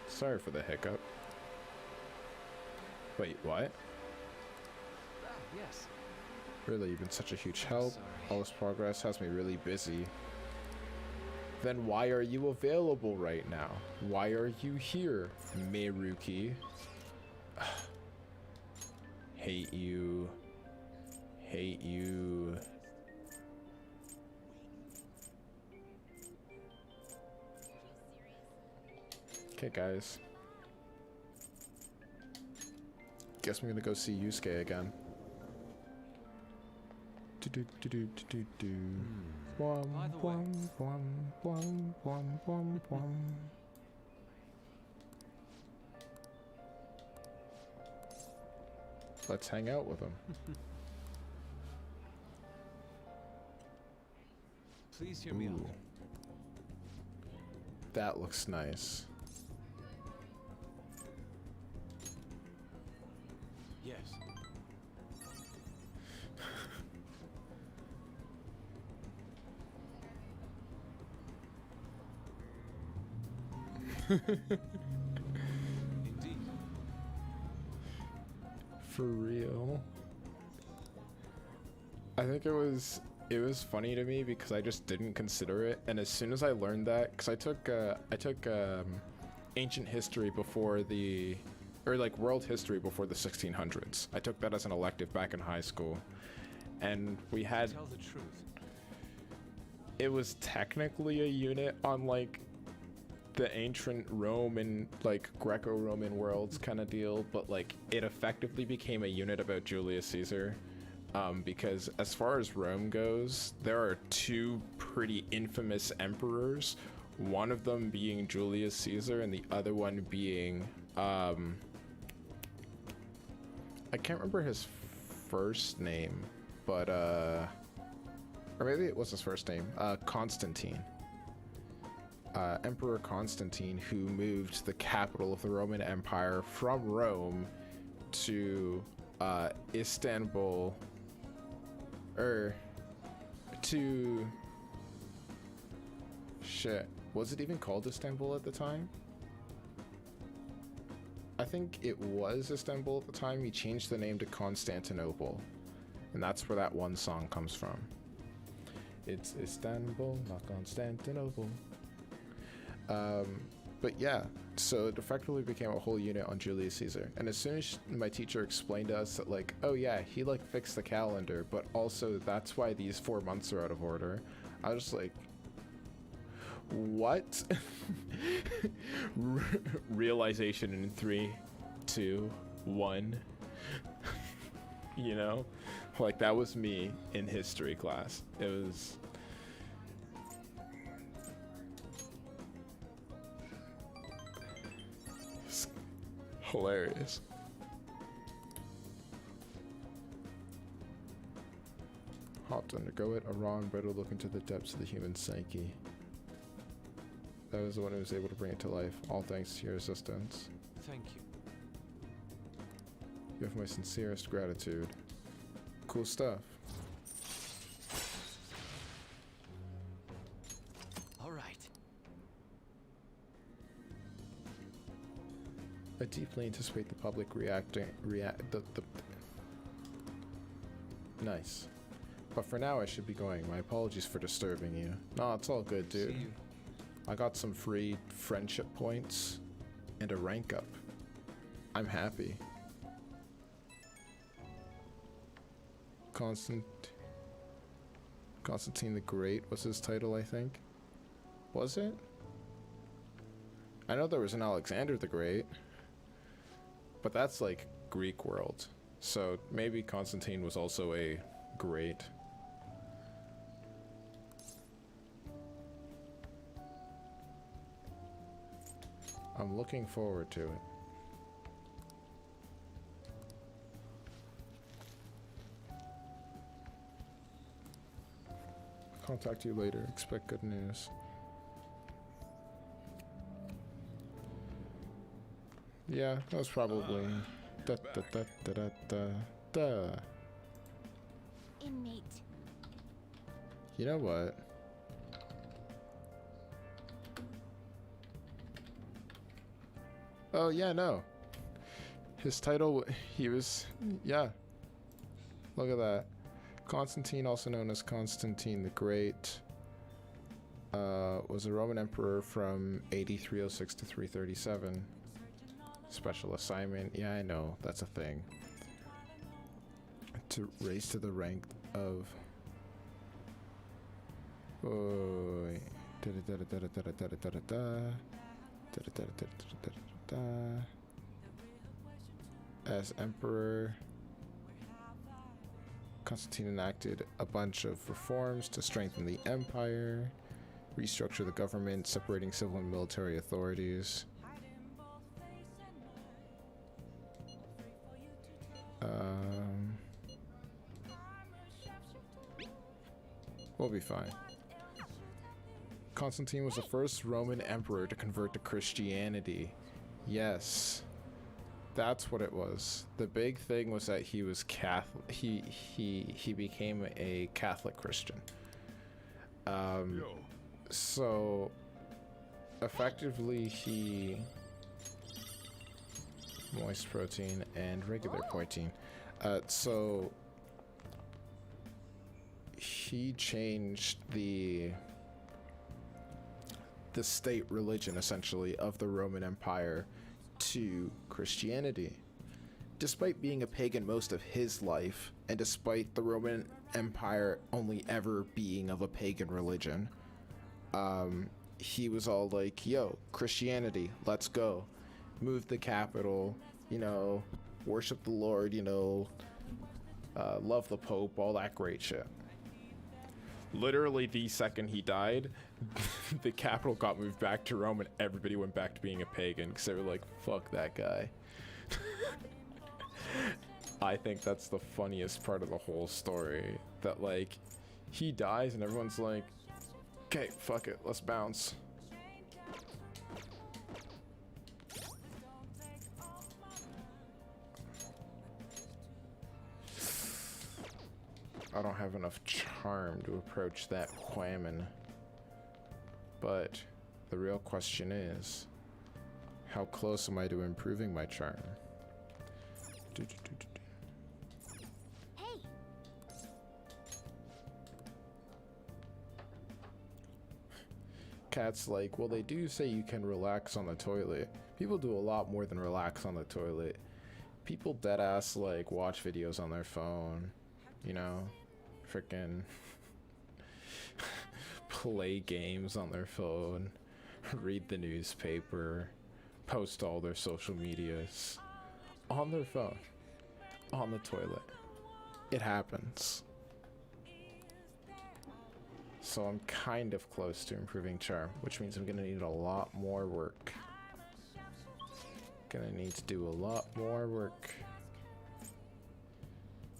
sorry for the hiccup. Wait, what? Yes. Really, you've been such a huge help. All this progress has me really busy. Then why are you available right now? Why are you here, Maruki? Hate you. Hate you. Okay, guys. Guess I'm gonna go see Yusuke again. Let's hang out with him. Please hear me out. Ooh. That looks nice. Yes. Indeed. For real. I think it was funny to me because I just didn't consider it, and as soon as I learned that, because I took ancient history before like world history before the 1600s. I took that as an elective back in high school, and we had, Tell the truth. it was technically a unit on like the ancient Roman, like Greco-Roman worlds kind of deal, but like it effectively became a unit about Julius Caesar. Because as far as Rome goes, there are two pretty infamous emperors. one of them being Julius Caesar and the other one being I can't remember his first name, but or maybe it was his first name, Constantine. Emperor Constantine, who moved the capital of the Roman Empire from Rome to Istanbul, to shit, was it even called Istanbul at the time? I think it was Istanbul at the time. He changed the name to Constantinople, and that's where that one song comes from. It's Istanbul, not Constantinople. But yeah, so it effectively became a whole unit on Julius Caesar. And as soon as my teacher explained to us that, like, oh yeah, he like fixed the calendar, but also that's why these 4 months are out of order, I was just like, what? Realization in 3, 2, 1. You know, like that was me in history class. It was hilarious. Hot to undergo it, a raw and brittle look into the depths of the human psyche. That was the one who was able to bring it to life, all thanks to your assistance. Thank you. You have my sincerest gratitude. Cool stuff. All right. I deeply anticipate the public Nice. But for now I should be going. My apologies for disturbing you. No, it's all good, dude. See you. I got some free friendship points and a rank up. I'm happy. Constantine the Great was his title, I think. Was it? I know there was an Alexander the Great, but that's like Greek world. So maybe Constantine was also a great. I'm looking forward to it. Contact you later. Expect good news. Yeah, that was probably da da da da da da da. Inmate. You know what? Oh yeah, no. His title, he was, yeah. Look at that. Constantine, also known as Constantine the Great, was a Roman emperor from AD 306 to 337. Special assignment, yeah, I know, that's a thing. To raise to the rank of. As emperor, Constantine enacted a bunch of reforms to strengthen the empire, restructure the government, separating civil and military authorities. We'll be fine. Constantine was the first Roman emperor to convert to Christianity. Yes. That's what it was. The big thing was that he was Catholic. He became a Catholic Christian. So effectively he moist protein and regular protein. So he changed the state religion essentially of the Roman Empire to Christianity. Despite being a pagan most of his life, and despite the Roman Empire only ever being of a pagan religion, he was all like, yo, Christianity, let's go. Move the capital, you know, worship the Lord, you know, love the Pope, all that great shit. literally the second he died, the capital got moved back to Rome and everybody went back to being a pagan because they were like, fuck that guy. I think that's the funniest part of the whole story, that like he dies and everyone's like, okay, fuck it, let's bounce. I don't have enough charm to approach that Quammon. But the real question is, how close am I to improving my charm? Hey. Cat's like, well, they do say you can relax on the toilet. People do a lot more than relax on the toilet. People deadass like watch videos on their phone, you know, freaking play games on their phone, read the newspaper, post all their social medias on their phone, on the toilet. It happens. So I'm kind of close to improving charm, which means I'm gonna need a lot more work. Gonna need to do a lot more work.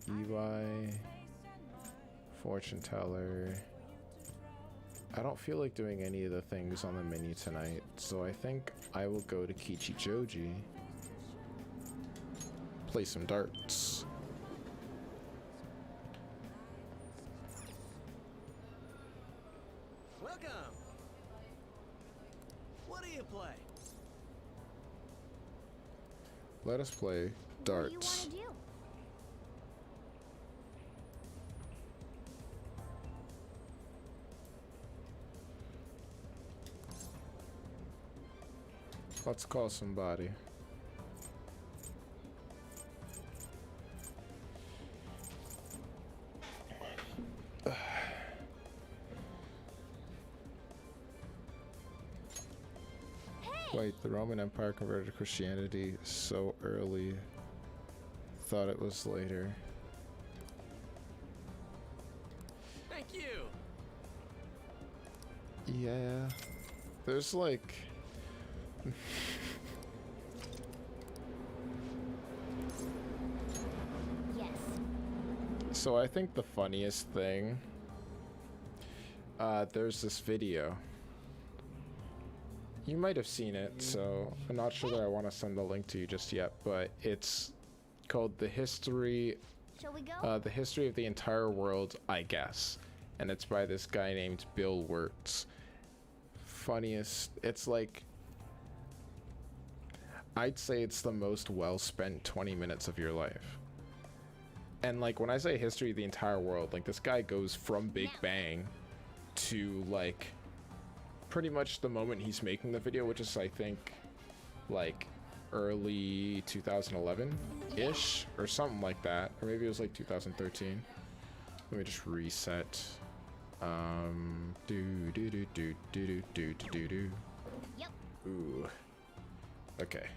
EY, fortune teller. I don't feel like doing any of the things on the menu tonight, so I think I will go to Kichijoji, play some darts. Welcome. What do you play? Let us play darts. What do you want to do? Let's call somebody. Wait, the Roman Empire converted to Christianity so early. Thought it was later. Thank you. Yeah. There's like... Yes. So I think the funniest thing... there's this video. You might have seen it, so I'm not sure that I want to send the link to you just yet, but it's called The History... Shall we go? The History of the Entire World, I guess. And it's by this guy named Bill Wirtz. Funniest... It's like... I'd say it's the most well-spent 20 minutes of your life. And like, when I say history of the entire world, like this guy goes from Big Bang to like... pretty much the moment he's making the video, which is I think like early 2011-ish or something like that, or maybe it was like 2013. Let me just reset. Yep. Ooh. Okay,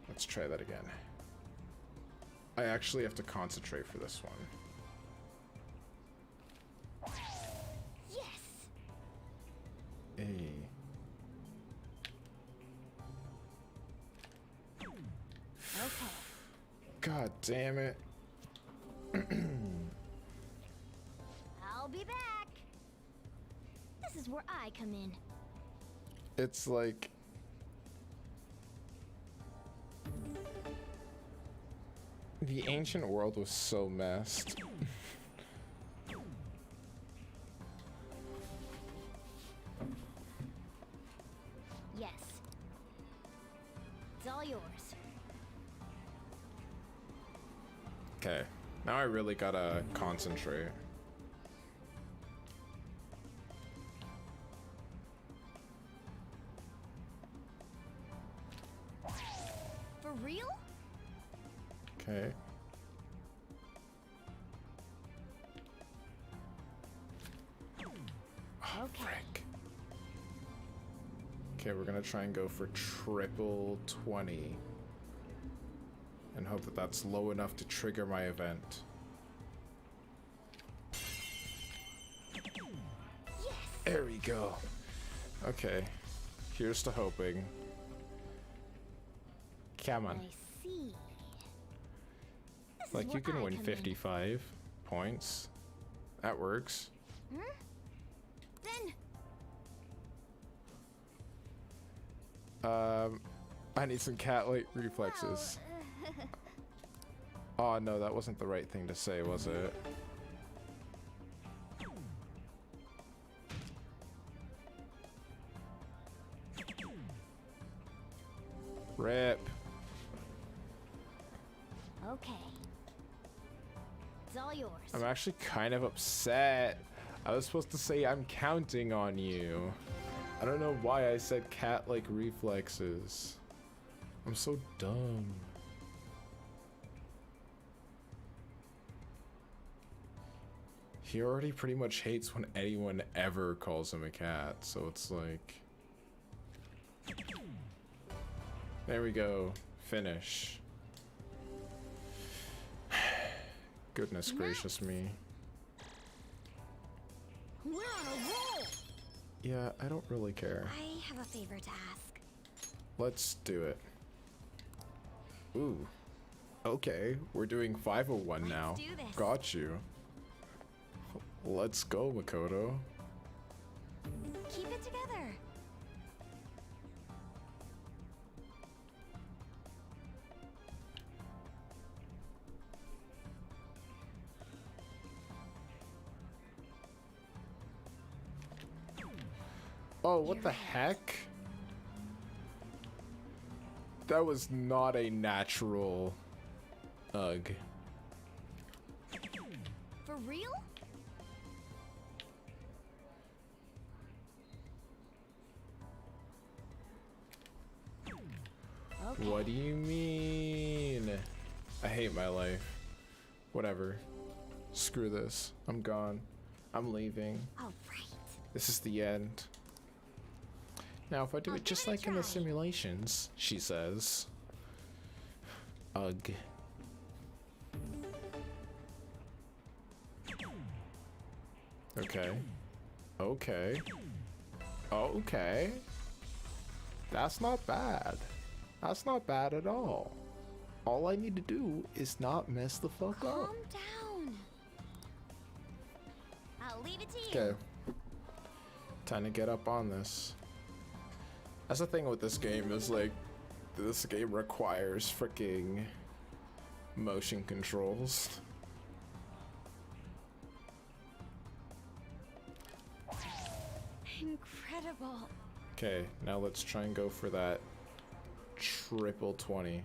let's try that again. I actually have to concentrate for this one. Yes. Hey. Okay. God damn it. I'll be back. This is where I come in. It's like... the ancient world was so messed. Yes. It's all yours. Okay, now I really gotta concentrate. For real? Okay. Oh, frick. Okay, we're gonna try and go for triple 20. And hope that that's low enough to trigger my event. There we go. Okay. Here's to hoping. Come on. I see. This Like, is you where can I win come in. 55 points. That works. Then I need some cat-like reflexes. Oh no, that wasn't the right thing to say, was it? Rip. okay. It's all yours. I'm actually kind of upset. I was supposed to say I'm counting on you. I don't know why I said cat-like reflexes. I'm so dumb. He already pretty much hates when anyone ever calls him a cat, so it's like... There we go. Finish. Goodness gracious me. We're on a roll. Yeah, I don't really care. I have a favor to ask. Let's do it. Ooh. Okay, we're doing 501 now. do this. Got you. Let's go, Makoto. Keep it together. Oh, what the heck? That was not a natural ugh. For real? Okay. What do you mean? I hate my life. Whatever. Screw this. I'm gone. I'm leaving. All right. This is the end. Now, if I do it just like in the simulations, she says. Ugh. Okay. Okay. Okay. That's not bad. That's not bad at all. All I need to do is not mess the fuck up. Calm down. I'll leave it to you. Okay. Time to get up on this. That's the thing with this game is like, this game requires freaking motion controls. Incredible. Okay, now let's try and go for that triple 20.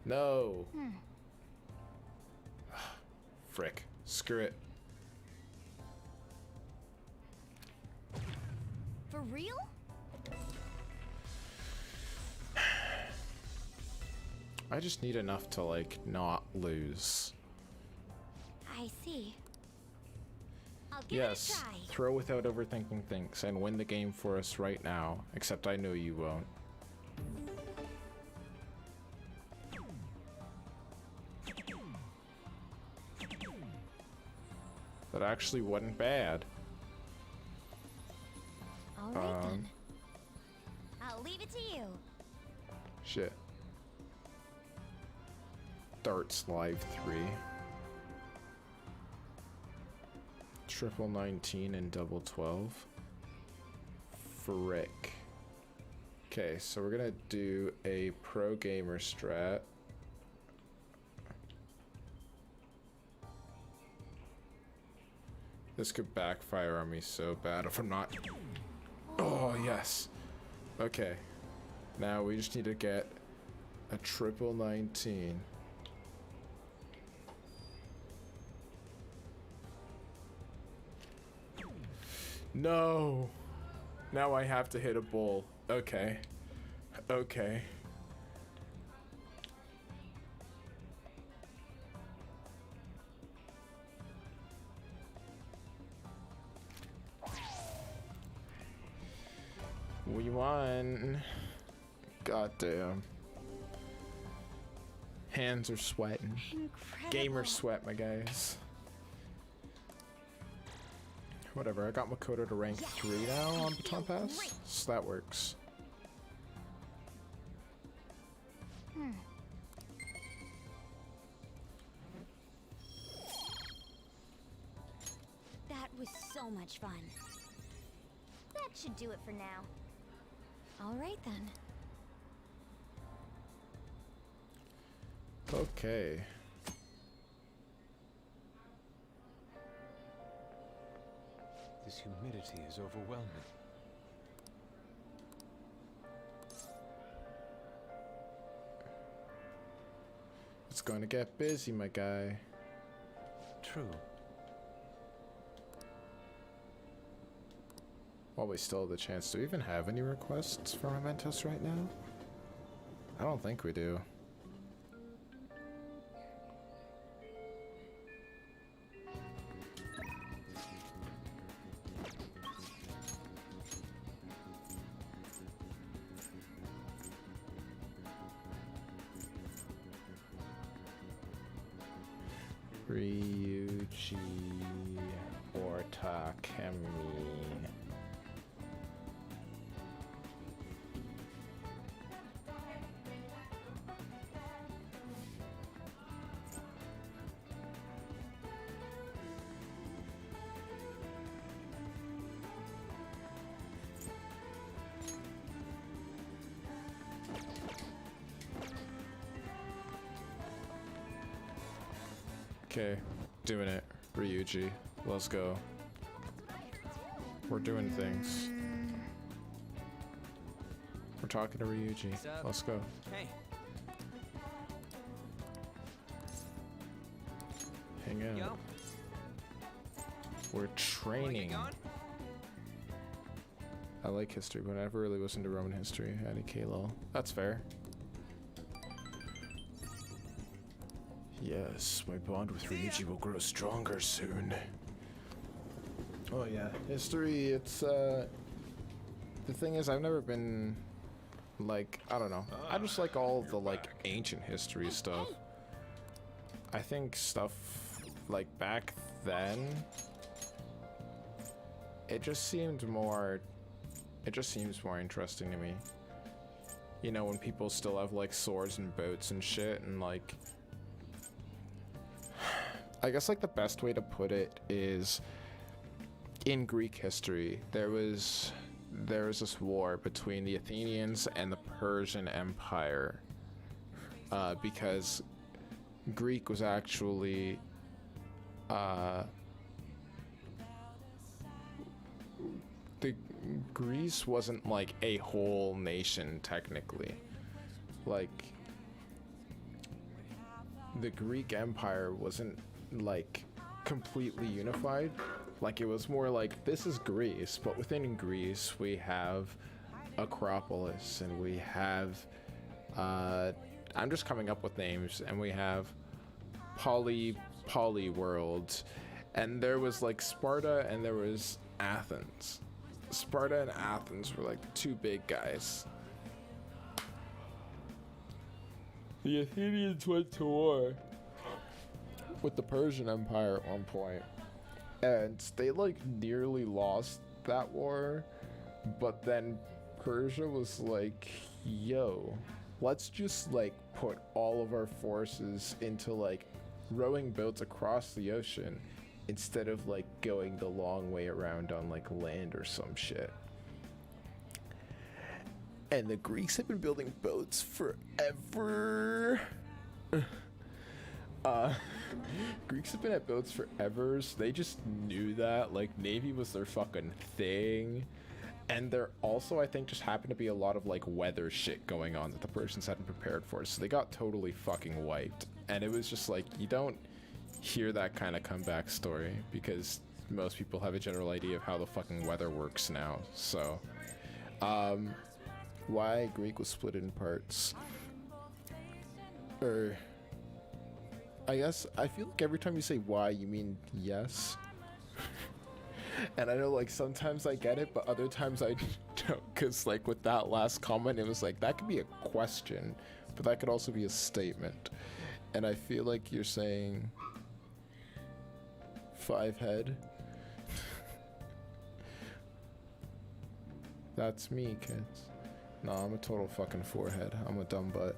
No. Frick. Screw it. For real? I just need enough to like not lose. I see. I'll give Yes, it a try. throw without overthinking things and win the game for us right now. Except I know you won't. That actually wasn't bad. All right then. I'll leave it to you. Shit. Darts Live 3. Triple 19 and double 12. Frick. Okay, so we're gonna do a pro gamer strat. This could backfire on me so bad if I'm not. Oh, yes. Okay. Now we just need to get a triple 19. No. Now I have to hit a bull. Okay. Okay. We won. Goddamn. Hands are sweating. Incredible. Gamer sweat, my guys. Whatever, I got Makoto to rank 3 now on Baton Pass, so that works. That was so much fun. That should do it for now. All right then. Okay. This humidity is overwhelming. It's going to get busy, my guy. True. While we still have the chance, do we even have any requests for Mementos right now? I don't think we do. Ryuji or Takemi. Okay, doing it. Ryuji, let's go. We're doing things. We're talking to Ryuji. Let's go. Hey. Hang out. Yo. We're training. I like history, but I never really listened to Roman history. At Kalo. That's fair. Yes, my bond with Ryuji will grow stronger soon. Oh yeah, history, it's the thing is I've never been like, I don't know. I just like all the like ancient history stuff. I think stuff like back then it just seems more interesting to me. You know, when people still have like swords and boats and shit, and like I guess like the best way to put it is in Greek history there was this war between the Athenians and the Persian Empire because Greek was actually Greece wasn't like a whole nation technically. Like the Greek Empire wasn't like completely unified. Like it was more like, this is Greece, but within Greece we have Acropolis and we have I'm just coming up with names, and we have Poly World, and there was like Sparta and there was Athens. Sparta and Athens were like the two big guys. The Athenians went to war with the Persian Empire at one point, and they like nearly lost that war, but then Persia was like, yo, let's just like put all of our forces into like rowing boats across the ocean instead of like going the long way around on like land or some shit. And the Greeks have been building boats forever. Greeks have been at boats forever, so they just knew that. Like, Navy was their fucking thing. And there also, I think, just happened to be a lot of, like, weather shit going on that the Persians hadn't prepared for, so they got totally fucking wiped. And it was just like, you don't hear that kind of comeback story, because most people have a general idea of how the fucking weather works now, so... why Greek was split in parts. Or... I guess, I feel like every time you say why, you mean yes. And I know, like, sometimes I get it, but other times I don't, because, like, with that last comment, it was like, that could be a question, but that could also be a statement. And I feel like you're saying 5 head. That's me, kids. No, I'm a total fucking 4 head. I'm a dumb butt.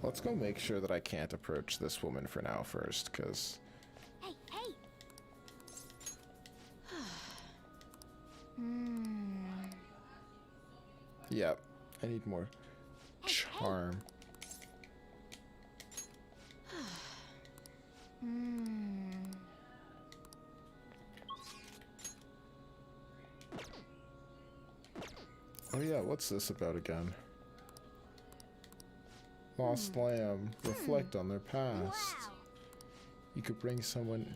Let's go make sure that I can't approach this woman for now first, because... Hey, hey! Yep, I need more charm. Oh yeah, what's this about again? Lost lamb. Reflect on their past. Wow. You could bring someone...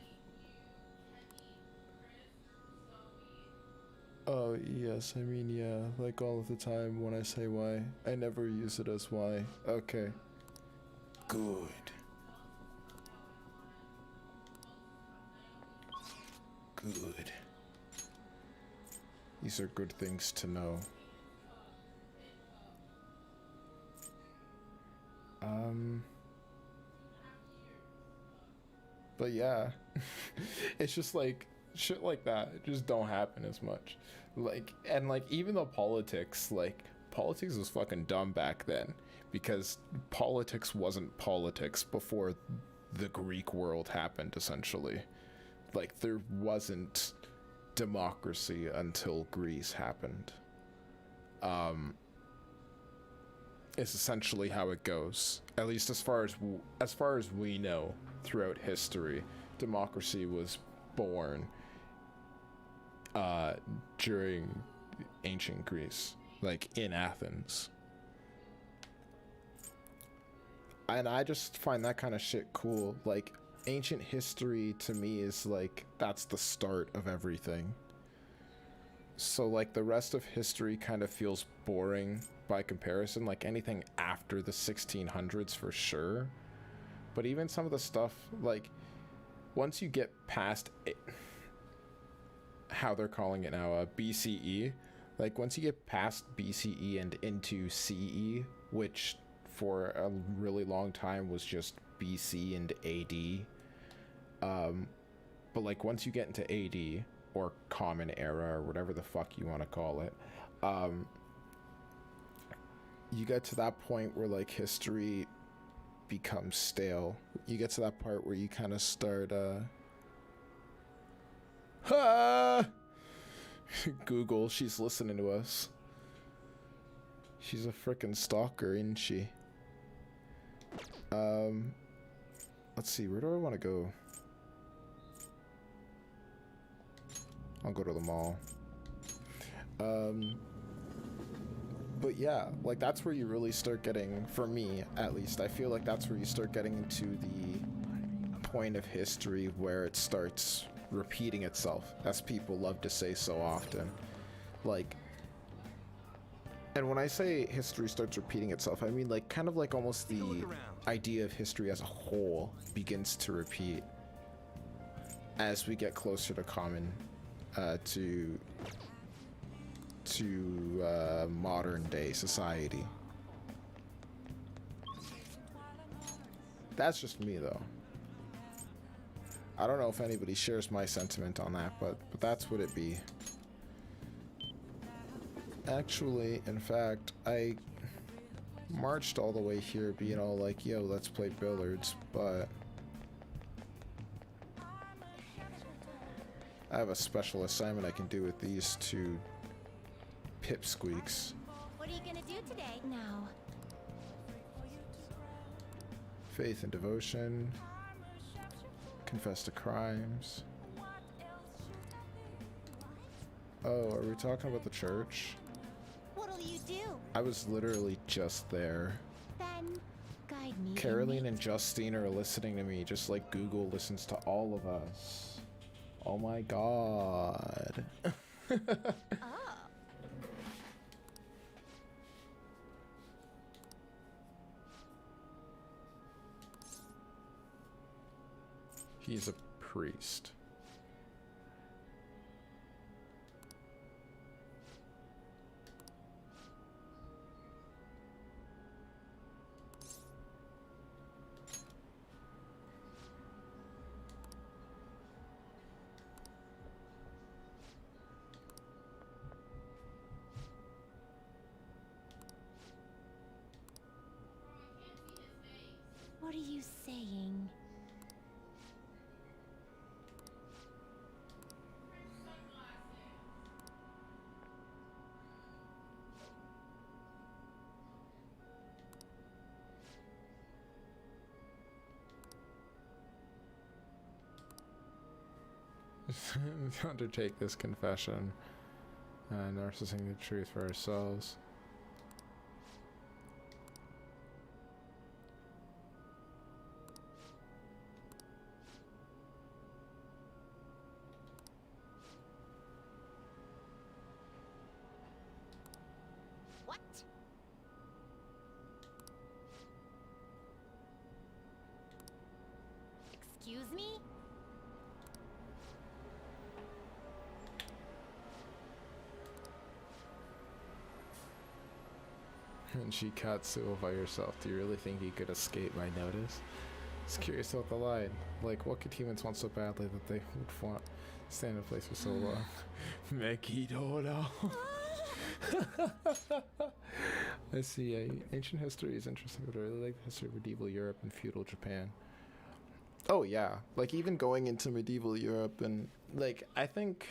Oh, yes, I mean, yeah, like all of the time when I say why. I never use it as why. Okay. Good. Good. These are good things to know. But yeah, it's just like, shit like that just don't happen as much. Like, and like, even though politics was fucking dumb back then, because politics wasn't politics before the Greek world happened, essentially. Like, there wasn't democracy until Greece happened. Is essentially how it goes. At least as far as we know throughout history, democracy was born during ancient Greece, like in Athens. And I just find that kind of shit cool. Like, ancient history to me is like, that's the start of everything. So like, the rest of history kind of feels boring by comparison, like anything after the 1600s for sure. But even some of the stuff, like, once you get past it, how they're calling it now, BCE, like once you get past BCE and into CE, which for a really long time was just BC and AD, but like once you get into AD or Common Era or whatever the fuck you want to call it, you get to that point where like history becomes stale. You get to that part where you kind of start Google, she's listening to us. She's a frickin' stalker, isn't she? Let's see, where do I want to go? I'll go to the mall. But yeah, like that's where you really start getting, for me at least, I feel like that's where you start getting to the point of history where it starts repeating itself, as people love to say so often. Like, and when I say history starts repeating itself, I mean like kind of like almost the idea of history as a whole begins to repeat as we get closer to common, to modern day society. That's just me though. I don't know if anybody shares my sentiment on that, but that's what it be. Actually, in fact, I marched all the way here being all like, yo, let's play billiards, but I have a special assignment I can do with these two pipsqueaks. What are you gonna do today? Now. Faith and devotion. Confess to crimes. Oh, are we talking about the church? What'll you do? I was literally just there. Then Guide me. Caroline and Justine are listening to me just like Google listens to all of us. Oh my god. He's a priest. What are you saying? Undertake this confession, narcissizing the truth for ourselves. What? Excuse me? And she Katsuo by yourself. Do you really think you could escape my notice? It's curious about the line. Like, what could humans want so badly that they would want stand in place for so long? Mekidoro. I see. Ancient history is interesting, but I really like the history of medieval Europe and feudal Japan. Oh yeah, like even going into medieval Europe and like I think,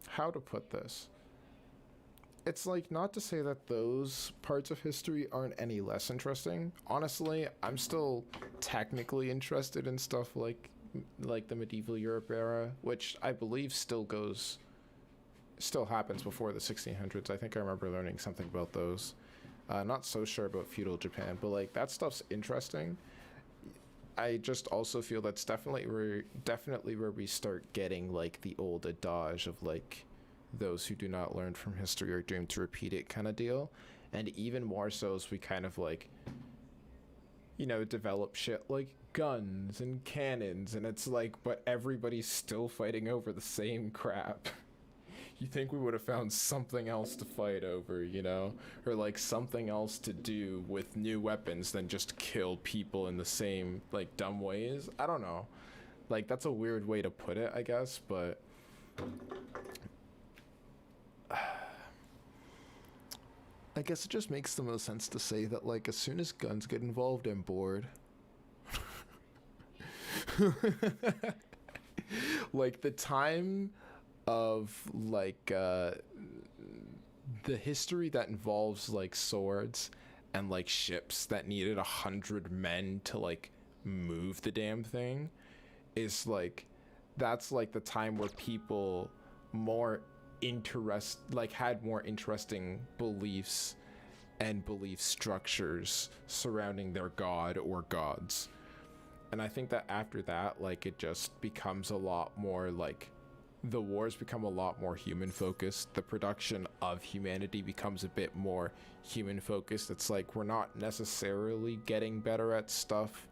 how to put this? It's like not to say that those parts of history aren't any less interesting. Honestly, I'm still technically interested in stuff like the medieval Europe era, which I believe still happens before the 1600s. I think I remember learning something about those. Not so sure about feudal Japan, but like that stuff's interesting. I just also feel that's definitely where we start getting like the old adage of like, those who do not learn from history are doomed to repeat it kind of deal. And even more so as we kind of like, you know, develop shit like guns and cannons, and it's like, but everybody's still fighting over the same crap. You think we would have found something else to fight over, you know, or like something else to do with new weapons than just kill people in the same like dumb ways? I don't know, like that's a weird way to put it, I guess, but I guess it just makes the most sense to say that, like, as soon as guns get involved, I'm bored. Like, the time of, like, the history that involves, like, swords and, like, ships that needed 100 men to, like, move the damn thing is, like, that's, like, the time where people had more interesting beliefs and belief structures surrounding their god or gods. And I think that after that, like, it just becomes a lot more like the wars become a lot more human focused. The production of humanity becomes a bit more human focused. It's like we're not necessarily getting better at stuff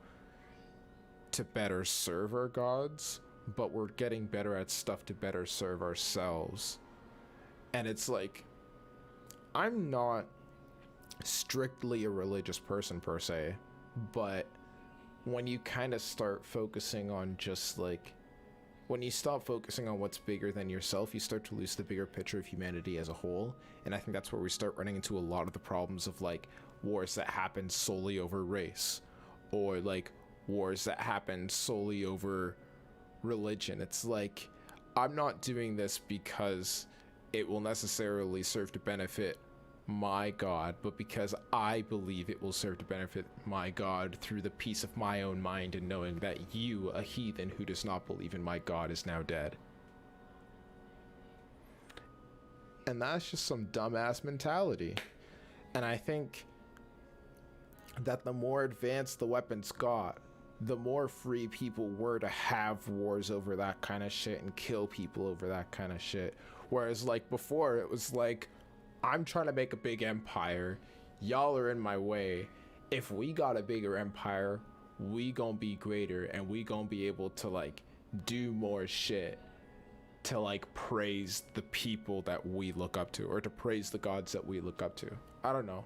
to better serve our gods, but we're getting better at stuff to better serve ourselves. And it's like, I'm not strictly a religious person per se, but when you kind of start focusing on just like, when you stop focusing on what's bigger than yourself, you start to lose the bigger picture of humanity as a whole. And I think that's where we start running into a lot of the problems of like wars that happen solely over race, or like wars that happen solely over religion. It's like, I'm not doing this because it will necessarily serve to benefit my god, but because I believe it will serve to benefit my god through the peace of my own mind and knowing that you, a heathen who does not believe in my god, is now dead. And that's just some dumbass mentality. And I think that the more advanced the weapons got, the more free people were to have wars over that kind of shit and kill people over that kind of shit. Whereas like before, it was like, I'm trying to make a big empire, y'all are in my way. If we got a bigger empire, we gonna be greater and we gonna be able to like do more shit to like praise the people that we look up to, or to praise the gods that we look up to. I don't know.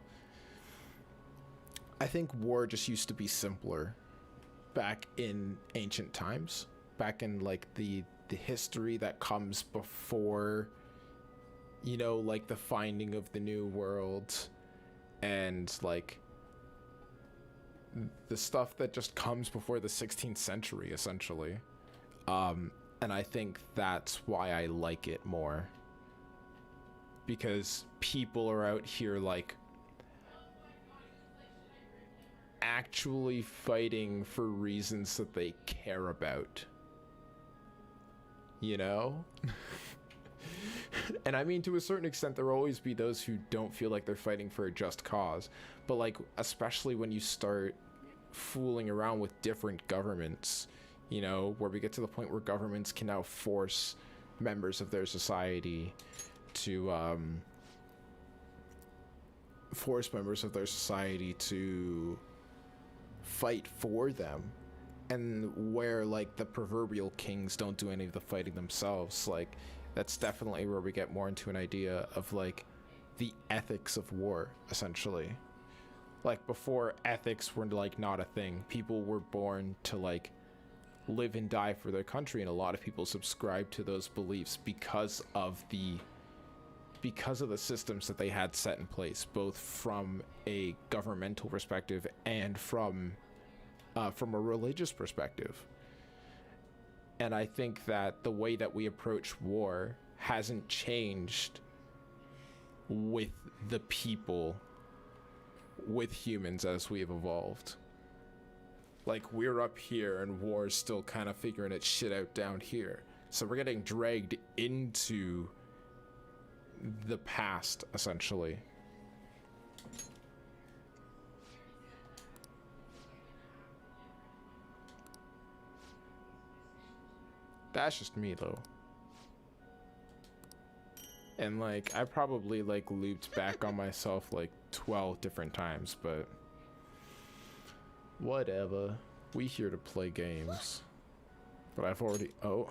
I think war just used to be simpler back in ancient times, back in like the history that comes before, you know, like the finding of the new world and like the stuff that just comes before the 16th century, essentially. And I think that's why I like it more. Because people are out here, like, actually fighting for reasons that they care about. You know? And I mean, to a certain extent, there will always be those who don't feel like they're fighting for a just cause. But, like, especially when you start fooling around with different governments, you know, where we get to the point where governments can now force members of their society to, fight for them, and where, like, the proverbial kings don't do any of the fighting themselves. Like, that's definitely where we get more into an idea of, like, the ethics of war, essentially. Like, before, ethics were, like, not a thing. People were born to, like, live and die for their country, and a lot of people subscribe to those beliefs because of the systems that they had set in place, both from a governmental perspective and from a religious perspective. And I think that the way that we approach war hasn't changed with the people, with humans, as we have evolved. Like, we're up here and war's still kind of figuring its shit out down here. So we're getting dragged into the past, essentially. That's just me, though. And, like, I probably, like, looped back on myself, like, 12 different times, but whatever. We here to play games. But I've already... Oh.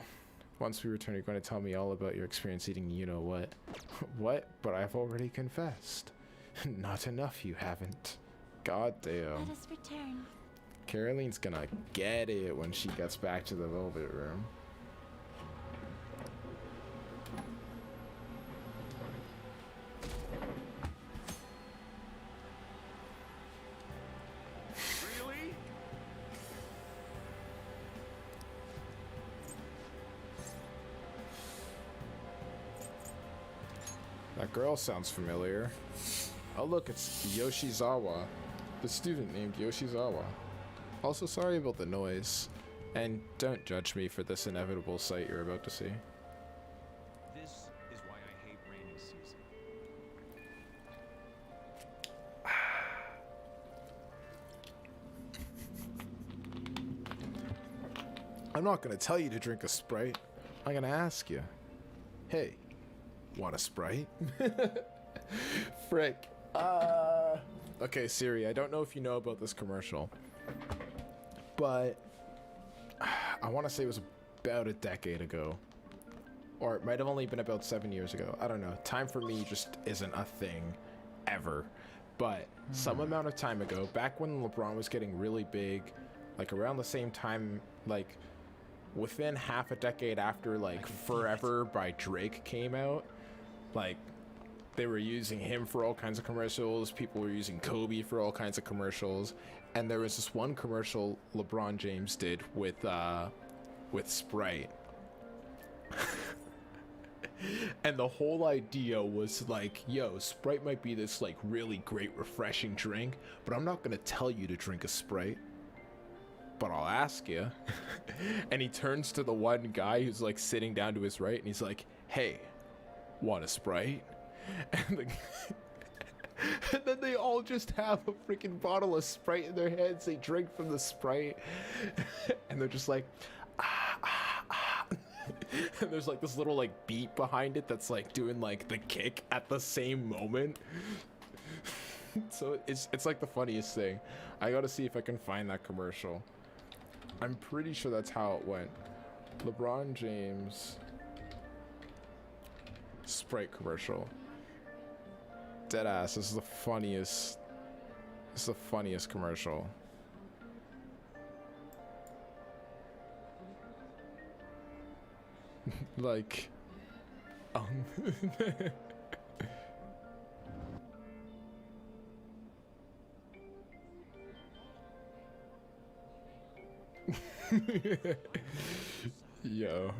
Once we return, you're going to tell me all about your experience eating you-know-what. What? But I've already confessed. Not enough, you haven't. God damn. Let us return. Caroline's gonna get it when she gets back to the Velvet Room. That girl sounds familiar. Oh look, it's Yoshizawa. The student named Yoshizawa. Also sorry about the noise. And don't judge me for this inevitable sight you're about to see. This is why I hate rainy season. I'm not gonna tell you to drink a Sprite. I'm gonna ask you. Hey, want a Sprite? Frick. Okay, Siri, I don't know if you know about this commercial, but I want to say it was about a decade ago. Or it might have only been about 7 years ago. I don't know. Time for me just isn't a thing ever. But some amount of time ago, back when LeBron was getting really big, like around the same time, like within half a decade after like Forever by Drake came out, like they were using him for all kinds of commercials. People were using Kobe for all kinds of commercials. And there was this one commercial LeBron James did with Sprite. And the whole idea was like, yo, Sprite might be this like really great refreshing drink, but I'm not gonna tell you to drink a Sprite, but I'll ask you. And he turns to the one guy who's like sitting down to his right and he's like, hey, want a Sprite? And, and then they all just have a freaking bottle of Sprite in their hands. They drink from the Sprite and they're just like, and there's like this little like beat behind it that's like doing like the kick at the same moment. So it's like the funniest thing. I gotta see if I can find that commercial. I'm pretty sure that's how it went. LeBron James Sprite commercial. Deadass, this is the funniest. This is the funniest commercial. Like, Yo.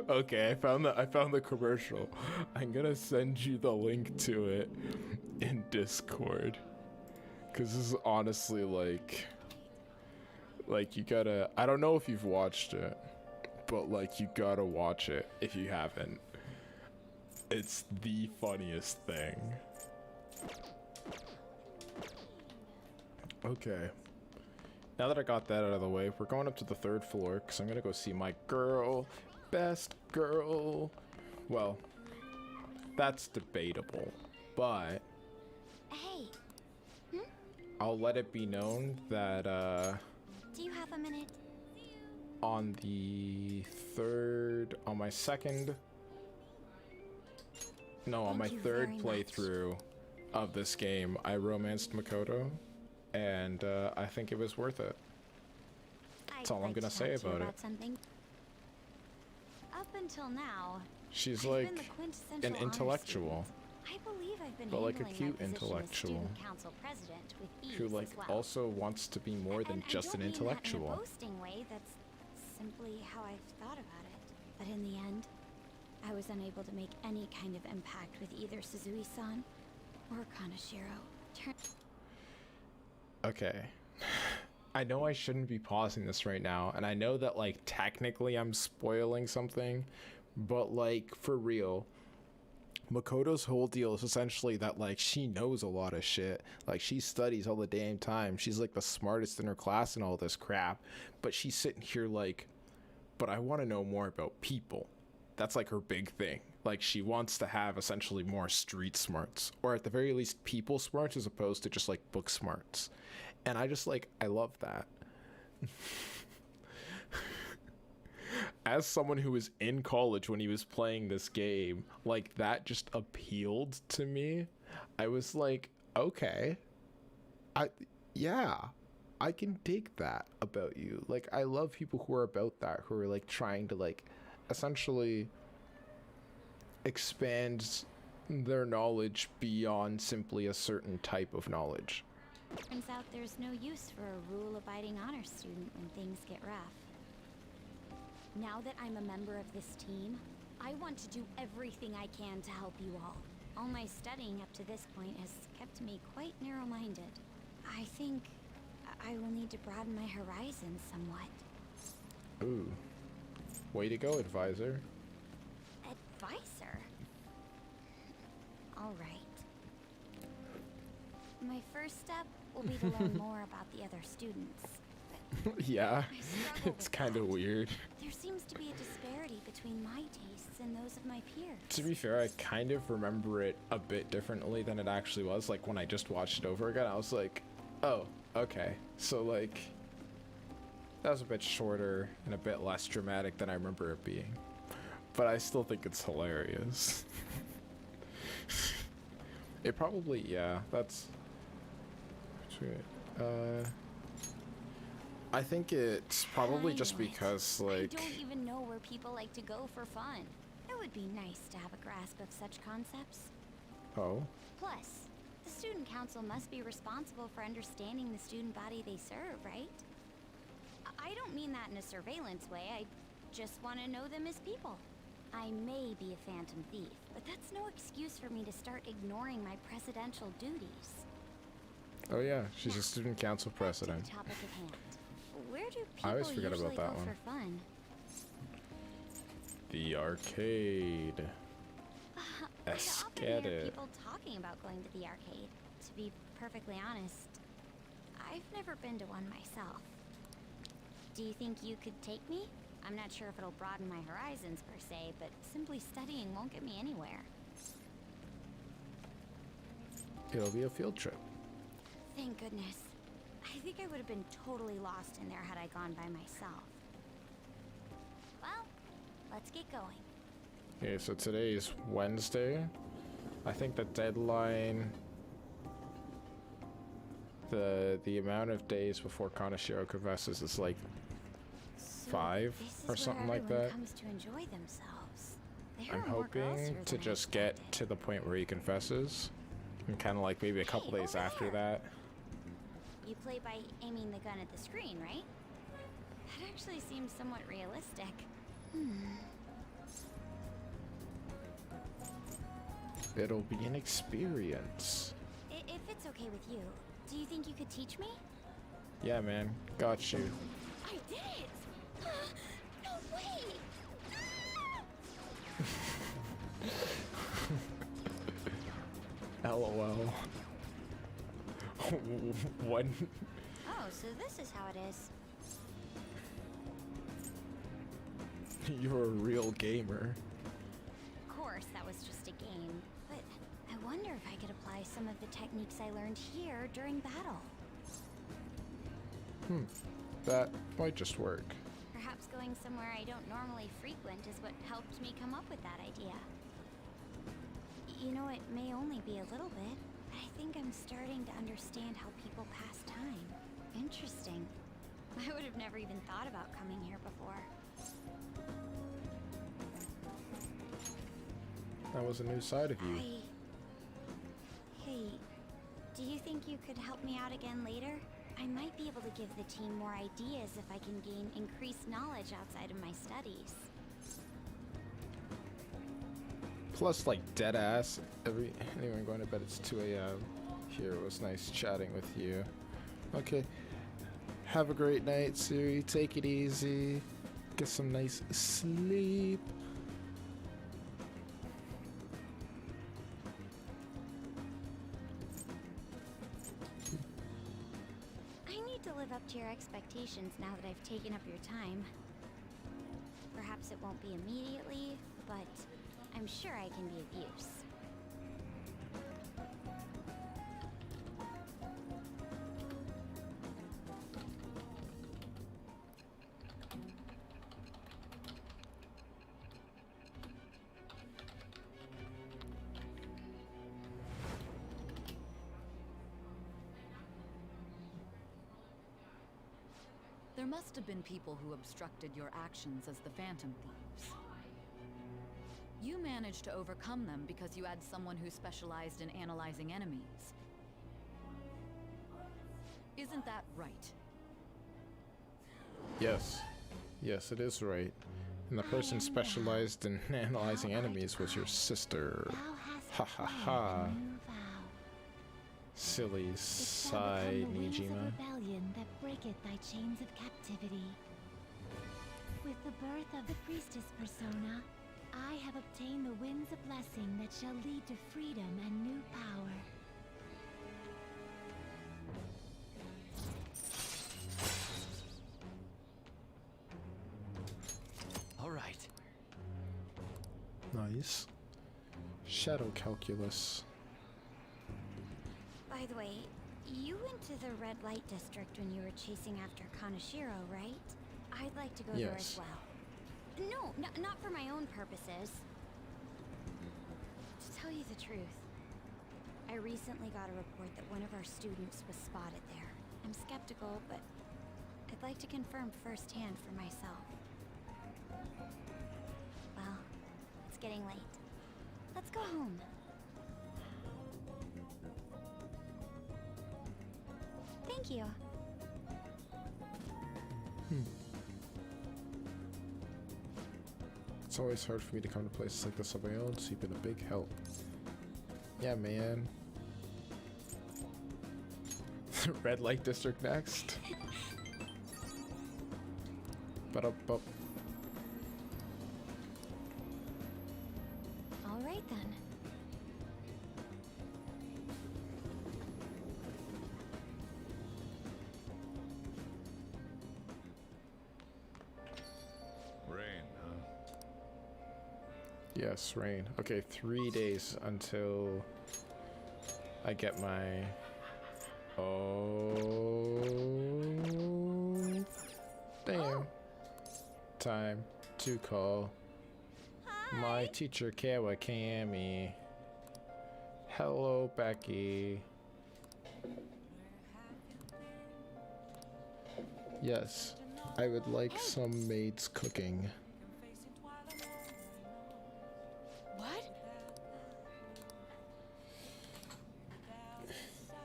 Okay, I found the commercial. I'm gonna send you the link to it in Discord. Cause this is honestly like you gotta, I don't know if you've watched it, but like you gotta watch it if you haven't. It's the funniest thing. Okay. Now that I got that out of the way, we're going up to the 3rd floor because I'm gonna go see my girl. Best girl. Well, that's debatable, but Hey. I'll let it be known that Do you have a minute? on the 3rd, on my 2nd, no, on my Thank you 3rd very much. playthrough of this game, I romanced Makoto, and I think it was worth it. That's all I'm gonna say about it. Something. Up until now, She's I've like been the quintessential an honor intellectual. student. I believe I've been But like a handling cute my position as intellectual student council president with ease who like as well. also wants to be more than And just I an don't mean that in a intellectual. boasting way. That's simply how I've thought about it. But in the end, I was unable to make any kind of impact with either Suzui-san or Kaneshiro. Okay. I know I shouldn't be pausing this right now, and I know that like technically I'm spoiling something, but like for real, Makoto's whole deal is essentially that like she knows a lot of shit. Like she studies all the damn time. She's like the smartest in her class and all this crap, but she's sitting here like, but I want to know more about people. That's like her big thing. Like she wants to have essentially more street smarts, or at the very least people smarts, as opposed to just like book smarts. And I just like, I love that. As someone who was in college when he was playing this game, like that just appealed to me. I was like, okay, yeah, I can dig that about you. Like I love people who are about that, who are like trying to like essentially expand their knowledge beyond simply a certain type of knowledge. Turns out there's no use for a rule-abiding honor student when things get rough. Now that I'm a member of this team, I want to do everything I can to help you all. All my studying up to this point has kept me quite narrow-minded. I think I will need to broaden my horizons somewhat. Ooh. Way to go, advisor. Advisor? All right. My first step will be to learn more about the other students. Yeah, I struggle it's with kind of that. weird. There seems to be a disparity between my tastes and those of my peers. To be fair, I kind of remember it a bit differently than it actually was. Like when I just watched it over again, I was like, oh, okay. So like, that was a bit shorter and a bit less dramatic than I remember it being. But I still think it's hilarious. It probably, yeah, that's... I think it's probably just because, like... I don't even know where people like to go for fun. It would be nice to have a grasp of such concepts. Oh? Plus, the student council must be responsible for understanding the student body they serve, right? I don't mean that in a surveillance way. I just want to know them as people. I may be a phantom thief, but that's no excuse for me to start ignoring my presidential duties. Oh yeah, she's a student council president. Topic at hand. Where do I always people forget usually about that go one. for fun? The arcade. I often Get hear it. people talking about going to the arcade. To be perfectly honest, I've never been to one myself. Do you think you could take me? I'm not sure if it'll broaden my horizons per se, but simply studying won't get me anywhere. It'll be a field trip. Thank goodness. I think I would have been totally lost in there had I gone by myself. Well, let's get going. Okay, so today is Wednesday. I think the deadline... The amount of days before Kaneshiro confesses is like 5 or something like that. Comes to enjoy themselves. There I'm are more girls hoping here to than I just get expected. to the point where he confesses, and kind of like maybe a couple days after that. You play by aiming the gun at the screen, right? That actually seems somewhat realistic. It'll be an experience. If it's okay with you, do you think you could teach me? Yeah, man, got you. I did it! No way! LOL. What? Oh, so this is how it is. You're a real gamer. Of course, that was just a game, but I wonder if I could apply some of the techniques I learned here during battle. That might just work. Perhaps going somewhere I don't normally frequent is what helped me come up with that idea. You know, it may only be a little bit, but I think I'm starting to understand how people pass time. Interesting. I would have never even thought about coming here before. That was a new side of you. Hey, do you think you could help me out again later? I might be able to give the team more ideas if I can gain increased knowledge outside of my studies. Plus, like, dead ass. Anyone going to bed? It's 2 a.m. Here, it was nice chatting with you. Okay. Have a great night, Siri. Take it easy. Get some nice sleep. Live up to your expectations now that I've taken up your time. Perhaps it won't be immediately, but I'm sure I can be of use. There must have been people who obstructed your actions as the Phantom Thieves. You managed to overcome them because you had someone who specialized in analyzing enemies. Isn't that right? Yes. Yes, it is right. And the person specialized in analyzing enemies was your sister. Ha ha ha. Silly sigh, Nijima. Rebellion that breaketh thy chains of captivity. With the birth of the priestess persona, I have obtained the winds of blessing that shall lead to freedom and new power. All right. Nice. Shadow calculus. By the way, you went to the red light district when you were chasing after Kaneshiro, right? I'd like to go there as well. No, not for my own purposes. To tell you the truth, I recently got a report that one of our students was spotted there. I'm skeptical, but I'd like to confirm firsthand for myself. Well, it's getting late. Let's go home. Thank you. It's always hard for me to come to places like this on my own, so you've been a big help. Yeah, man. Red light district next. Ba-da-ba. All right then. Yes, rain. Okay, 3 days until I get my... Oh... Damn. Time to call my teacher, Kawakami. Hello, Becky. Yes. I would like some maid's cooking. What?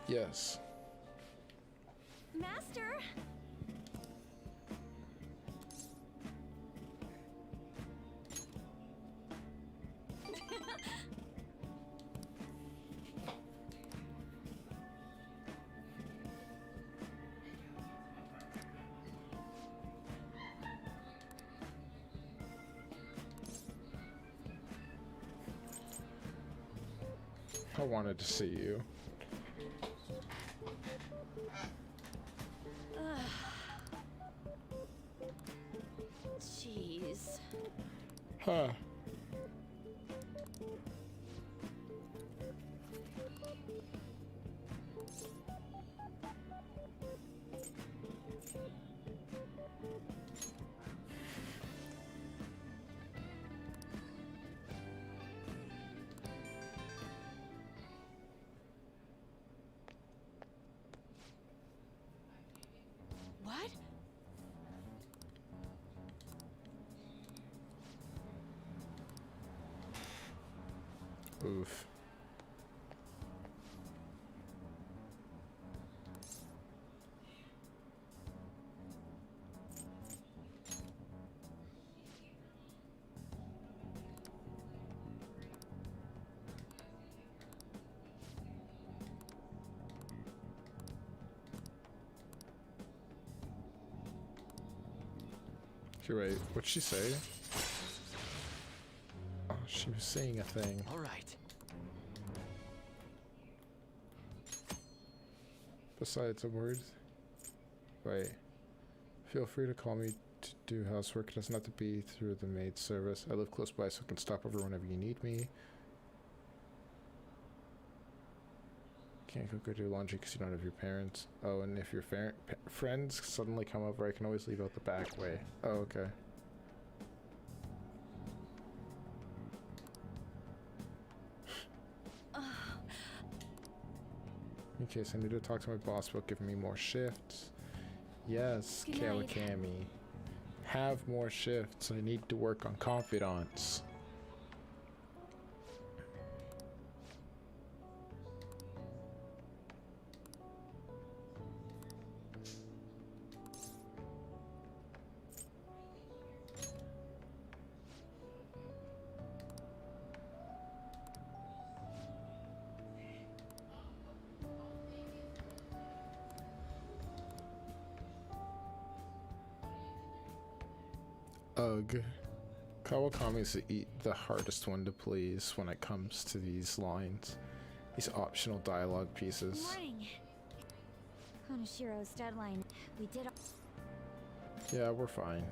Yes. Master? I wanted to see you. Jeez. Huh. What? Oof. You're right. What'd she say? Oh, she was saying a thing. All right. Besides a word. Wait. Feel free to call me to do housework. It doesn't have to be through the maid service. I live close by, so I can stop over whenever you need me. Can't cook or do laundry because you don't have your parents. Oh, and if your friends suddenly come over, I can always leave out the back way. Oh, okay. In case I need to talk to my boss about giving me more shifts. Yes, Good night. Kawakami. Have more shifts. I need to work on confidants. Ugh. Kawakami's the hardest one to please when it comes to these lines. These optional dialogue pieces. Morning. Kaneshiro's deadline. We did. Yeah, we're fine.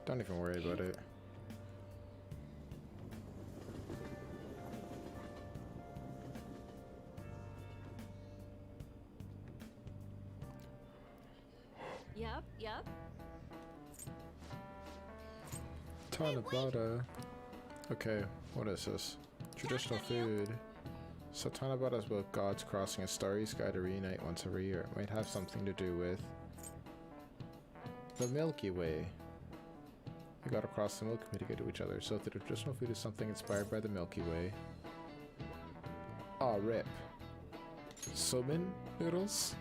Don't even worry about it. Yep. Tanabata. Okay, what is this? Traditional food. So Tanabata is about gods crossing a starry sky to reunite once every year. It might have something to do with the Milky Way. We gotta cross the Milky Way to get to each other. So if the traditional food is something inspired by the Milky Way. Aw, rip. Somen noodles?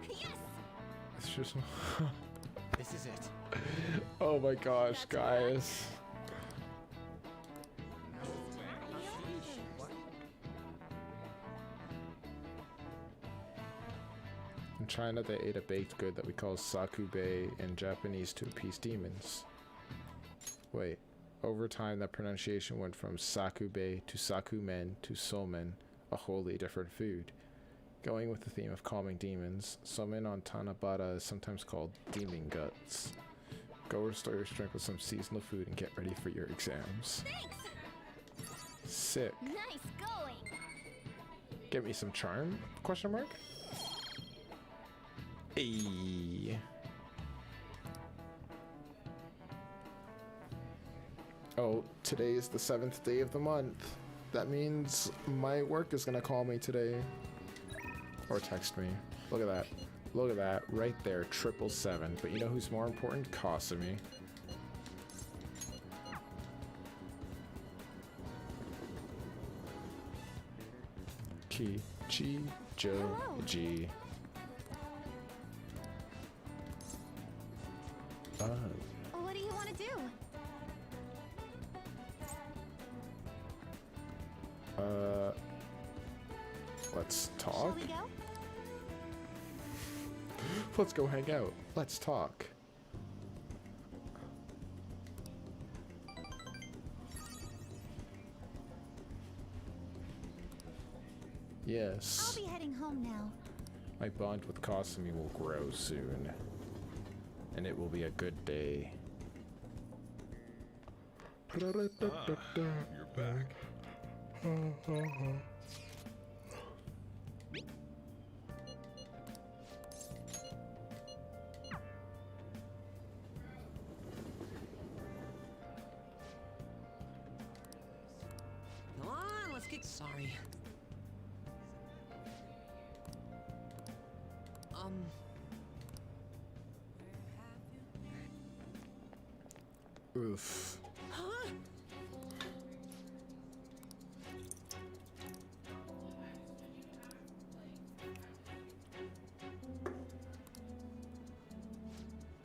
Yes. It's just. This is it. Oh my gosh, guys. In China, they ate a baked good that we call sakube in Japanese to appease demons. Wait, over time that pronunciation went from sakube to sakumen to somen, a wholly different food. Going with the theme of calming demons, somen on Tanabata is sometimes called demon guts. Go restore your strength with some seasonal food and get ready for your exams. Thanks. Sick. Nice going. Get me some charm? Question mark? Hey. Oh, today is the 7th day of the month. That means my work is gonna call me today. Or text me. Look at that. Look at that, right there, 777. But you know who's more important? Kasumi. Chi Joji. What do you want to do? Let's talk. Shall we go? Let's go hang out. Let's talk. Yes. I'll be heading home now. My bond with Kasumi will grow soon. And it will be a good day. You're back. Come on, let's get sorry. Oof. Huh?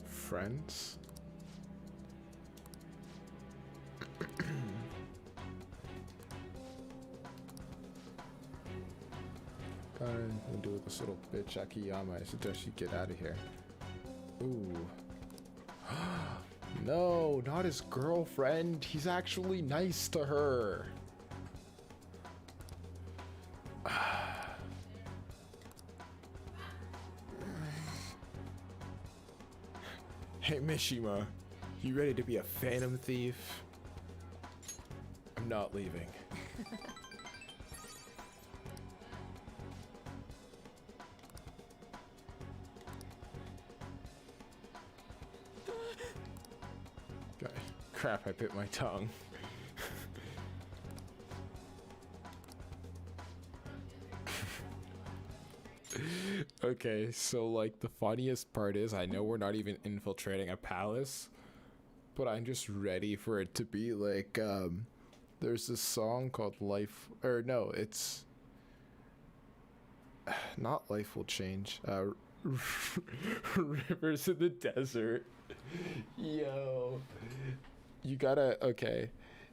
Friends? Gotta do with this little bitch Akiyama. I suggest you get out of here. Ooh. No, not his girlfriend. He's actually nice to her. Hey Mishima, you ready to be a phantom thief? I'm not leaving. Crap, I bit my tongue. Okay, so like the funniest part is I know we're not even infiltrating a palace, but I'm just ready for it to be like there's this song called Life, or no, it's not Life Will Change. Rivers in the Desert. Yo. You gotta, okay,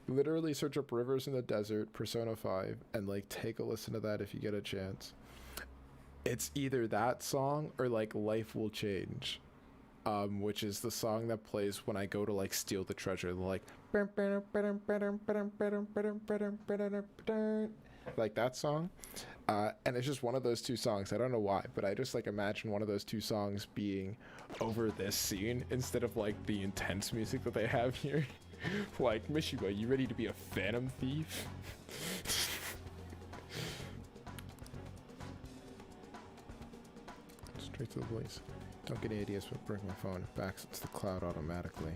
literally search up Rivers in the Desert, Persona 5, and like take a listen to that if you get a chance. It's either that song or like Life Will Change, which is the song that plays when I go to like steal the treasure, like that song. And it's just one of those two songs. I don't know why, but I just like imagine one of those two songs being over this scene instead of like the intense music that they have here. Like, Mishima, you ready to be a phantom thief? Straight to the blaze. Don't get idiots, but bring my phone. It backs up to the cloud automatically.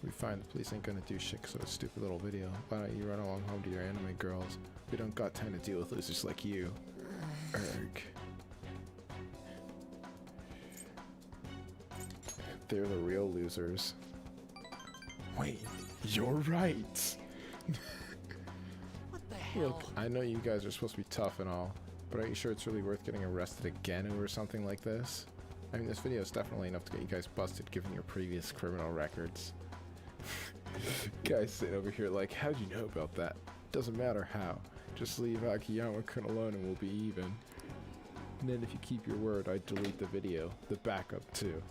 We find the police ain't gonna do shit because of a stupid little video. Why don't you run along home to your anime girls? We don't got time to deal with losers like you. Erg. They're the real losers. Wait, you're right! What the hell? Look, I know you guys are supposed to be tough and all, but are you sure it's really worth getting arrested again over something like this? I mean, this video is definitely enough to get you guys busted given your previous criminal records. Guys sitting over here like, how'd you know about that? Doesn't matter how. Just leave Akiyama-kun alone and we'll be even. And then if you keep your word, I'd delete the video. The backup too.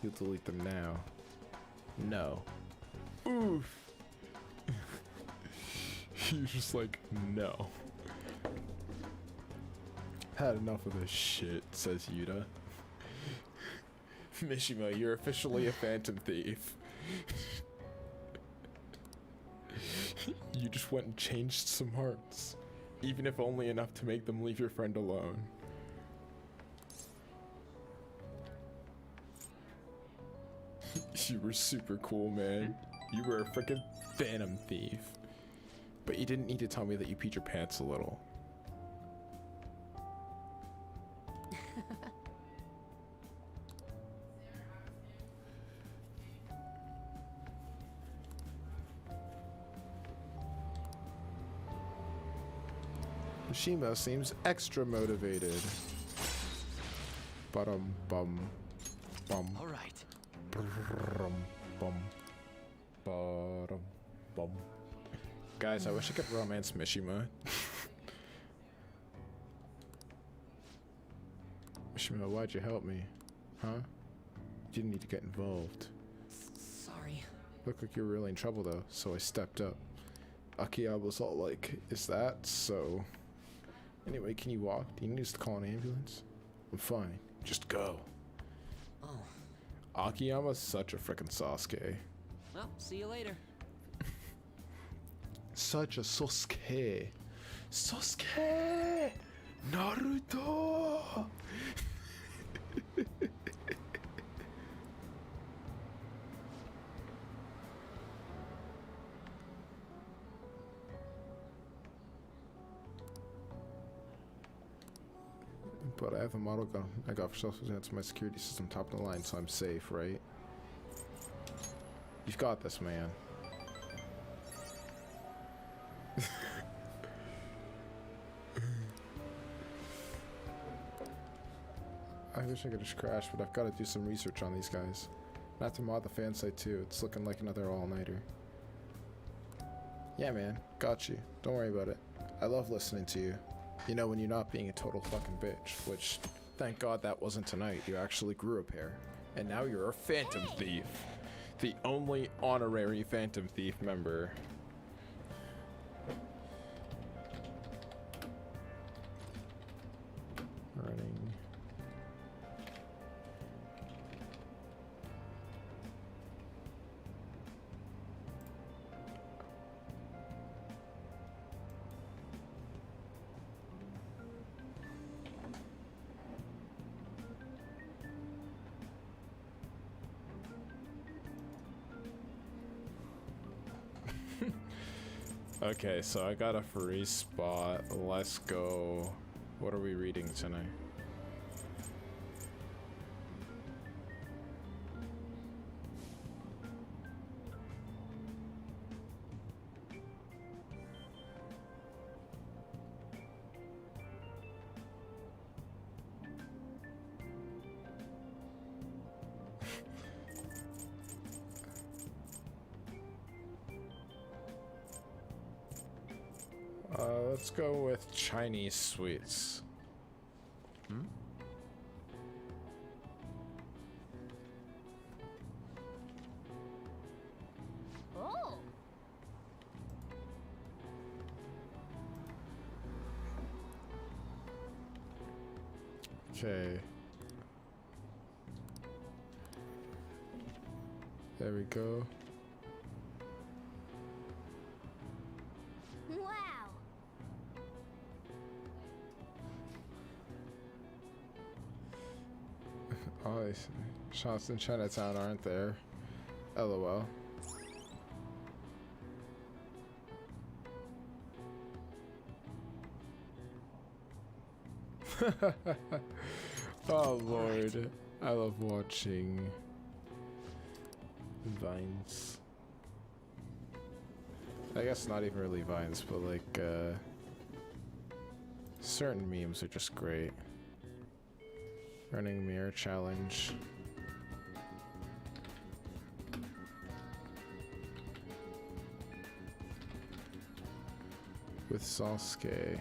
You'll delete them now. No. Oof. You're just like, no. Had enough of this shit, says Yuta. Mishima, you're officially a phantom thief. You just went and changed some hearts. Even if only enough to make them leave your friend alone. You were super cool, man. You were a freaking phantom thief. But you didn't need to tell me that you peed your pants a little. Mishima seems extra motivated. Bum bum bum. All right. Bum bum. Bum bum. Guys, I wish I could romance Mishima. Mishima, why'd you help me? Huh? You didn't need to get involved. Sorry. Looked like you were really in trouble though, so I stepped up. Akiyama was all like, is that so? Anyway, can you walk? Do you need us to call an ambulance? I'm fine. Just go. Oh. Akiyama's such a frickin' Sasuke. Well, see you later. Such a Sasuke. Sasuke! Naruto! But I have a model gun I got for self-defense. My security system top of the line, so I'm safe, right? You've got this, man. I wish I could just crash, but I've got to do some research on these guys. Not to mod the fan site too. It's looking like another all-nighter. Yeah, man. Got you. Don't worry about it. I love listening to you. You know, when you're not being a total fucking bitch, which, thank God that wasn't tonight. You actually grew a pair. And now you're a Phantom Thief. The only honorary Phantom Thief member. Running. Okay, so I got a free spot. Let's go. What are we reading tonight? Let's go with Chinese sweets. Hmm? Oh. Okay. There we go. Wow. Oh, these shops in Chinatown aren't there. LOL. Oh Lord, I love watching Vines. I guess not even really Vines, but like certain memes are just great. Running mirror challenge. With Sasuke.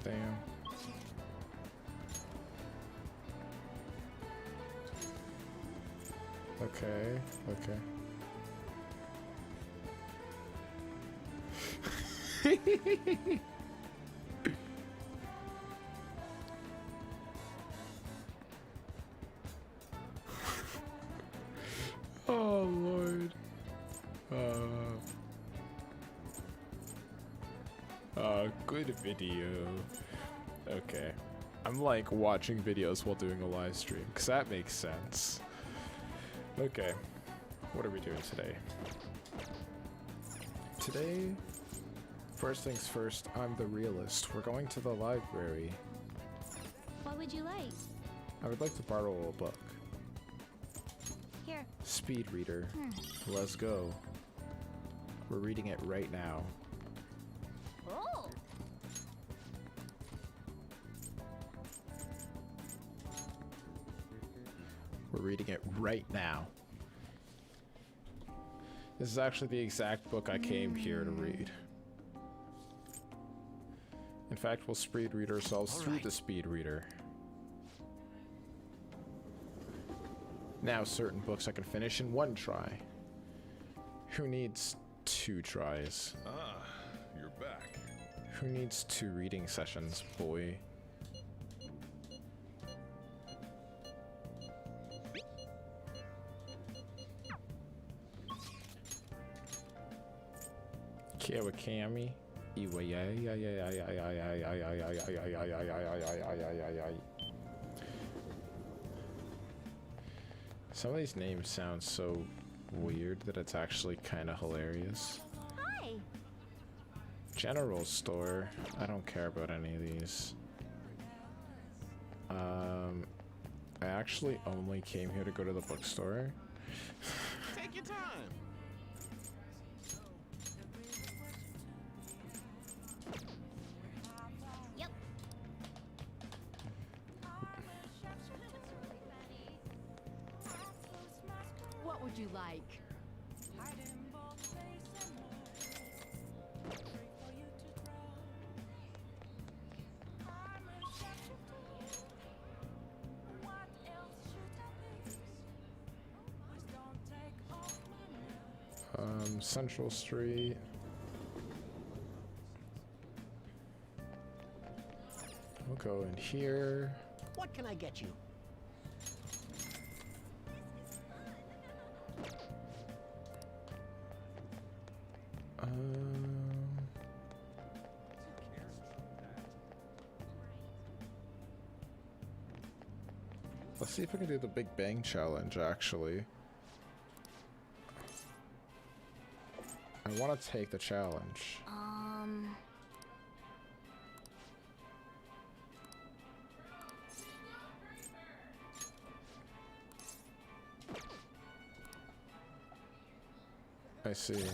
Damn. Okay, okay. Oh Lord. Good video. Okay. I'm like watching videos while doing a live stream, because that makes sense. Okay. What are we doing today? Today, First things first, I'm the realist. We're going to the library. What would you like? I would like to borrow a book. Here. Speed reader. Let's go. We're reading it right now. Oh! We're reading it right now. This is actually the exact book I came here to read. In fact, we'll speed read ourselves through the speed reader. Now, certain books I can finish in one try. Who needs 2 tries? Ah, you're back. Who needs 2 reading sessions, boy? Kawakami. Some of these names sound so weird that it's actually kind of hilarious. Hi. General store. I don't care about any of these. I actually only came here to go to the bookstore. Take your time. Yep. What would you like? Central Street. We'll go in here. What can I get you? Let's see if I can do the Big Bang Challenge, actually. I want to take the challenge. I see.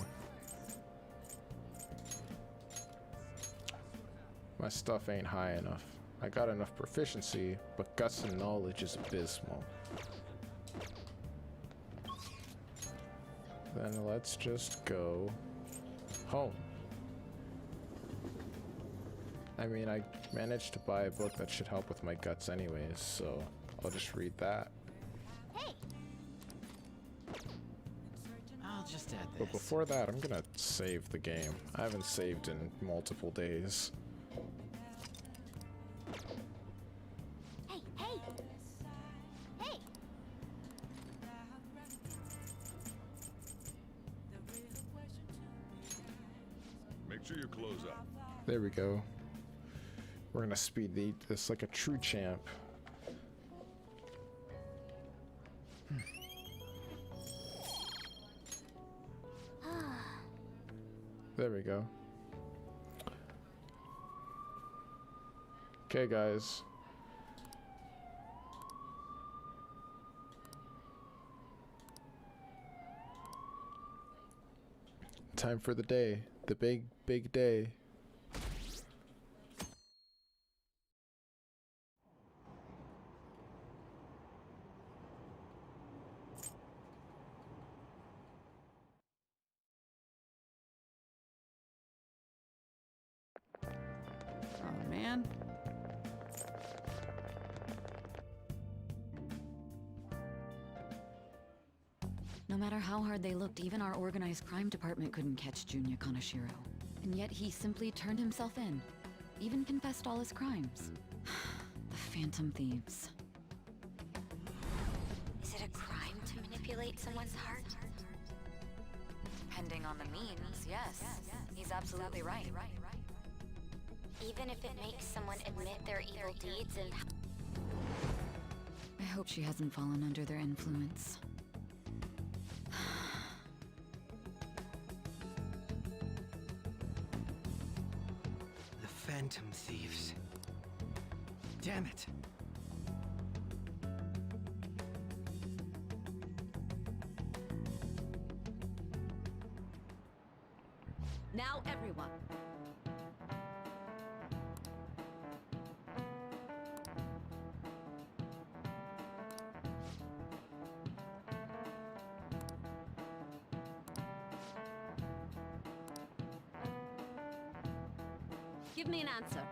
My stuff ain't high enough. I got enough proficiency, but guts and knowledge is abysmal. Then let's just go home. I mean, I managed to buy a book that should help with my guts anyways, so I'll just read that. Hey. I'll just add this. But before that, I'm gonna save the game. I haven't saved in multiple days. Hey, hey. Hey. Make sure you close up. There we go. We're gonna speed this like a true champ. There we go. Okay, guys. Time for the day. The big, big day. Oh, man. No matter how hard they looked, even our organized crime department couldn't catch Junya Kaneshiro. And yet he simply turned himself in. Even confessed all his crimes. The Phantom Thieves. Is it a crime to manipulate someone's heart? Depending on the means, yes. He's absolutely right. Even if it makes someone admit their evil deeds and... I hope she hasn't fallen under their influence. Phantom thieves. Damn it. Now everyone. Give me an answer.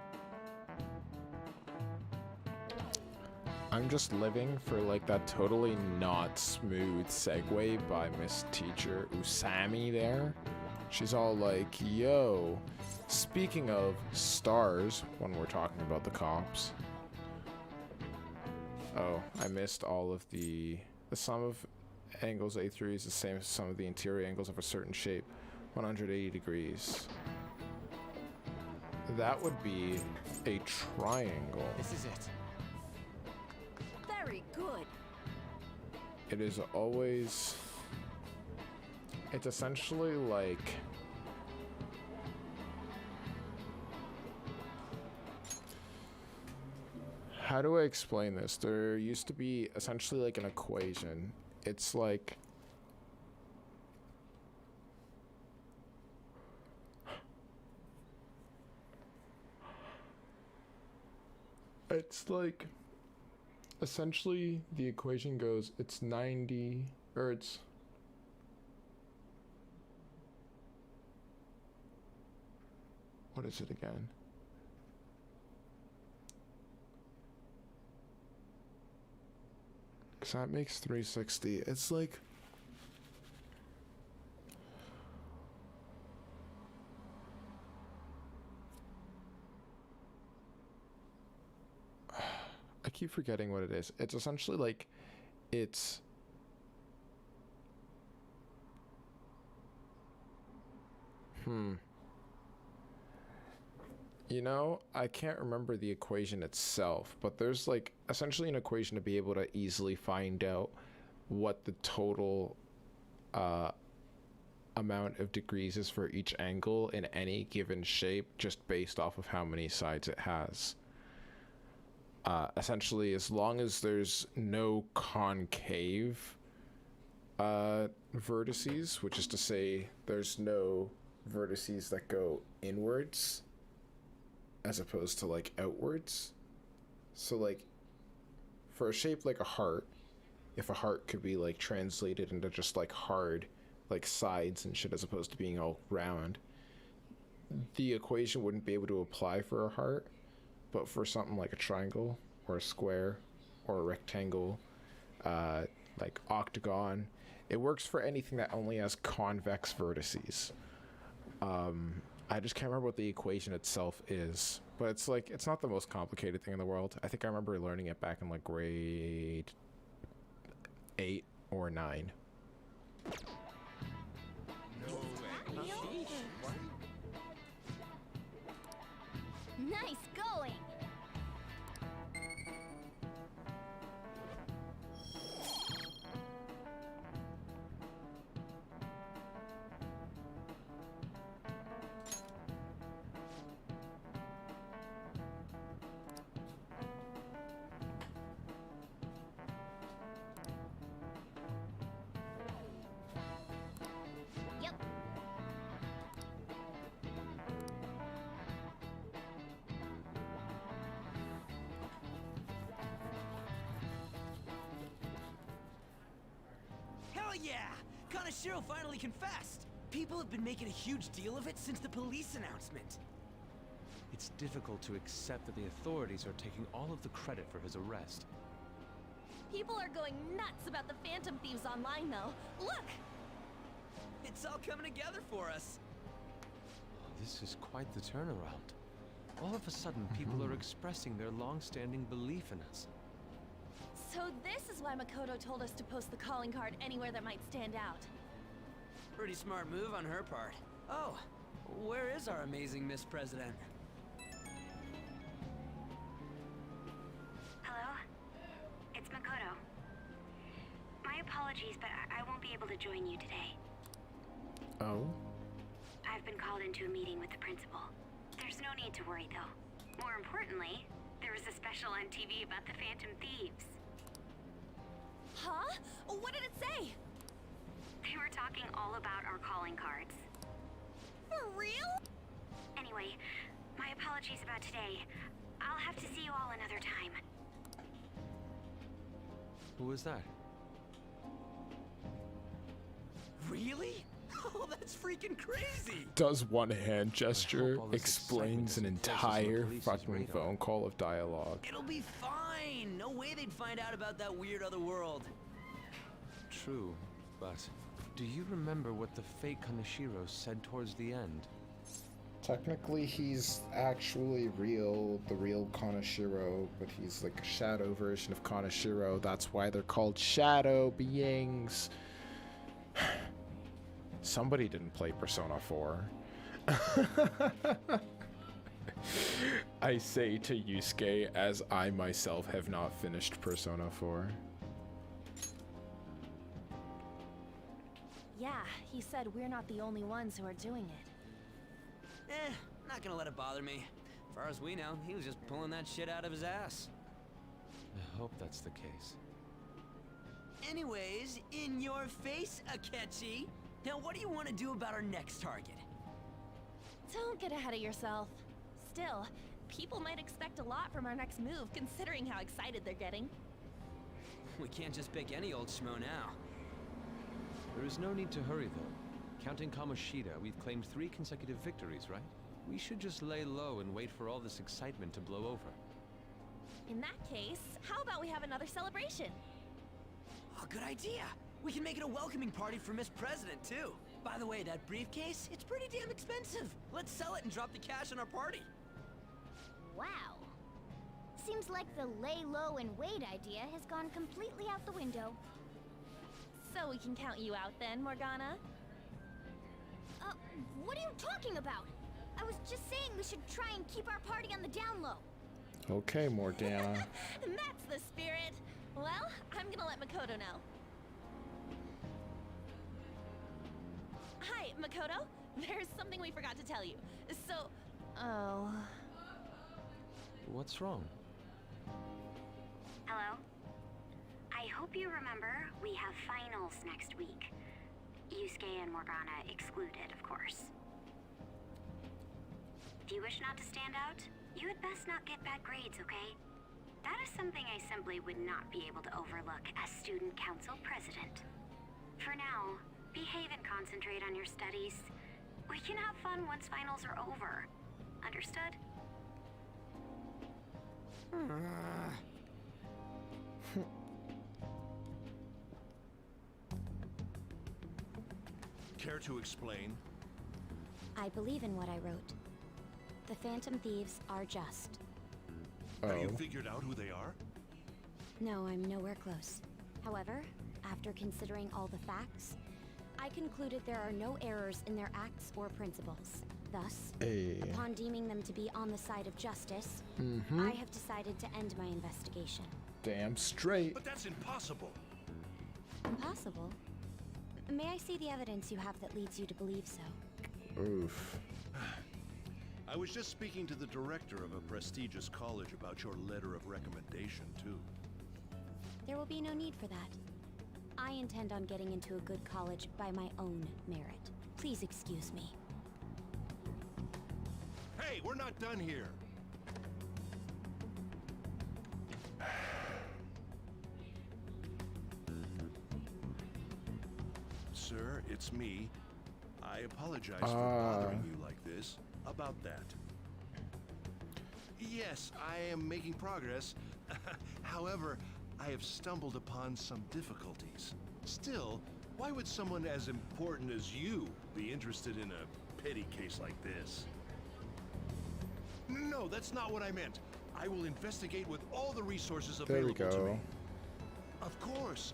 I'm just living for like that totally not smooth segue by Miss Teacher Usami there. She's all like, yo, speaking of stars, when we're talking about the cops. Oh, I missed all of the sum of angles A3 is the same as sum of the interior angles of a certain shape, 180 degrees. That would be a triangle. This is it. Very good. It is always... It's essentially like... How do I explain this? There used to be essentially like an equation. It's like... It's like... Essentially, the equation goes, it's 90, or it's... What is it again? Because that makes 360. It's like... I keep forgetting what it is. It's essentially like... It's... You know, I can't remember the equation itself, but there's like essentially an equation to be able to easily find out what the total amount of degrees is for each angle in any given shape, just based off of how many sides it has. Essentially, as long as there's no concave vertices, which is to say there's no vertices that go inwards as opposed to like outwards. So like for a shape like a heart, if a heart could be like translated into just like hard like sides and shit as opposed to being all round, the equation wouldn't be able to apply for a heart. But for something like a triangle or a square or a rectangle, like octagon, it works for anything that only has convex vertices. I just can't remember what the equation itself is, but it's like, it's not the most complicated thing in the world. I think I remember learning it back in like grade 8 or 9. Nice going! Yep. Hell yeah! Kaneshiro finally confessed! People have been making a huge deal of it since the police announcement. It's difficult to accept that the authorities are taking all of the credit for his arrest. People are going nuts about the Phantom Thieves online, though. Look! It's all coming together for us. This is quite the turnaround. All of a sudden, people are expressing their long-standing belief in us. So this is why Makoto told us to post the calling card anywhere that might stand out. Pretty smart move on her part. Oh, where is our amazing Miss President? Hello? It's Makoto. My apologies, but I won't be able to join you today. Oh? I've been called into a meeting with the principal. There's There's no need to worry, though. More importantly, there was a special on TV about the Phantom Thieves. Huh? What did it say? They were talking all about our calling cards. For real? Anyway, my apologies about today. I'll have to see you all another time. Who was that? Really? Oh, that's freaking crazy! Does one hand gesture, all this explains an excitement is close to the entire police's fucking radar. phone call of dialogue. It'll be fine! No way they'd find out about that weird other world. True, but do you remember what the fake Kaneshiro said towards the end? Technically, he's actually real, the real Kaneshiro, but he's like a shadow version of Kaneshiro. That's why they're called shadow beings. Somebody didn't play Persona 4. I say to Yusuke as I myself have not finished Persona 4. Yeah, he said we're not the only ones who are doing it. Not gonna let it bother me. As far as we know, he was just pulling that shit out of his ass. I hope that's the case. Anyways, in your face, Akechi. Now, what do you want to do about our next target? Don't get ahead of yourself. Still, people might expect a lot from our next move, considering how excited they're getting. We can't just pick any old schmo now. There is no need to hurry, though. Counting Kamoshida, we've claimed 3 consecutive victories, right? We should just lay low and wait for all this excitement to blow over. In that case, how about we have another celebration? Oh, good idea. We can make it a welcoming party for Miss President, too. By the way, that briefcase, it's pretty damn expensive. Let's sell it and drop the cash on our party. Wow. Seems like the lay low and wait idea has gone completely out the window. So we can count you out then, Morgana? What are you talking about? I was just saying we should try and keep our party on the down low. Okay, Morgana. That's the spirit. Well, I'm gonna let Makoto know. Hi, Makoto. There's something we forgot to tell you. So, oh. What's wrong? Hello? I hope you remember we have finals next week. Yusuke and Morgana excluded, of course. Do you wish not to stand out? You had best not get bad grades, okay? That is something I simply would not be able to overlook as student council president. For now, behave and concentrate on your studies. We can have fun once finals are over. Understood? Care to explain? I believe in what I wrote. The Phantom Thieves are just. Have you figured out who they are? No, I'm nowhere close. However, after considering all the facts, I concluded there are no errors in their acts or principles. Thus, upon deeming them to be on the side of justice, I have decided to end my investigation. Damn straight. But that's impossible. Impossible? May I see the evidence you have that leads you to believe so? Oof. I was just speaking to the director of a prestigious college about your letter of recommendation, too. There will be no need for that. I intend on getting into a good college by my own merit. Please excuse me. Hey, we're not done here. Sir, it's me. I apologize for bothering you like this. About that. Yes, I am making progress. However, I have stumbled upon some difficulties. Still, why would someone as important as you be interested in a petty case like this? No, that's not what I meant. I will investigate with all the resources available to me. Of course.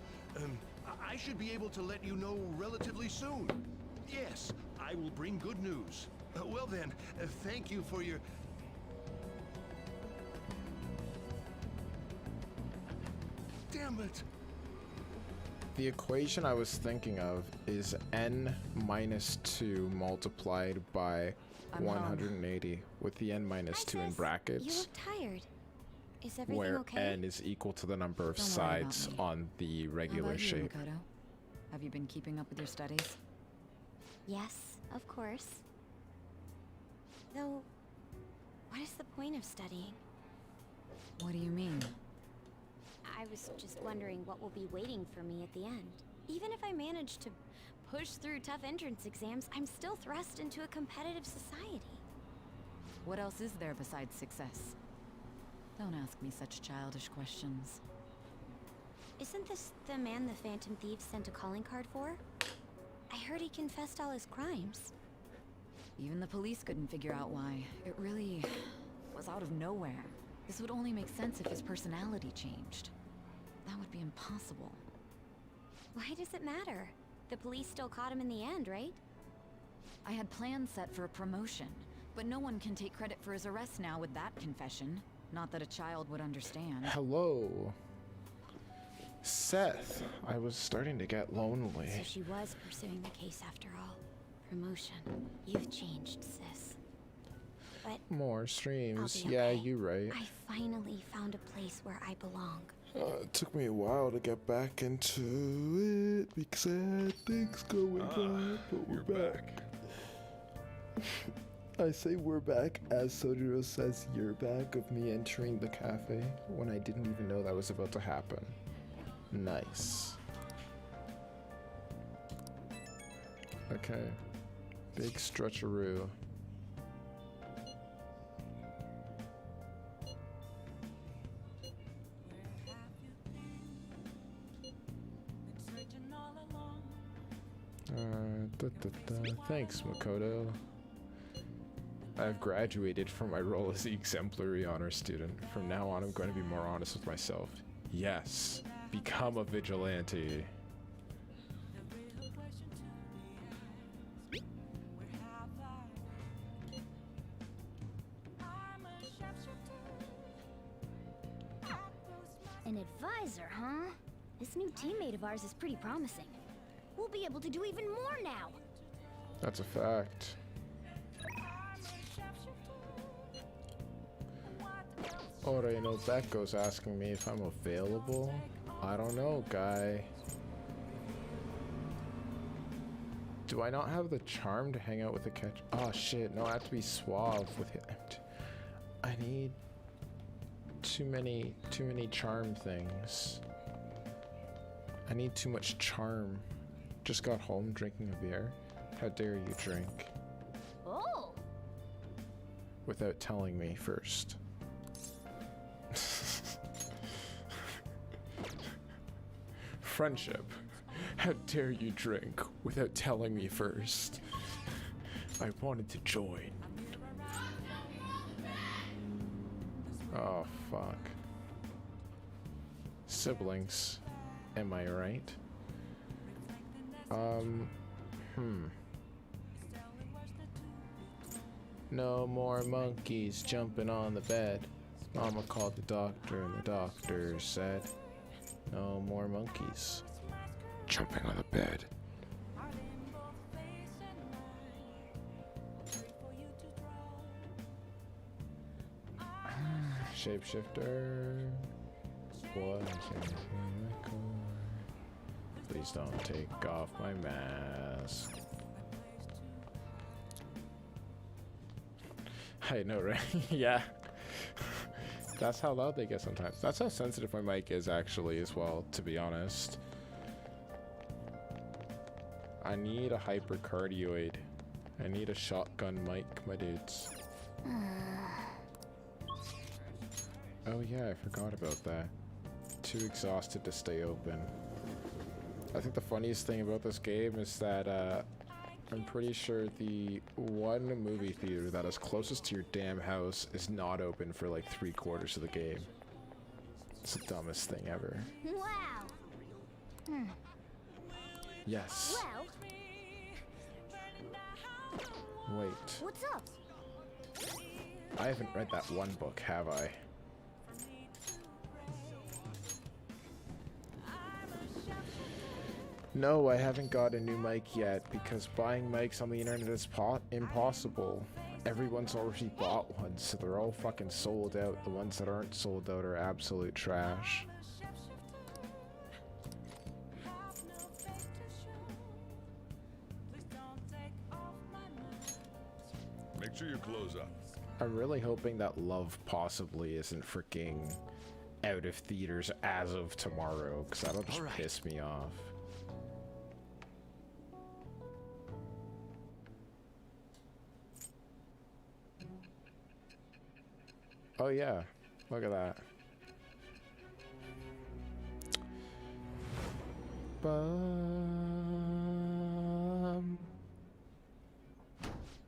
I should be able to let you know relatively soon. Yes, I will bring good news. Well then, thank you for your... Damn it! The equation I was thinking of is n minus 2 multiplied by I'm home. 180 with the n minus 2 in You brackets, look tired. Is everything where okay? n is equal to the number of Don't worry about sides me. on the How regular about you, shape. Makoto? Have you been keeping up with your studies? Yes, of course. Though, what is the point of studying? What do you mean? I was just wondering what will be waiting for me at the end. Even if I manage to push through tough entrance exams, I'm still thrust into a competitive society. What else is there besides success? Don't ask me such childish questions. Isn't this the man the Phantom Thieves sent a calling card for? I heard he confessed all his crimes. Even the police couldn't figure out why. It really was out of nowhere. This would only make sense if his personality changed. That would be impossible. Why does it matter? The police still caught him in the end, right? I had plans set for a promotion, but no one can take credit for his arrest now with that confession. Not that a child would understand. Hello. Seth, I was starting to get lonely. So she was pursuing the case after all. Promotion. You've changed, sis. But More streams. I'll be Yeah, okay. you right. I finally found a place where I belong. It took me a while to get back into it because I had things going on, but we're back. I say we're back as Sojiro says you're back of me entering the cafe when I didn't even know that was about to happen. Nice. Okay. Big stretcheroo. Thanks, Makoto. I've graduated from my role as the exemplary honor student. From now on, I'm going to be more honest with myself. Yes, become a vigilante. An advisor, huh? This new teammate of ours is pretty promising. We'll be able to do even more now. That's a fact. Oreno Becco's asking me if I'm available. I don't know, guy. Do I not have the charm to hang out with the catch? Oh shit, no, I have to be suave with him. I need too many charm things. I need too much charm. Just got home drinking a beer. How dare you drink? Oh! Without telling me first. Friendship. How dare you drink without telling me first? I wanted to join. Oh, fuck. Siblings. Am I right? No more monkeys jumping on the bed. Mama called the doctor and the doctor said, no more monkeys jumping on the bed. Shapeshifter. What is in my core? Please don't take off my mask. I know, right? Yeah. That's how loud they get sometimes. That's how sensitive my mic is actually as well, to be honest. I need a hypercardioid. I need a shotgun mic, my dudes. Oh yeah, I forgot about that. Too exhausted to stay open. I think the funniest thing about this game is that I'm pretty sure the one movie theater that is closest to your damn house is not open for like 3/4 of the game. It's the dumbest thing ever. Wow. Yes. Well, Wait. what's up? I haven't read that one book, have I? No, I haven't got a new mic yet because buying mics on the internet is impossible. everyone's already bought one, so they're all fucking sold out. The ones that aren't sold out are absolute trash. Make sure you close up. I'm really hoping that Love possibly isn't freaking out of theaters as of tomorrow, because that'll just piss me off. Oh yeah, look at that.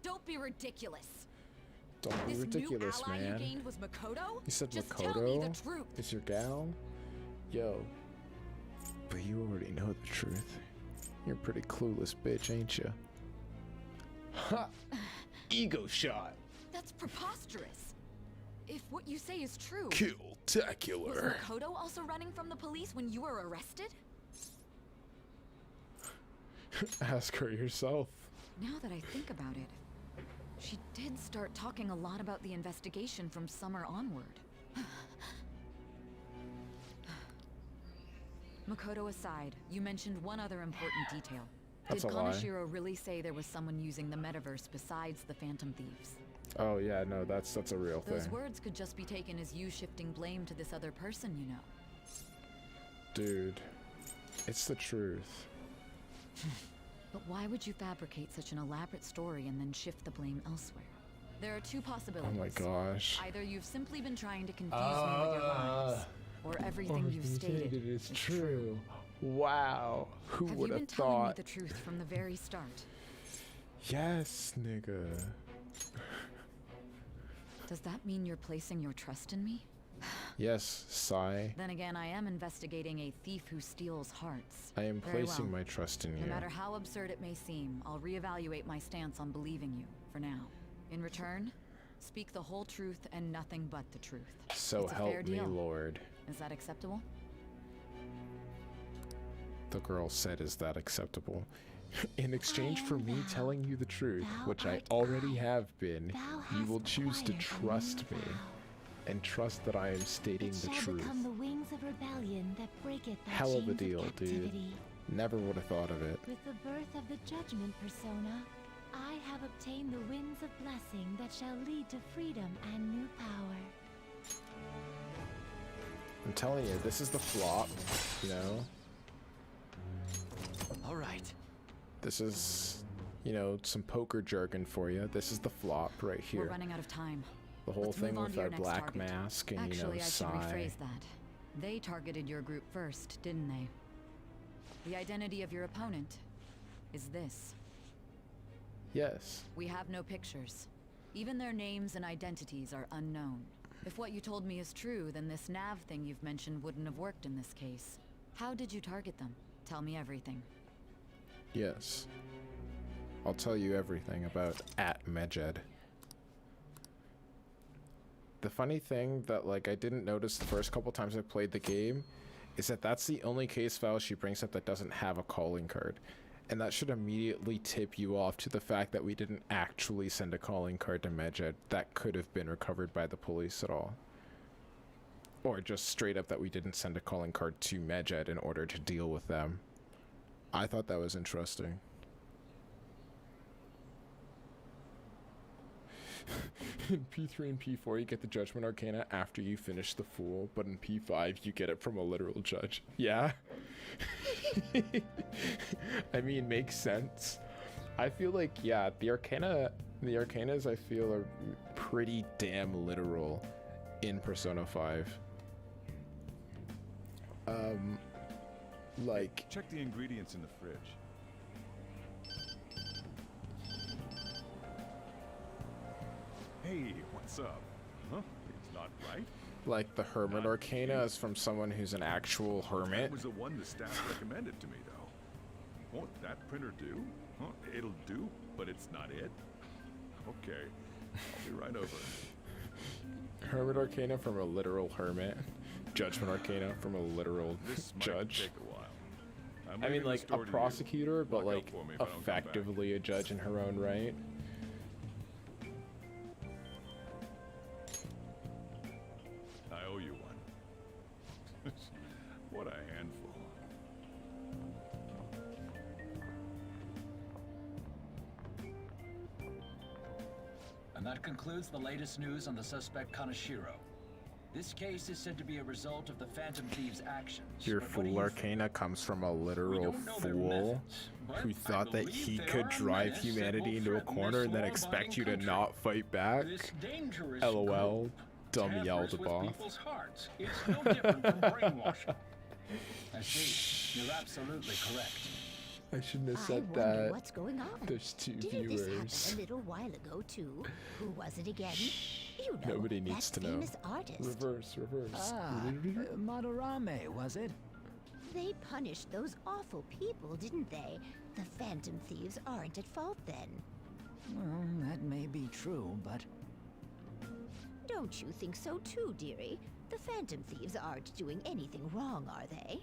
Don't be ridiculous. Don't be ridiculous, new ally man. You gained was Makoto? You said Just Makoto? Tell me the truth. Is your gal? Yo. But you already know the truth. You're a pretty clueless bitch, ain't you? Ha! Ego shot. That's preposterous. If what you say is true, Kill-tacular. was Makoto also running from the police when you were arrested? Ask her yourself. Now that I think about it, she did start talking a lot about the investigation from summer onward. Makoto aside, you mentioned one other important detail. That's Did a lie. Kaneshiro really say there was someone using the metaverse besides the Phantom Thieves? Oh yeah, no, that's a real Those thing. words could just be taken as you shifting blame to this other person you know. Dude, it's the truth. But why would you fabricate such an elaborate story and then shift the blame elsewhere? There are two possibilities. Oh my gosh. Either you've simply been trying to confuse me with your lies, or everything you've stated is true. Wow, who Have you would been have telling me thought? the truth from the very start? Yes, nigga. Does that mean you're placing your trust in me? Yes, sigh. Then again, I am investigating a thief who steals hearts. I am Very placing well. my trust in you. No matter how absurd it may seem, I'll reevaluate my stance on believing you, for now. In return, speak the whole truth and nothing but the truth. So It's a fair help me, deal. Lord. Is that acceptable? The girl said, is that acceptable? In exchange for me telling you the truth, which I already have been, you will choose to trust me. And trust that I am stating the Shall truth. become the wings of rebellion that breaketh thy Hell of a chains deal, dude. captivity. Never would have thought of it. With the birth of the judgment persona, I have obtained the winds of blessing that shall lead to freedom and new power. I'm telling you, this is the flop, you know? Alright. This is, you know, some poker jargon for you. This is the flop right here. We're running out of time. The whole Let's thing move on with to your our next black target. mask and, Actually, you know, I should sigh. rephrase that. They targeted your group first, didn't they? The identity of your opponent is this. Yes. We have no pictures. Even their names and identities are unknown. If what you told me is true, then this nav thing you've mentioned wouldn't have worked in this case. How did you target them? Tell me everything. Yes. I'll tell you everything about @Medjed. The funny thing that, like, I didn't notice the first couple times I played the game is that that's the only case file she brings up that doesn't have a calling card. And that should immediately tip you off to the fact that we didn't actually send a calling card to Medjed that could have been recovered by the police at all. Or just straight up that we didn't send a calling card to Medjed in order to deal with them. I thought that was interesting. In P3 and P4 you get the Judgment Arcana after you finish the Fool, but in P5 you get it from a literal judge. Yeah? I mean, makes sense. I feel like, yeah, the Arcanas I feel are pretty damn literal in Persona 5. Like... Check the ingredients in the fridge. Hey, what's up? Huh? It's not right? Like the Hermit Arcana is from someone who's an actual hermit. That was the one the staff recommended to me, though. Won't that printer do? Huh? It'll do, but it's not it. Okay, I'll be right over. Hermit Arcana from a literal hermit. Judgment Arcana from a literal This might judge. take a while. I'm I mean, leaving the like a store to you. prosecutor, but Look out like for me if I don't come back. effectively a judge in her own right. What a handful. And that concludes the latest news on the suspect Kaneshiro. This case is said to be a result of the Phantom Thieves' actions. Your but what do fool you Arcana comes from a literal don't know their fool methods, who but thought I that believe he they could are a drive menace that humanity will into a threaten corner this and then law-abiding expect you to country. not fight back? This dangerous LOL, group dumb tampers with Yaldabaoth. people's hearts. It's no different from brainwashing. I see. You're absolutely correct. I shouldn't have I said wonder that. what's going on. There's 2 Didn't this viewers. happen a little while ago too? Who was it again? You know, Nobody needs that to know. famous artist. Reverse. Madarame, was it? They punished those awful people, didn't they? The Phantom Thieves aren't at fault then. Well, that may be true, but... Don't you think so too, dearie? The Phantom Thieves aren't doing anything wrong, are they?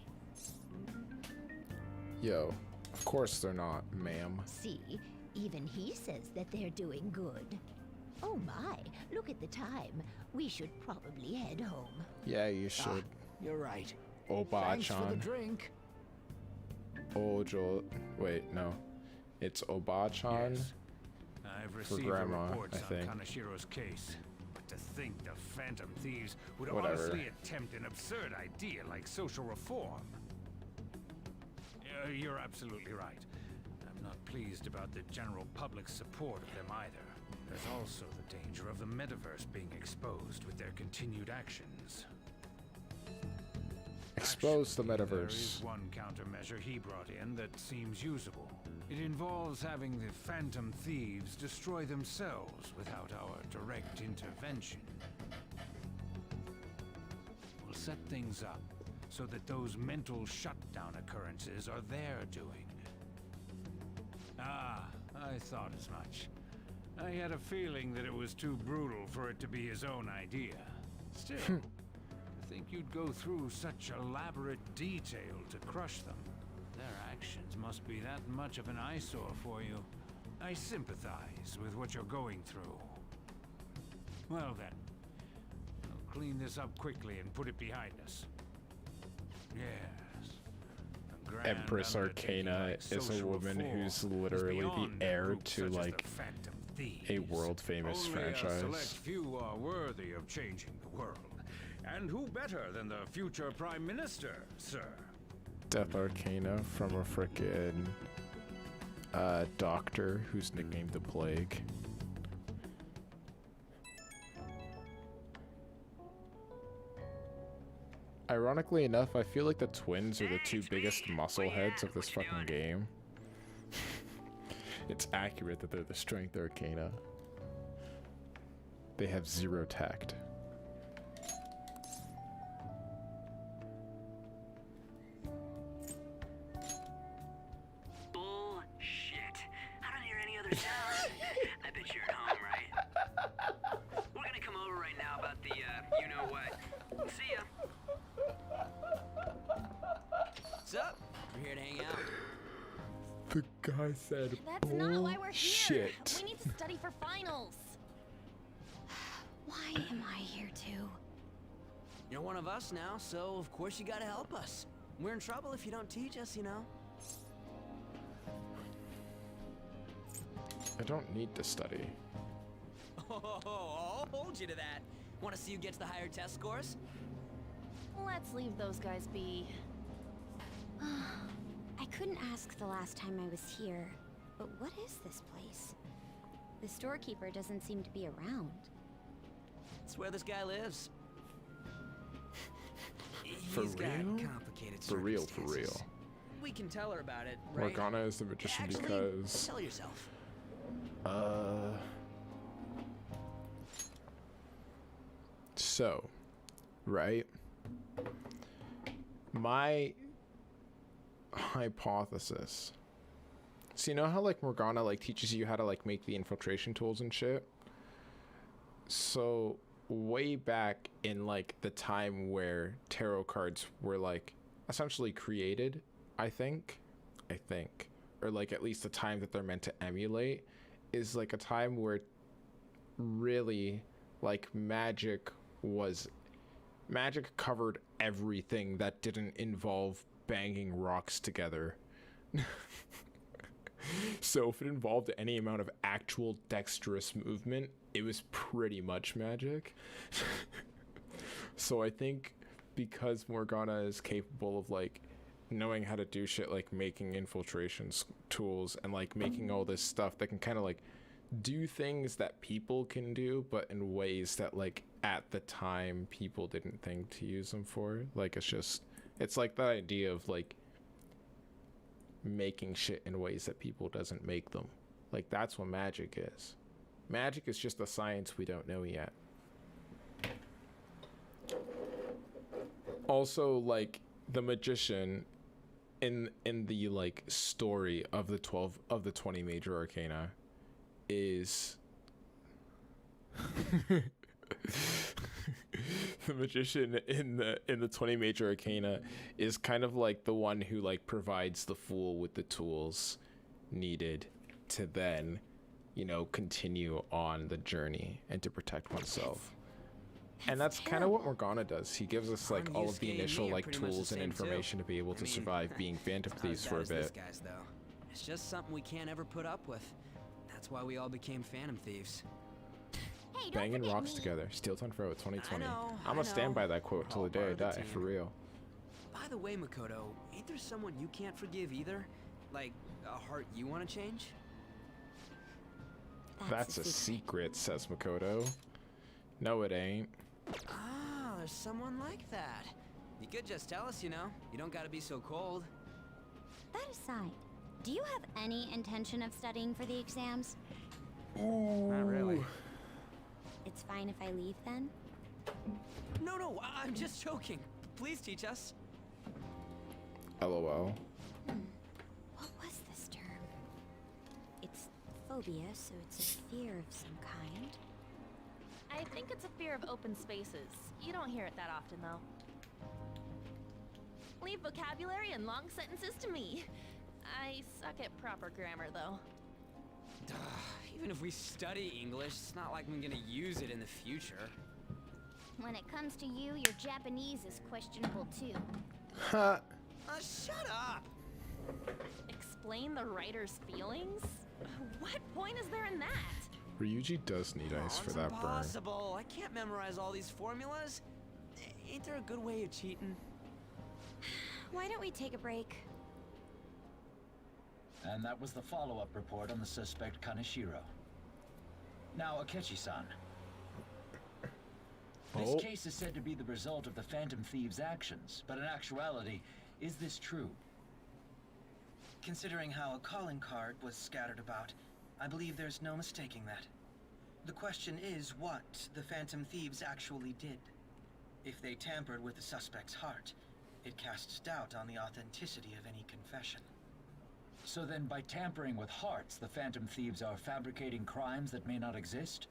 Yo, of course they're not, ma'am. See, even he says that they're doing good. Oh my, look at the time. We should probably head home. Yeah, you should. You're right. Thanks for the Oba-chan. drink. Ojo. Wait, no. It's Oba-chan. Yes. I've For received grandma, reports I think. on Kaneshiro's case. But to think the Phantom Thieves would Whatever. honestly attempt an absurd idea like social reform. You're absolutely right. I'm not pleased about the general public's support of them either. There's also the danger of the metaverse being exposed with their continued actions. Expose the There metaverse. is one countermeasure he brought in that seems usable. It involves having the Phantom Thieves destroy themselves without our direct intervention. We'll set things up so that those mental shutdown occurrences are their doing. Ah, I thought as much. I had a feeling that it was too brutal for it to be his own idea. Still, to think you'd go through such elaborate detail to crush them. Their actions must be that much of an eyesore for you. I sympathize with what you're going through. Well then, I'll clean this up quickly and put it behind us. Yes. A grand Empress undertaking Arcana like is a social woman reform who's is literally beyond the a heir group to such as the like Phantom Thieves. a world famous Only a select franchise. few are worthy of changing the world. And who better than the future Prime Minister, sir? Death Arcana from a frickin' doctor who's nicknamed the Plague. Ironically enough, I feel like the twins are the 2 biggest muscle heads of this fucking game. It's accurate that they're the Strength Arcana. They have 0 tact. Bullshit. I don't hear any other sounds. I bet you're at home, right? We're gonna come over right now about the, you know what. See ya. What's up? We're here to hang out. The guy said That's not why we're here. bullshit. We need to study for finals. Why am I here too? You're one of us now, so of course you gotta help us. We're in trouble if you don't teach us, you know. I don't need to study. Oh, I'll hold you to that. Want to see who gets the higher test scores? Let's leave those guys be. I couldn't ask the last time I was here, but what is this place? The storekeeper doesn't seem to be around. It's where this guy lives. For He's got real? complicated For real, for circumstances. real. We can tell her about it, right? Morgana is the magician Actually, because tell yourself. So, right? My hypothesis. So you know how like Morgana like teaches you how to like make the infiltration tools and shit? So way back in like the time where tarot cards were like essentially created, I think, or like at least the time that they're meant to emulate is like a time where really like magic covered everything that didn't involve banging rocks together. So if it involved any amount of actual dexterous movement, it was pretty much magic. So I think because Morgana is capable of like knowing how to do shit like making infiltration tools and like making all this stuff that can kind of like do things that people can do, but in ways that like at the time people didn't think to use them for. Like it's like that idea of like making shit in ways that people doesn't make them. Like that's what magic is. Magic is just a science we don't know yet. Also, like the magician in the like story of the 20 major arcana is the magician in the 20 major arcana is kind of like the one who like provides the fool with the tools needed to then, you know, continue on the journey and to protect oneself. And that's kind of what Morgana does. He gives us like all of the initial like tools and information to be able to survive being Phantom Thieves for a bit. Guys, though. It's just something we can't ever put up with. That's why we all became Phantom Thieves. Hey, Banging rocks together. Steel Tongue Throat 2020. I'm gonna stand by that quote till the day I die, for real. By the way, Makoto, ain't there someone you can't forgive either? Like a heart you want to change? That's a secret, says Makoto. No, it ain't. Ah, there's someone like that. You could just tell us, you know. You don't gotta be so cold. That aside, do you have any intention of studying for the exams? Ooh. Not really. It's fine if I leave then? No, I'm just joking. Please teach us. LOL. What was this term? It's phobia, so it's a fear of some kind. I think it's a fear of open spaces. You don't hear it that often, though. Leave vocabulary and long sentences to me. I suck at proper grammar, though. Even if we study English, it's not like I'm gonna use it in the future. When it comes to you, your Japanese is questionable too. Ha! Shut up! Explain the writer's feelings? What point is there in that? Ryuji does need ice for that burn. Impossible. I can't memorize all these formulas. Ain't there a good way of cheating? Why don't we take a break? And that was the follow-up report on the suspect Kaneshiro. Now, Akechi-san. This case is said to be the result of the Phantom Thieves' actions, but in actuality, is this true? Considering how a calling card was scattered about, I believe there's no mistaking that. The question is what the Phantom Thieves actually did. If they tampered with the suspect's heart, it casts doubt on the authenticity of any confession. So then, by tampering with hearts, the Phantom Thieves are fabricating crimes that may not exist?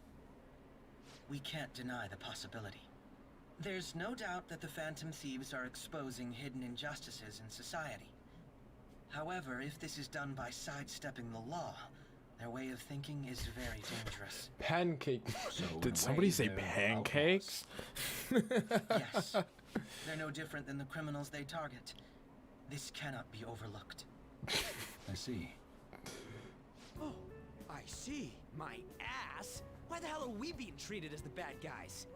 We can't deny the possibility. There's no doubt that the Phantom Thieves are exposing hidden injustices in society. However, if this is done by sidestepping the law, their way of thinking is very dangerous. Pancake. Did somebody say pancakes? Yes. They're no different than the criminals they target. This cannot be overlooked. I see. Oh, I see. My ass? Why the hell are we being treated as the bad guys?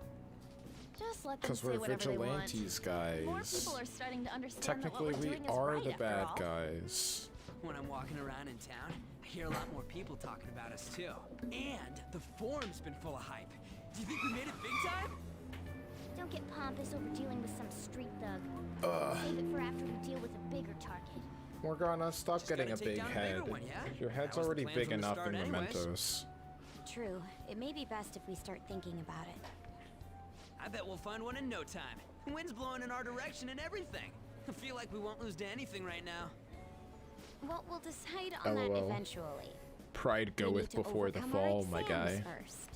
Just let them Because say we're whatever they want. vigilantes, guys. More people are starting to understand that Technically, what we're we doing is are right, the after bad all. guys. When I'm walking around in town, I hear a lot more people talking about us too. And the forum's been full of hype. Do you think we made it big time? Don't get pompous over dealing with some street thug. Save it for after we deal with a bigger target. Morgana, stop getting a gotta take big down a head. bigger one, yeah? Your head's That was the already plan big from the enough start in anyways. Mementos. True. It may be best if we start thinking about it. I bet we'll find one in no time. The wind's blowing in our direction and everything. I feel like we won't lose to anything right now. Well, we'll decide on that LOL. eventually. Pride We goeth need to before the overcome our fall, my guy. exams first.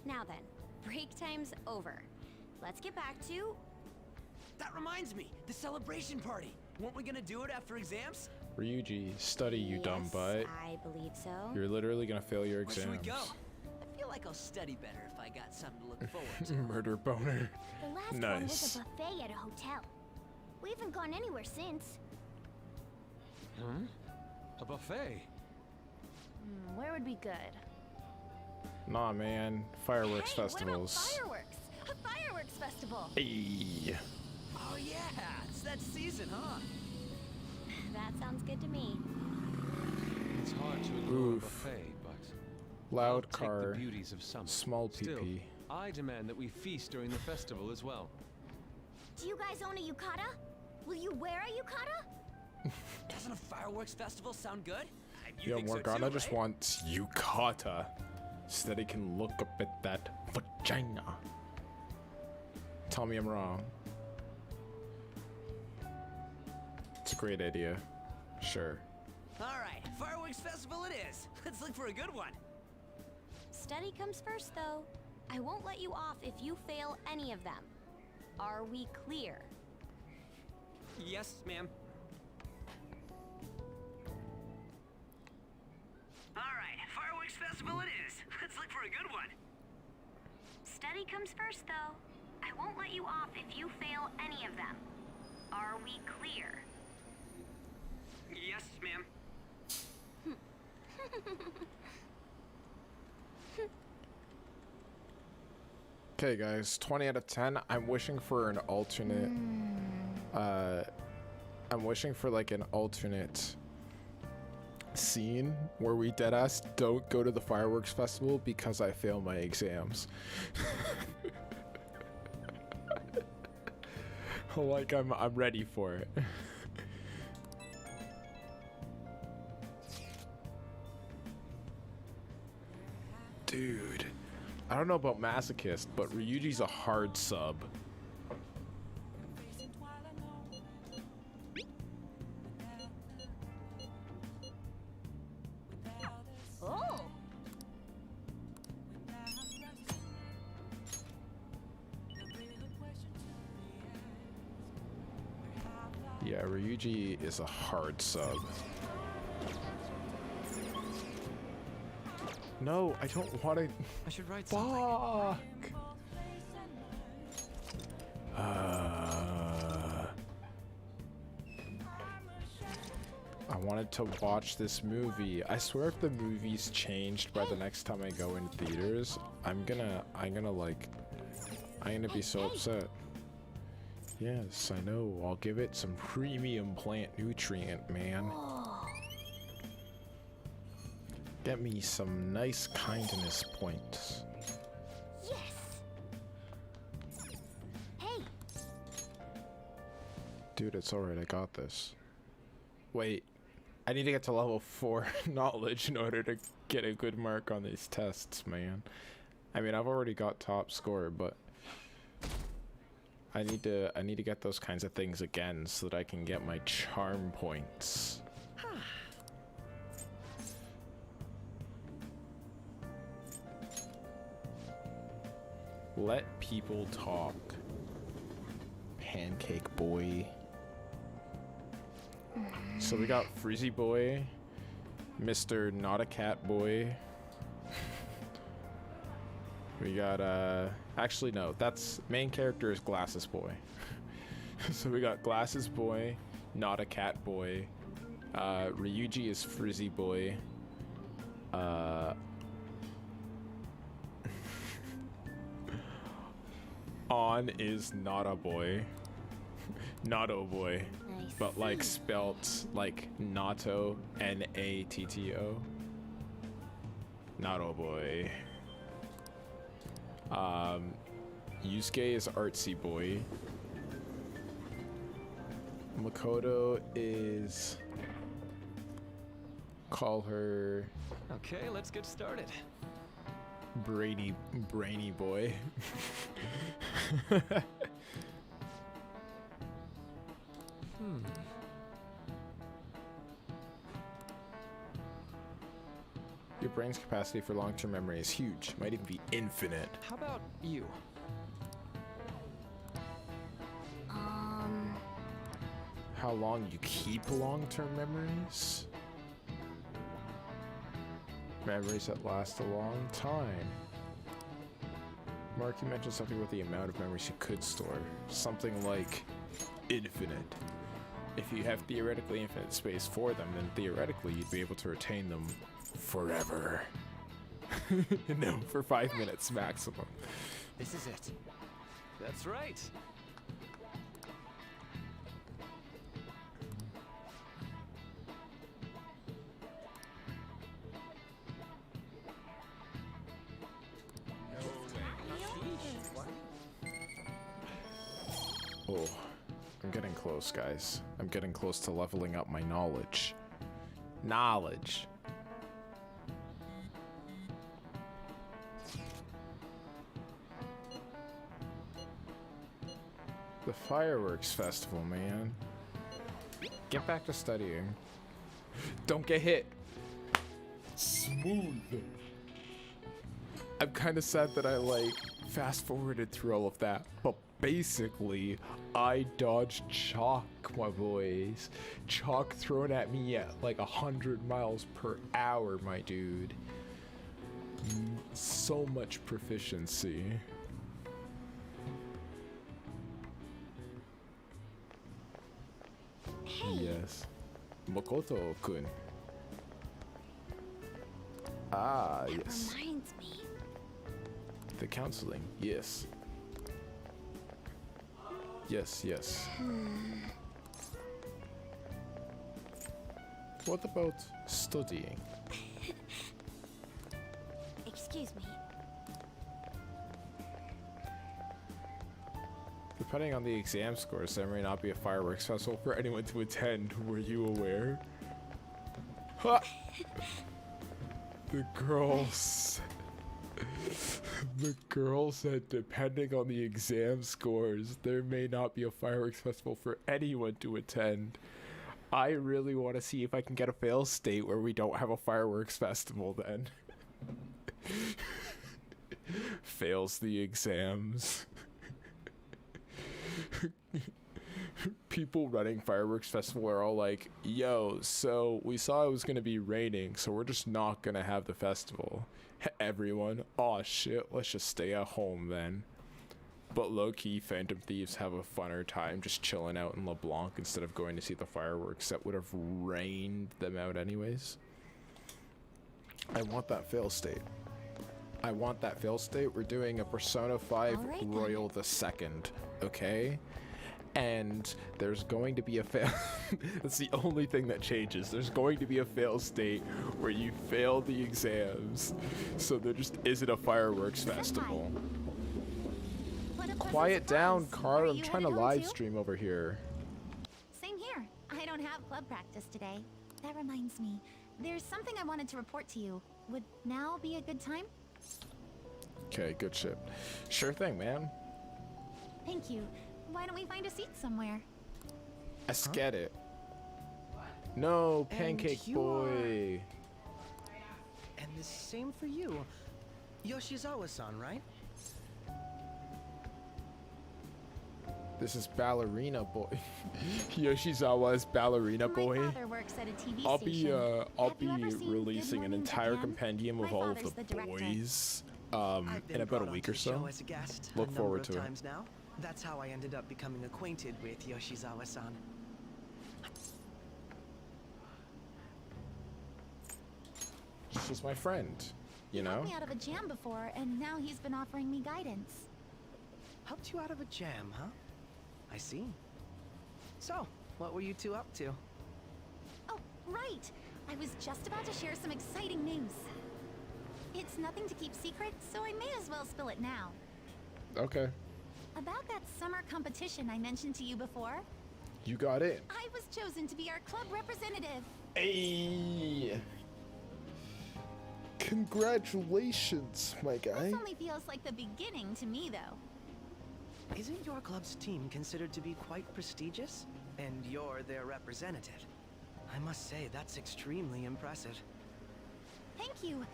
Now then, break time's over. Let's get back to... That reminds me, the celebration party. Weren't we gonna do it after exams? Ryuji, study, you dumb butt. I believe so. You're literally gonna fail your Where should we exams. go? I feel like I'll study better if I got something to look forward to. Murder boner. The last one Nice. was a buffet at a hotel. We haven't gone anywhere since. Huh? A buffet? Where would be good? Nah, man. Fireworks festivals. Fireworks! A fireworks festival! Hey. Oh yeah, it's that season, huh? That sounds good to me. It's hard to ignore a Oof. buffet, but Loud take car. the beauties of summer. Small Still, PP. I demand that we feast during the festival as well. Do you guys own a yukata? Will you wear a yukata? Doesn't a fireworks festival sound good? You Yo, think so Morgana too, just right? wants yukata so that he can look up at that vagina. Tell me I'm wrong. It's a great idea. Sure. Alright, fireworks festival it is. Let's look for a good one. Study comes first, though. I won't let you off if you fail any of them. Are we clear? Yes, ma'am. Alright, fireworks festival it is. Let's look for a good one. Study comes first, though. I won't let you off if you fail any of them. Are we clear? Yes, ma'am. Okay, guys. 20 out of 10. I'm wishing for an alternate. I'm wishing for like an alternate scene where we deadass don't go to the fireworks festival because I fail my exams. Like I'm ready for it. Dude, I don't know about masochist, but Ryuji's a hard sub. Oh! Yeah, Ryuji is a hard sub. No, I don't want to. I should write Fuck. I wanted to watch this movie. I swear if the movie's changed by the next time I go in theaters, I'm gonna be so upset. Yes, I know. I'll give it some premium plant nutrient, man. Get me some nice kindness points. Yes! Hey! Dude, it's alright, I got this. Wait, I need to get to level 4 knowledge in order to get a good mark on these tests, man. I mean, I've already got top score, but I need to get those kinds of things again so that I can get my charm points. Let people talk. Pancake boy. So we got Frizzy boy, Mr. Not a Cat boy. We got actually no, that's main character is Glasses boy. So we got Glasses boy, Not a Cat boy. Ryuji is Frizzy boy. On is not a boy. Nato boy. Nice. But like spelt like Nato, N-A-T-T-O. Nato boy. Yusuke is artsy boy. Makoto is, call her Okay, let's get started. brainy boy. Your brain's capacity for long-term memory is huge. Might even be infinite. How about you? How long you keep long-term memories? Memories that last a long time. Mark, you mentioned something about the amount of memories you could store. Something like infinite. If you have theoretically infinite space for them, then theoretically you'd be able to retain them forever. No, for 5 minutes maximum. This is it. That's right. Oh, I'm getting close, guys. I'm getting close to leveling up my knowledge. Knowledge. The fireworks festival, man. Get back to studying. Don't get hit. Smooth. I'm kind of sad that I like fast forwarded through all of that, but basically I dodged chalk, my boys. Chalk thrown at me at like 100 miles per hour, my dude. So much proficiency. Hey. Yes. Makoto-kun. Ah, That yes. reminds me. The counseling, yes. Yes, yes. What about studying? Excuse me. Depending on the exam scores, there may not be a fireworks festival for anyone to attend. Were you aware? Ha! The girls. The girl said, depending on the exam scores, there may not be a fireworks festival for anyone to attend. I really want to see if I can get a fail state where we don't have a fireworks festival then. Fails the exams. People running fireworks festival are all like, yo, so we saw it was going to be raining, so we're just not going to have the festival. Everyone, aw shit, let's just stay at home then. But low-key, Phantom Thieves have a funner time just chilling out in LeBlanc instead of going to see the fireworks that would have rained them out anyways. I want that fail state. I want that fail state. We're doing a Persona 5 Royal the Second, okay? And there's going to be a fail. That's the only thing that changes. There's going to be a fail state where you fail the exams, so there just isn't a fireworks festival. Quiet down, Carl. I'm trying to live stream over here. Same here. I don't have club practice today. That reminds me. There's something I wanted to report to you. Would now be a good time? Okay, good shit. Sure thing, man. Thank you. Why don't we find a seat somewhere? Let's get it. No, Pancake Boy. And the same for you. Yoshizawa-san, right? This is Ballerina Boy. Yoshizawa's Ballerina Boy. My father works at a TV I'll station. be releasing an entire compendium of all of the boys in about a week or so. Look forward to it. Now. That's how I ended up becoming acquainted with Yoshizawa-san. She's my friend, you know? He helped me out of a jam before, and now he's been offering me guidance. Helped you out of a jam, huh? I see. So, what were you two up to? Oh, right! I was just about to share some exciting news. It's nothing to keep secret, so I may as well spill it now. Okay. About that summer competition I mentioned to you before. You got it. I was chosen to be our club representative. Hey! Congratulations, my guy. This only feels like the beginning to me, though. Isn't your club's team considered to be quite prestigious? And you're their representative. I must say, that's extremely impressive. Thank you.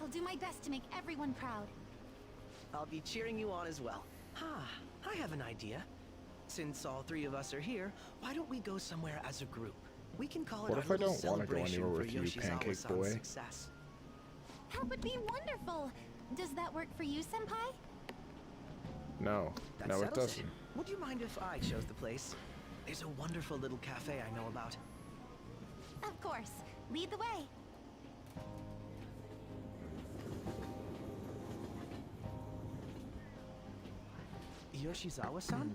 I'll do my best to make everyone proud. I'll be cheering you on as well. I have an idea. Since all three of us are here, why don't we go somewhere as a group? We can call it what our if I little don't want to go celebration anywhere for with you, Yoshizawa-san's Pancake Boy? success. That would be wonderful. Does that work for you, Senpai? No. That No, it settles doesn't. Would you mind if I chose the place? There's a wonderful little cafe I know about. Of course. Lead the way. Yoshizawa-san?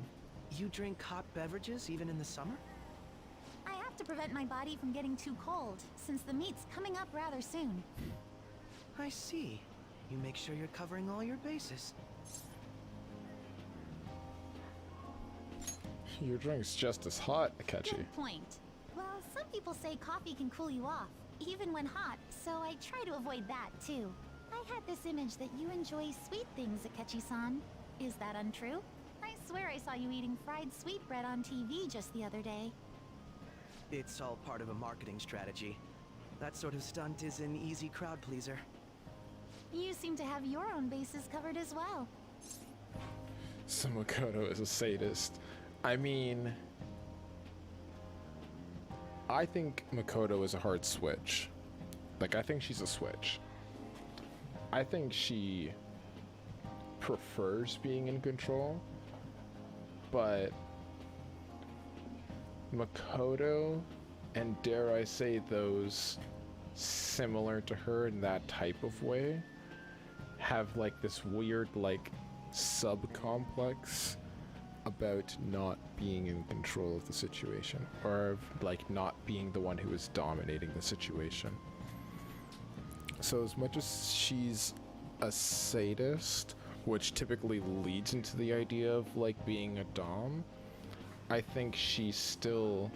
You drink hot beverages even in the summer? I have to prevent my body from getting too cold, since the meet's coming up rather soon. I see. You make sure you're covering all your bases. Your drink's just as hot, Akechi. Good point. Well, some people say coffee can cool you off, even when hot, so I try to avoid that, too. I had this image that you enjoy sweet things, Akechi-san. Is that untrue? I swear I saw you eating fried sweetbread on TV just the other day. It's all part of a marketing strategy. That sort of stunt is an easy crowd pleaser. You seem to have your own bases covered as well. So Makoto is a sadist. I mean, I think Makoto is a hard switch. Like, I think she's a switch. I think she prefers being in control, but Makoto, and dare I say those similar to her in that type of way, have like this weird like sub-complex about not being in control of the situation, or like not being the one who is dominating the situation. So as much as she's a sadist, which typically leads into the idea of like being a dom, I think she's still,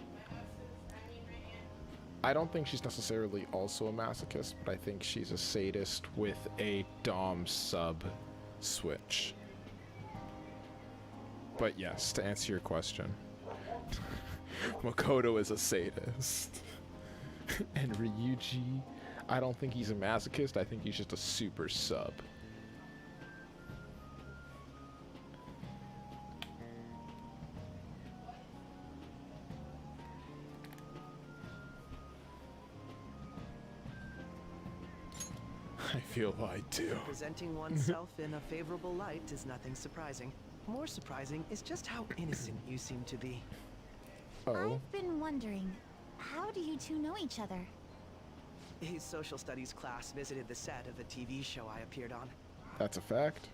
I don't think she's necessarily also a masochist, but I think she's a sadist with a dom sub switch. But yes, to answer your question, Makoto is a sadist. And Ryuji, I don't think he's a masochist, I think he's just a super sub. I feel I do. Presenting oneself in a favorable light is nothing surprising. More surprising is just how innocent you seem to be. Oh. I've been wondering, how do you two know each other? His social studies class visited the set of a TV show I appeared on. That's a fact.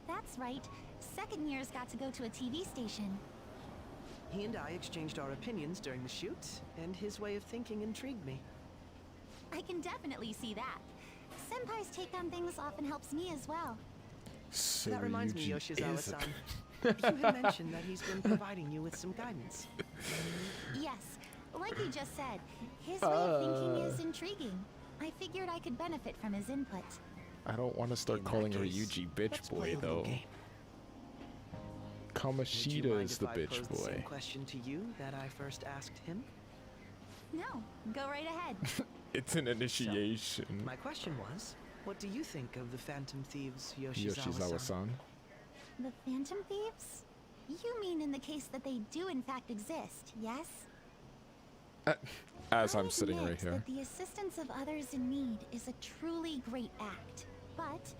That's right. Second years got to go to a TV station. He and I exchanged our opinions during the shoot, and his way of thinking intrigued me. I can definitely see that. Senpai's take on things often helps me as well. So that reminds me, Ryuji Yoshizawa-san. You had mentioned that he's been providing you with some guidance. Yes, like you just said, his way of thinking is intriguing. I figured I could benefit from his input. I don't want to start calling Ryuji bitch boy though. Kamashita is the bitch Would you mind if I posed the boy. same question to you that I first asked him? No, go right ahead. It's an initiation. My question was, what do you think of the Phantom Thieves, Yoshizawa-san? Yoshizawa-san. The Phantom Thieves? You mean in the case that they do in fact exist, yes? As I'm sitting admit right here. that the assistance of others in need is a truly great act, but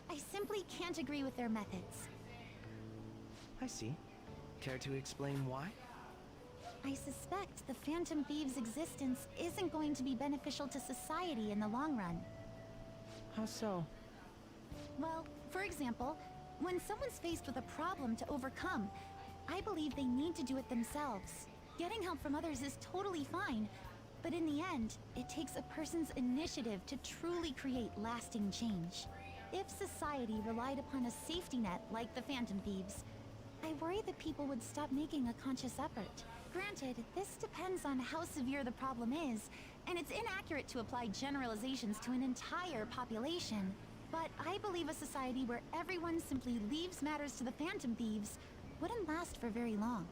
I simply can't agree with their methods. I see. Care to explain why? I suspect the Phantom Thieves' existence isn't going to be beneficial to society in the long run. How so? Well, for example, when someone's faced with a problem to overcome, I believe they need to do it themselves. Getting help from others is totally fine, but in the end, it takes a person's initiative to truly create lasting change. If society relied upon a safety net like the Phantom Thieves, I worry that people would stop making a conscious effort. Granted, this depends on how severe the problem is, and it's inaccurate to apply generalizations to an entire population. But I believe a society where everyone simply leaves matters to the Phantom Thieves wouldn't last for very long.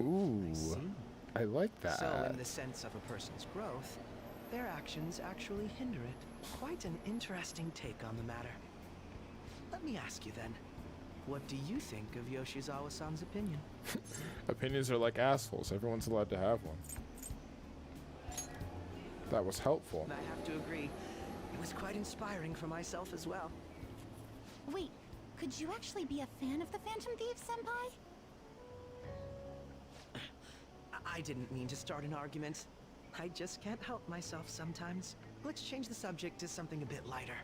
Ooh, I like that. So in the sense of a person's growth, their actions actually hinder it. Quite an interesting take on the matter. Let me ask you then, what do you think of Yoshizawa-san's opinion? Opinions are like assholes. Everyone's allowed to have one. That was helpful. I have to agree. It was quite inspiring for myself as well. Wait, Could you actually be a fan of the Phantom Thieves, Senpai? I didn't mean to start an argument. I just can't help myself sometimes. Let's change the subject to something a bit lighter.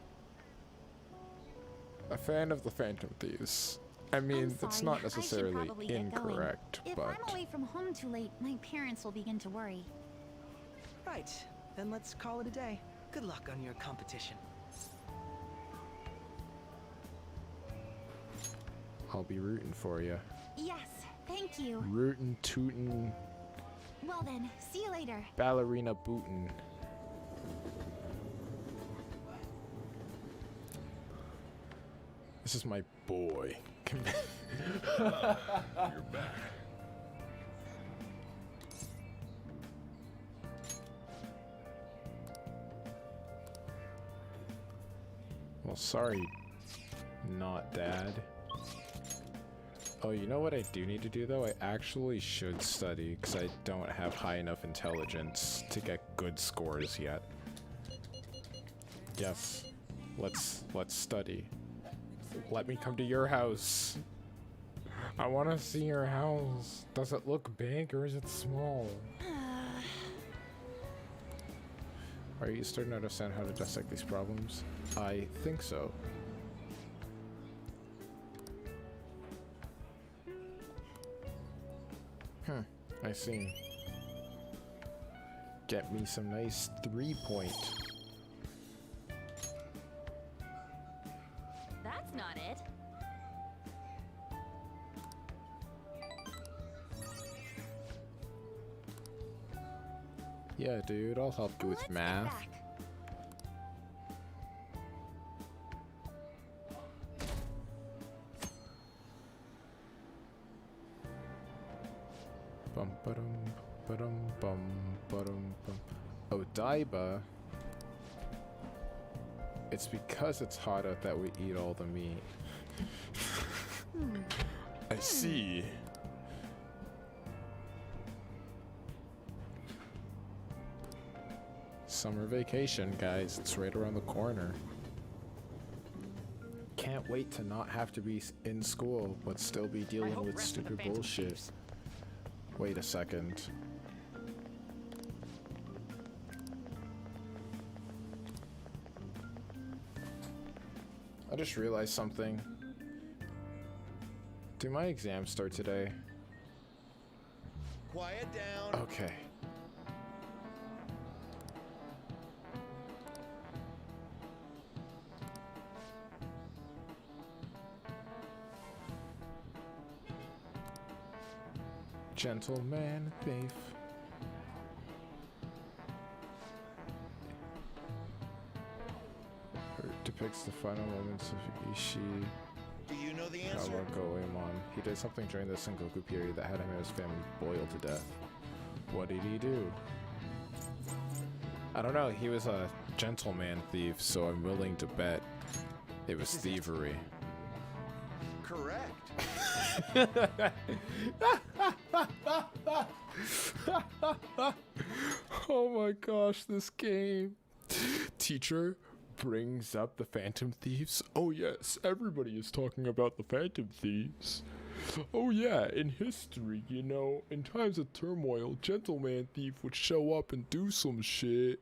A fan of the Phantom Thieves. I mean, that's not necessarily incorrect, If but... I'm away from home too late, my parents will begin to worry. Right, then let's call it a day. Good luck on your competition. I'll be rooting for you. Yes, thank you. Rootin', tootin', Well then, see you later. ballerina bootin'. This is my boy. You're back. Well, sorry, not Dad. Oh, you know what I do need to do though? I actually should study because I don't have high enough intelligence to get good scores yet. Yes, let's study. Let me come to your house. I want to see your house. Does it look big or is it small? Are you starting to understand how to dissect these problems? I think so. I see. Get me some nice 3-point. That's not it. Yeah, dude, I'll help you with math. Bum ba-dum, ba-dum, bum, ba-dum, bum. Odaiba. It's because it's hot out that we eat all the meat. I see. Summer vacation, guys. It's right around the corner. Can't wait to not have to be in school, but still be dealing with stupid bullshit. Wait a second. I just realized something. Do my exams start today? Quiet down. Okay. Gentleman thief. Depicts the final moments of Ishii. Do you know the answer? Goemon. He did something during the Sengoku period that had him and his family boiled to death. What did he do? I don't know. He was a gentleman thief, so I'm willing to bet it was thievery. Correct. Oh my gosh, this game. Teacher brings up the Phantom Thieves. Oh yes, everybody is talking about the Phantom Thieves. Oh yeah, in history, you know, in times of turmoil, Gentleman Thief would show up and do some shit.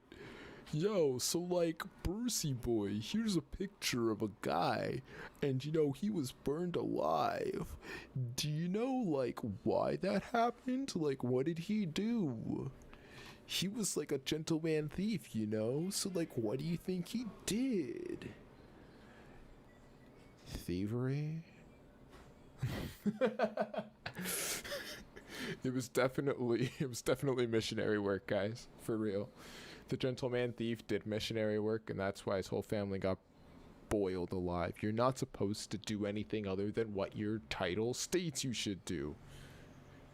Yo, so like, Brucey boy, here's a picture of a guy, and you know, he was burned alive. Do you know, like, why that happened? Like, what did he do? He was like a gentleman thief, you know? So like, what do you think he did? Thievery? It was definitely missionary work, guys, for real. The gentleman thief did missionary work, and that's why his whole family got boiled alive. You're not supposed to do anything other than what your title states you should do.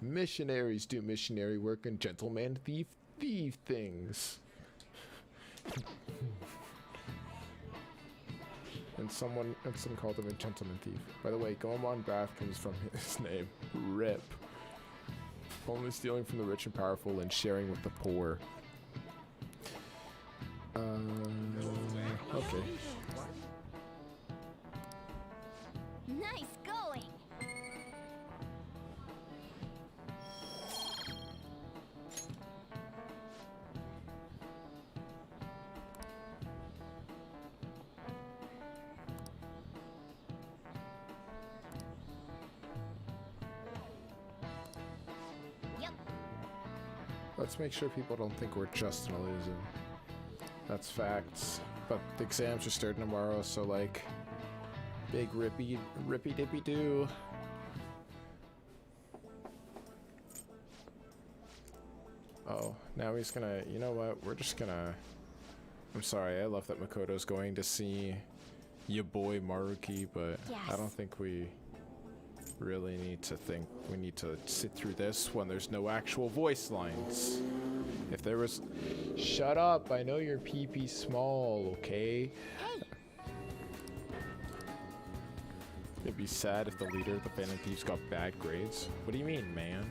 Missionaries do missionary work, and gentleman thief things. And someone called him a gentleman thief. By the way, Goemon Bath comes from his name. RIP. Only stealing from the rich and powerful and sharing with the poor. Okay. Let's make sure people don't think we're just an illusion. That's facts. But the exams are starting tomorrow, so like, big rippy dippy doo. Oh, now he's gonna, you know what, we're just gonna, I'm sorry, I love that Makoto's going to see your boy Maruki, but I don't think we really need to we need to sit through this when there's no actual voice lines. If there was, shut up, I know you're PP small, okay? It'd be sad if the leader of the Phantom Thieves got bad grades. What do you mean, man?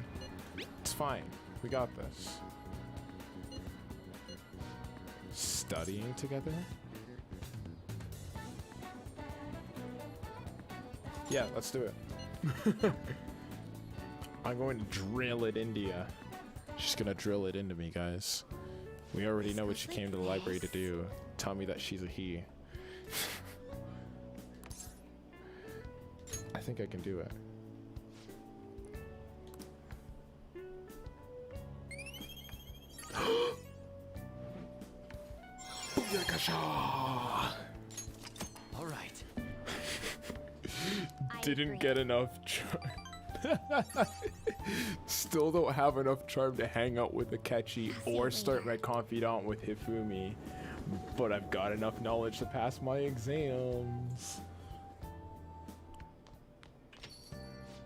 It's fine, we got this. Studying together? Yeah, let's do it. I'm going to drill it into ya. She's gonna drill it into me, guys. We already know what she came to the library to do. Tell me that she's a he. I think I can do it. All right. Didn't get enough charm. Still don't have enough charm to hang out with Akechi or start my confidant with Hifumi. But I've got enough knowledge to pass my exams.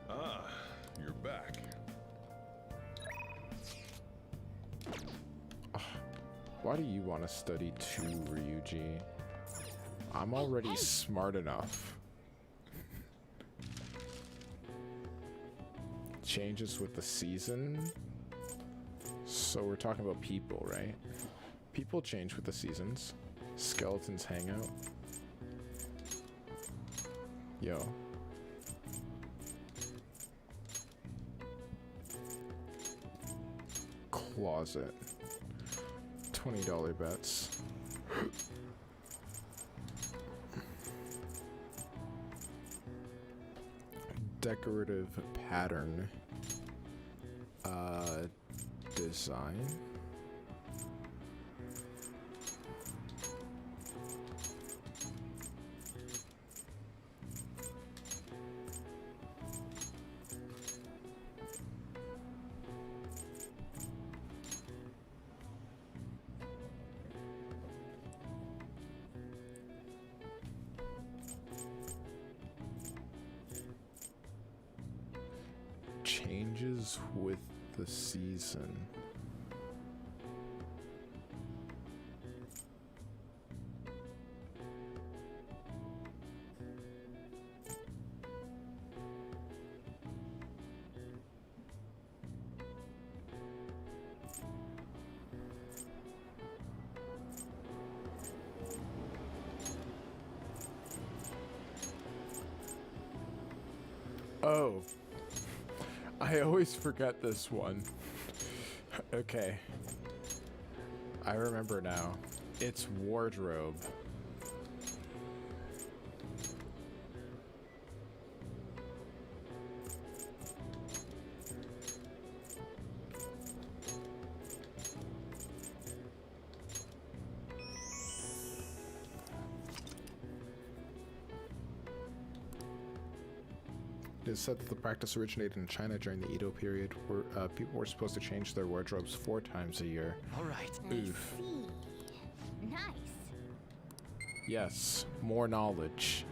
Ah, you're back. Why do you want to study too, Ryuji? I'm already smart enough. Changes with the season? So we're talking about people, right? People change with the seasons. Skeletons hang out. Yo. Closet. $20 bets. Decorative pattern. Design. Changes with the season. Oh. I always forget this one. Okay. I remember now. It's wardrobe. It is said that the practice originated in China during the Edo period, where people were supposed to change their wardrobes 4 times a year. All right. Oof. Nice. Yes, more knowledge.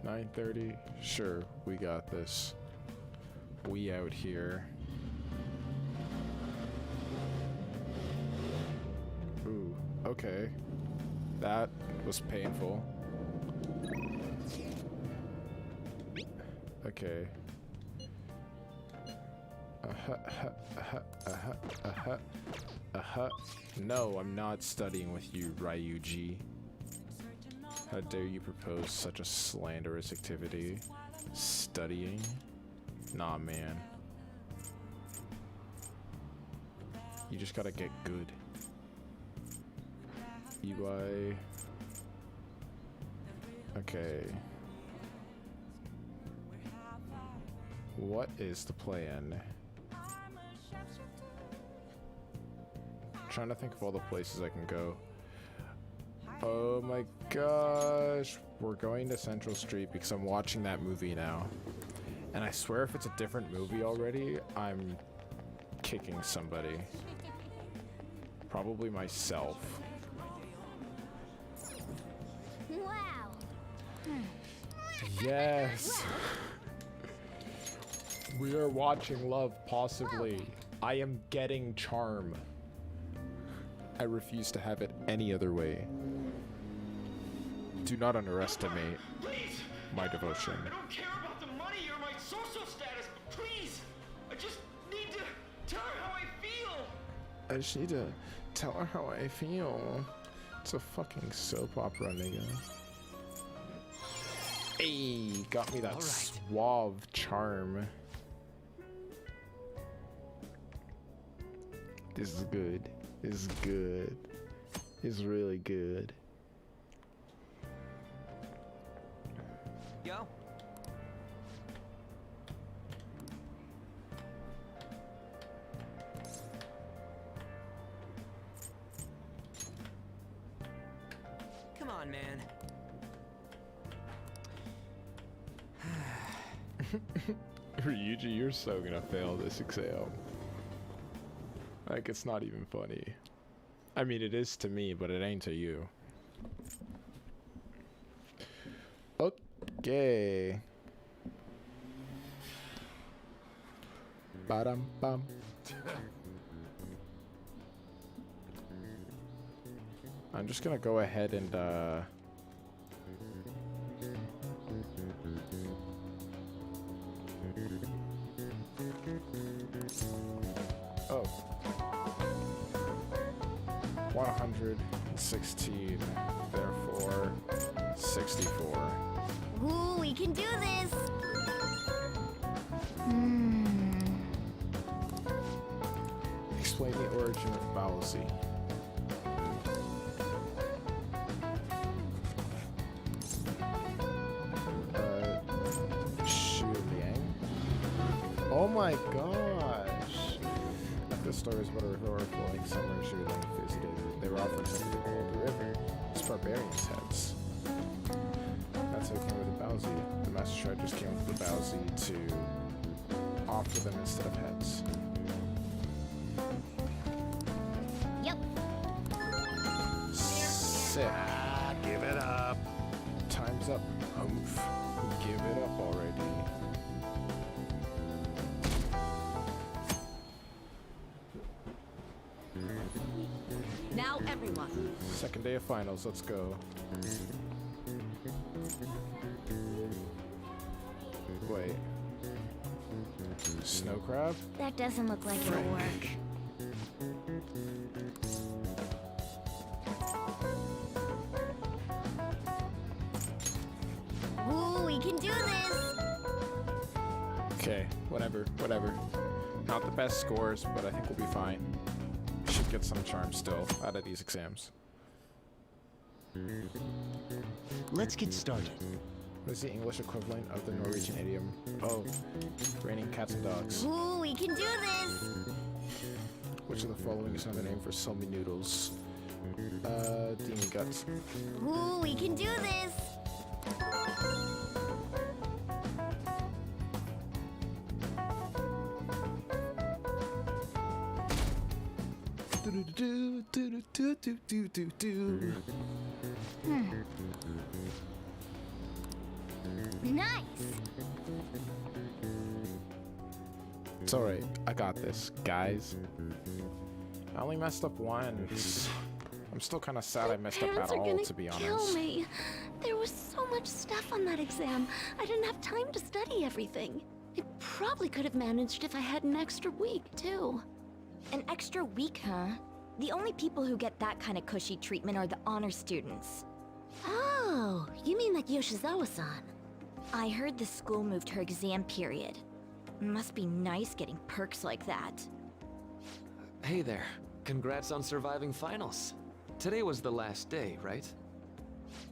$9:30. Sure, we got this. We out here. Ooh, okay. That was painful. Okay. No, I'm not studying with you, Ryuji. How dare you propose such a slanderous activity? Studying? Nah, man. You just gotta get good. EY. Okay. What is the plan? Trying to think of all the places I can go. Oh my gosh. We're going to Central Street because I'm watching that movie now. And I swear if it's a different movie already, I'm kicking somebody. Probably myself. Wow. Yes. We are watching love, possibly. I am getting charm. I refuse to have it any other way. Do not underestimate my devotion. I don't care about the money or my social status. Please, I just need to tell her how I feel. I just need to tell her how I feel. It's a fucking soap opera, nigga. Hey, got me that suave charm. This is good. This is good. It's really good. Yo. Come on, man. Ryuji, you're so gonna fail this exam. Like, it's not even funny. I mean, it is to me, but it ain't to you. Okay. Ba-dum bum. I'm just gonna go ahead and oh. 116, therefore 64. Ooh, we can do this! Explain the origin of Bowsy. Oh my gosh! This story is about a river flowing somewhere Shuling visited. They were offering something called the river. It's barbarians' heads. That's how it came with the Bowsy. The Master Shard just came with the Bowsy to offer them instead of heads. Yep. Sick. Give it up. Time's up. Oomph. Give it up already. Now everyone. Second day of finals, let's go. Wait. Snow crab? That doesn't look like it'll work. Ooh, we can do this! Okay, whatever. Not the best scores, but I think we'll be fine. Should get some charm still out of these exams. Let's get started. What is the English equivalent of the Norwegian idiom? Oh, raining cats and dogs. Ooh, we can do this! Which of the following is another name for sulmy noodles? Demon guts. Ooh, we can do this! Nice! It's alright, I got this, guys. I only messed up once. I'm still kind of sad I messed up at all, to be honest. Kill me. There was so much stuff on that exam. I didn't have time to study everything. I probably could have managed if I had an extra week, too. An extra week, huh? The only people who get that kind of cushy treatment are the honor students. Oh, you mean like Yoshizawa-san? I heard the school moved her exam period. Must be nice getting perks like that. Hey there. Congrats on surviving finals. Today was the last day, right?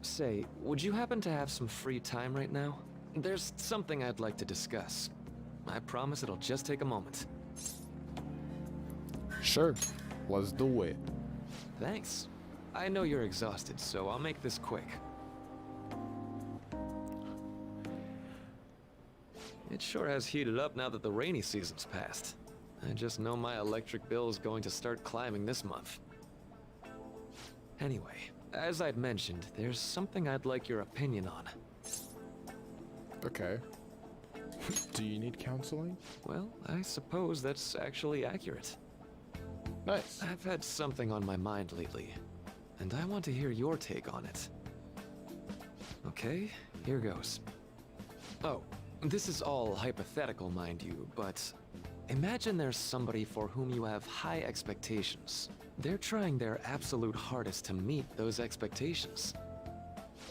Say, would you happen to have some free time right now? There's something I'd like to discuss. I promise it'll just take a moment. Sure, let's do it. Thanks. I know you're exhausted, so I'll make this quick. It sure has heated up now that the rainy season's passed. I just know my electric bill is going to start climbing this month. Anyway, as I'd mentioned, there's something I'd like your opinion on. Okay. Do you need counseling? Well, I suppose that's actually accurate. Nice. I've had something on my mind lately, and I want to hear your take on it. Okay, here goes. Oh, this is all hypothetical, mind you, but imagine there's somebody for whom you have high expectations. They're trying their absolute hardest to meet those expectations.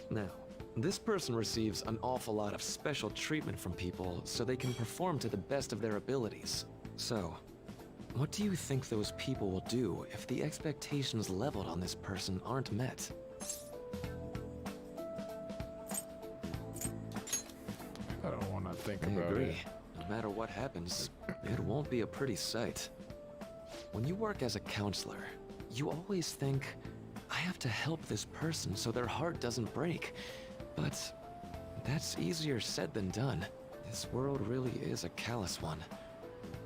Now, this person receives an awful lot of special treatment from people so they can perform to the best of their abilities. So, what do you think those people will do if the expectations leveled on this person aren't met? I don't want to think I about agree. it. No matter what happens, it won't be a pretty sight. When you work as a counselor, you always think, I have to help this person so their heart doesn't break. But that's easier said than done. This world really is a callous one.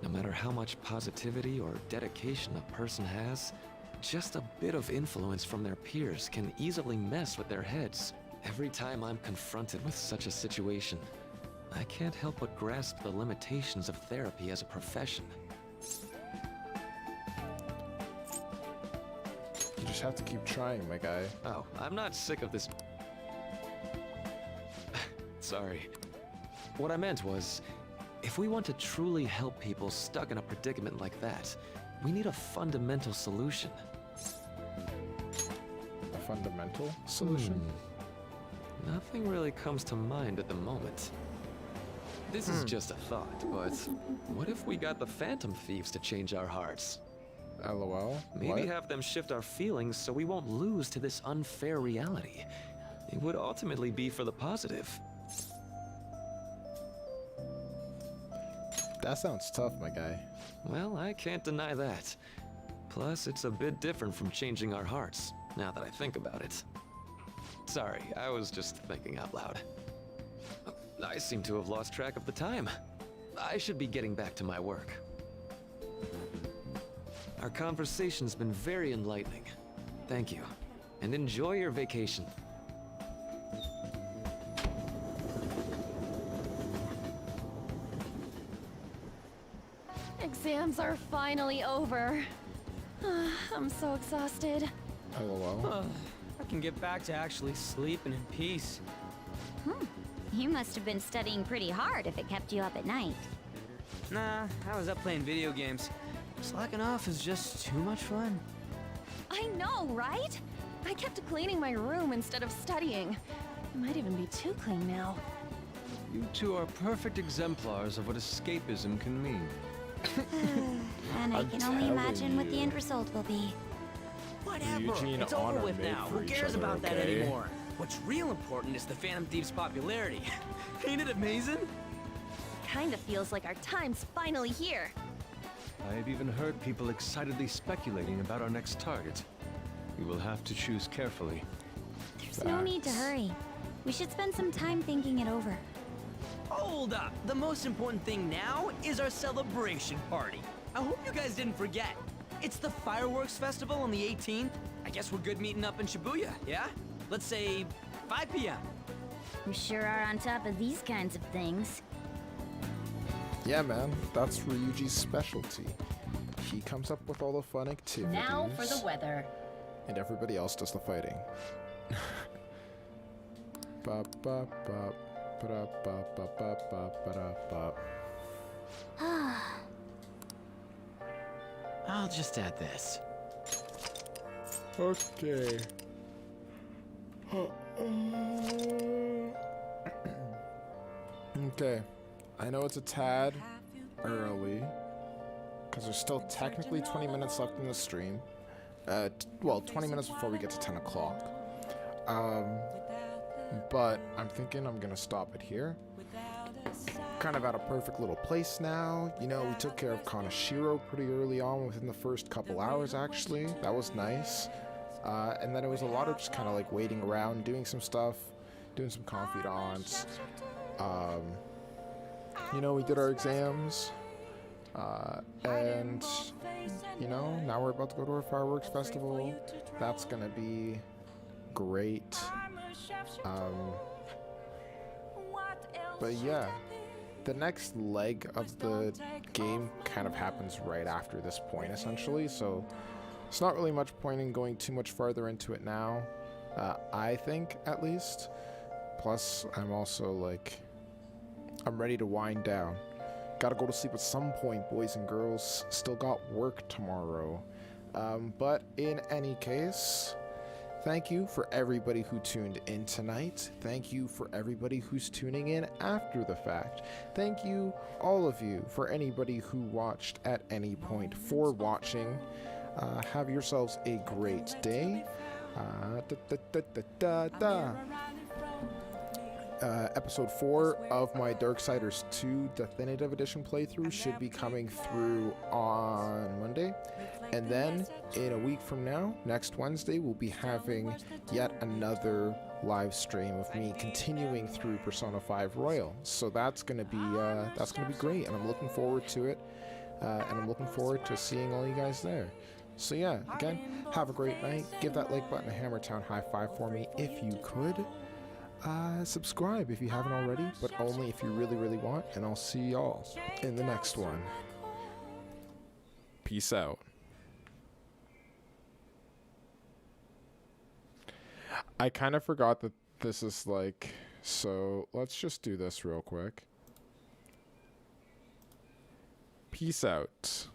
No matter how much positivity or dedication a person has, just a bit of influence from their peers can easily mess with their heads. Every time I'm confronted with such a situation, I can't help but grasp the limitations of therapy as a profession. You just have to keep trying, my guy. Oh, I'm not sick of this. Sorry. What I meant was, if we want to truly help people stuck in a predicament like that, we need a fundamental solution. A fundamental solution? Nothing really comes to mind at the moment. This is just a thought, but what if we got the Phantom Thieves to change our hearts? LOL? Maybe What? have them shift our feelings so we won't lose to this unfair reality. It would ultimately be for the positive. That sounds tough, my guy. Well, I can't deny that. Plus, it's a bit different from changing our hearts, now that I think about it. Sorry, I was just thinking out loud. I seem to have lost track of the time. I should be getting back to my work. Our conversation's been very enlightening. Thank you, and enjoy your vacation. Exams are finally over. I'm so exhausted. LOL. I can get back to actually sleeping in peace. You must have been studying pretty hard if it kept you up at night. Nah, I was up playing video games. Slacking off is just too much fun. I know, right? I kept cleaning my room instead of studying. It might even be too clean now. You two are perfect exemplars of what escapism can mean. And I can only imagine what the end result will be. Whatever, Eugene it's over honor with made now. for Who each cares other, about that okay? anymore? What's real important is the Phantom Thieves' popularity. Ain't it amazing? Kinda feels like our time's finally here. I have even heard people excitedly speculating about our next target. We will have to choose carefully. There's no need to hurry. We should spend some time thinking it over. Hold up! The most important thing now is our celebration party. I hope you guys didn't forget. It's the fireworks festival on the 18th. I guess we're good meeting up in Shibuya, yeah? Let's say 5 p.m. You sure are on top of these kinds of things. Yeah, man. That's Ryuji's specialty. He comes up with all the fun activities. Now for the weather. And everybody else does the fighting. Ba ba ba ba ba ba ba ba ba ba. I'll just add this. Okay. Okay. I know it's a tad early, because there's still technically 20 minutes left in the stream. Well, 20 minutes before we get to 10 o'clock. But I'm thinking I'm gonna stop it here. kind of at a perfect little place now. You know, we took care of Kaneshiro pretty early on, within the first couple hours actually. That was nice. And then it was a lot of just kind of like waiting around, doing some stuff, doing some confidants. You know, we did our exams. And, you know, now we're about to go to our fireworks festival. That's gonna be great. But yeah, the next leg of the game kind of happens right after this point, essentially, so it's not really much point in going too much farther into it now, I think, at least. Plus, I'm also, like, I'm ready to wind down. Gotta go to sleep at some point, boys and girls. Still got work tomorrow. But in any case, thank you for everybody who tuned in tonight. Thank you for everybody who's tuning in after the fact. Thank you, all of you, for anybody who watched at any point for watching. Have yourselves a great day. Episode 4 of my Darksiders 2 Definitive Edition playthrough should be coming through on Monday. And then, in a week from now, next Wednesday, we'll be having yet another live stream of me continuing through Persona 5 Royal. So that's gonna be great, and I'm looking forward to it. And I'm looking forward to seeing all you guys there. So yeah, again, have a great night. Give that like button a Hammertown high five for me if you could. Subscribe if you haven't already, but only if you really, really want, and I'll see y'all in the next one. Peace out. I kind of forgot that this is like, so let's just do this real quick. Peace out.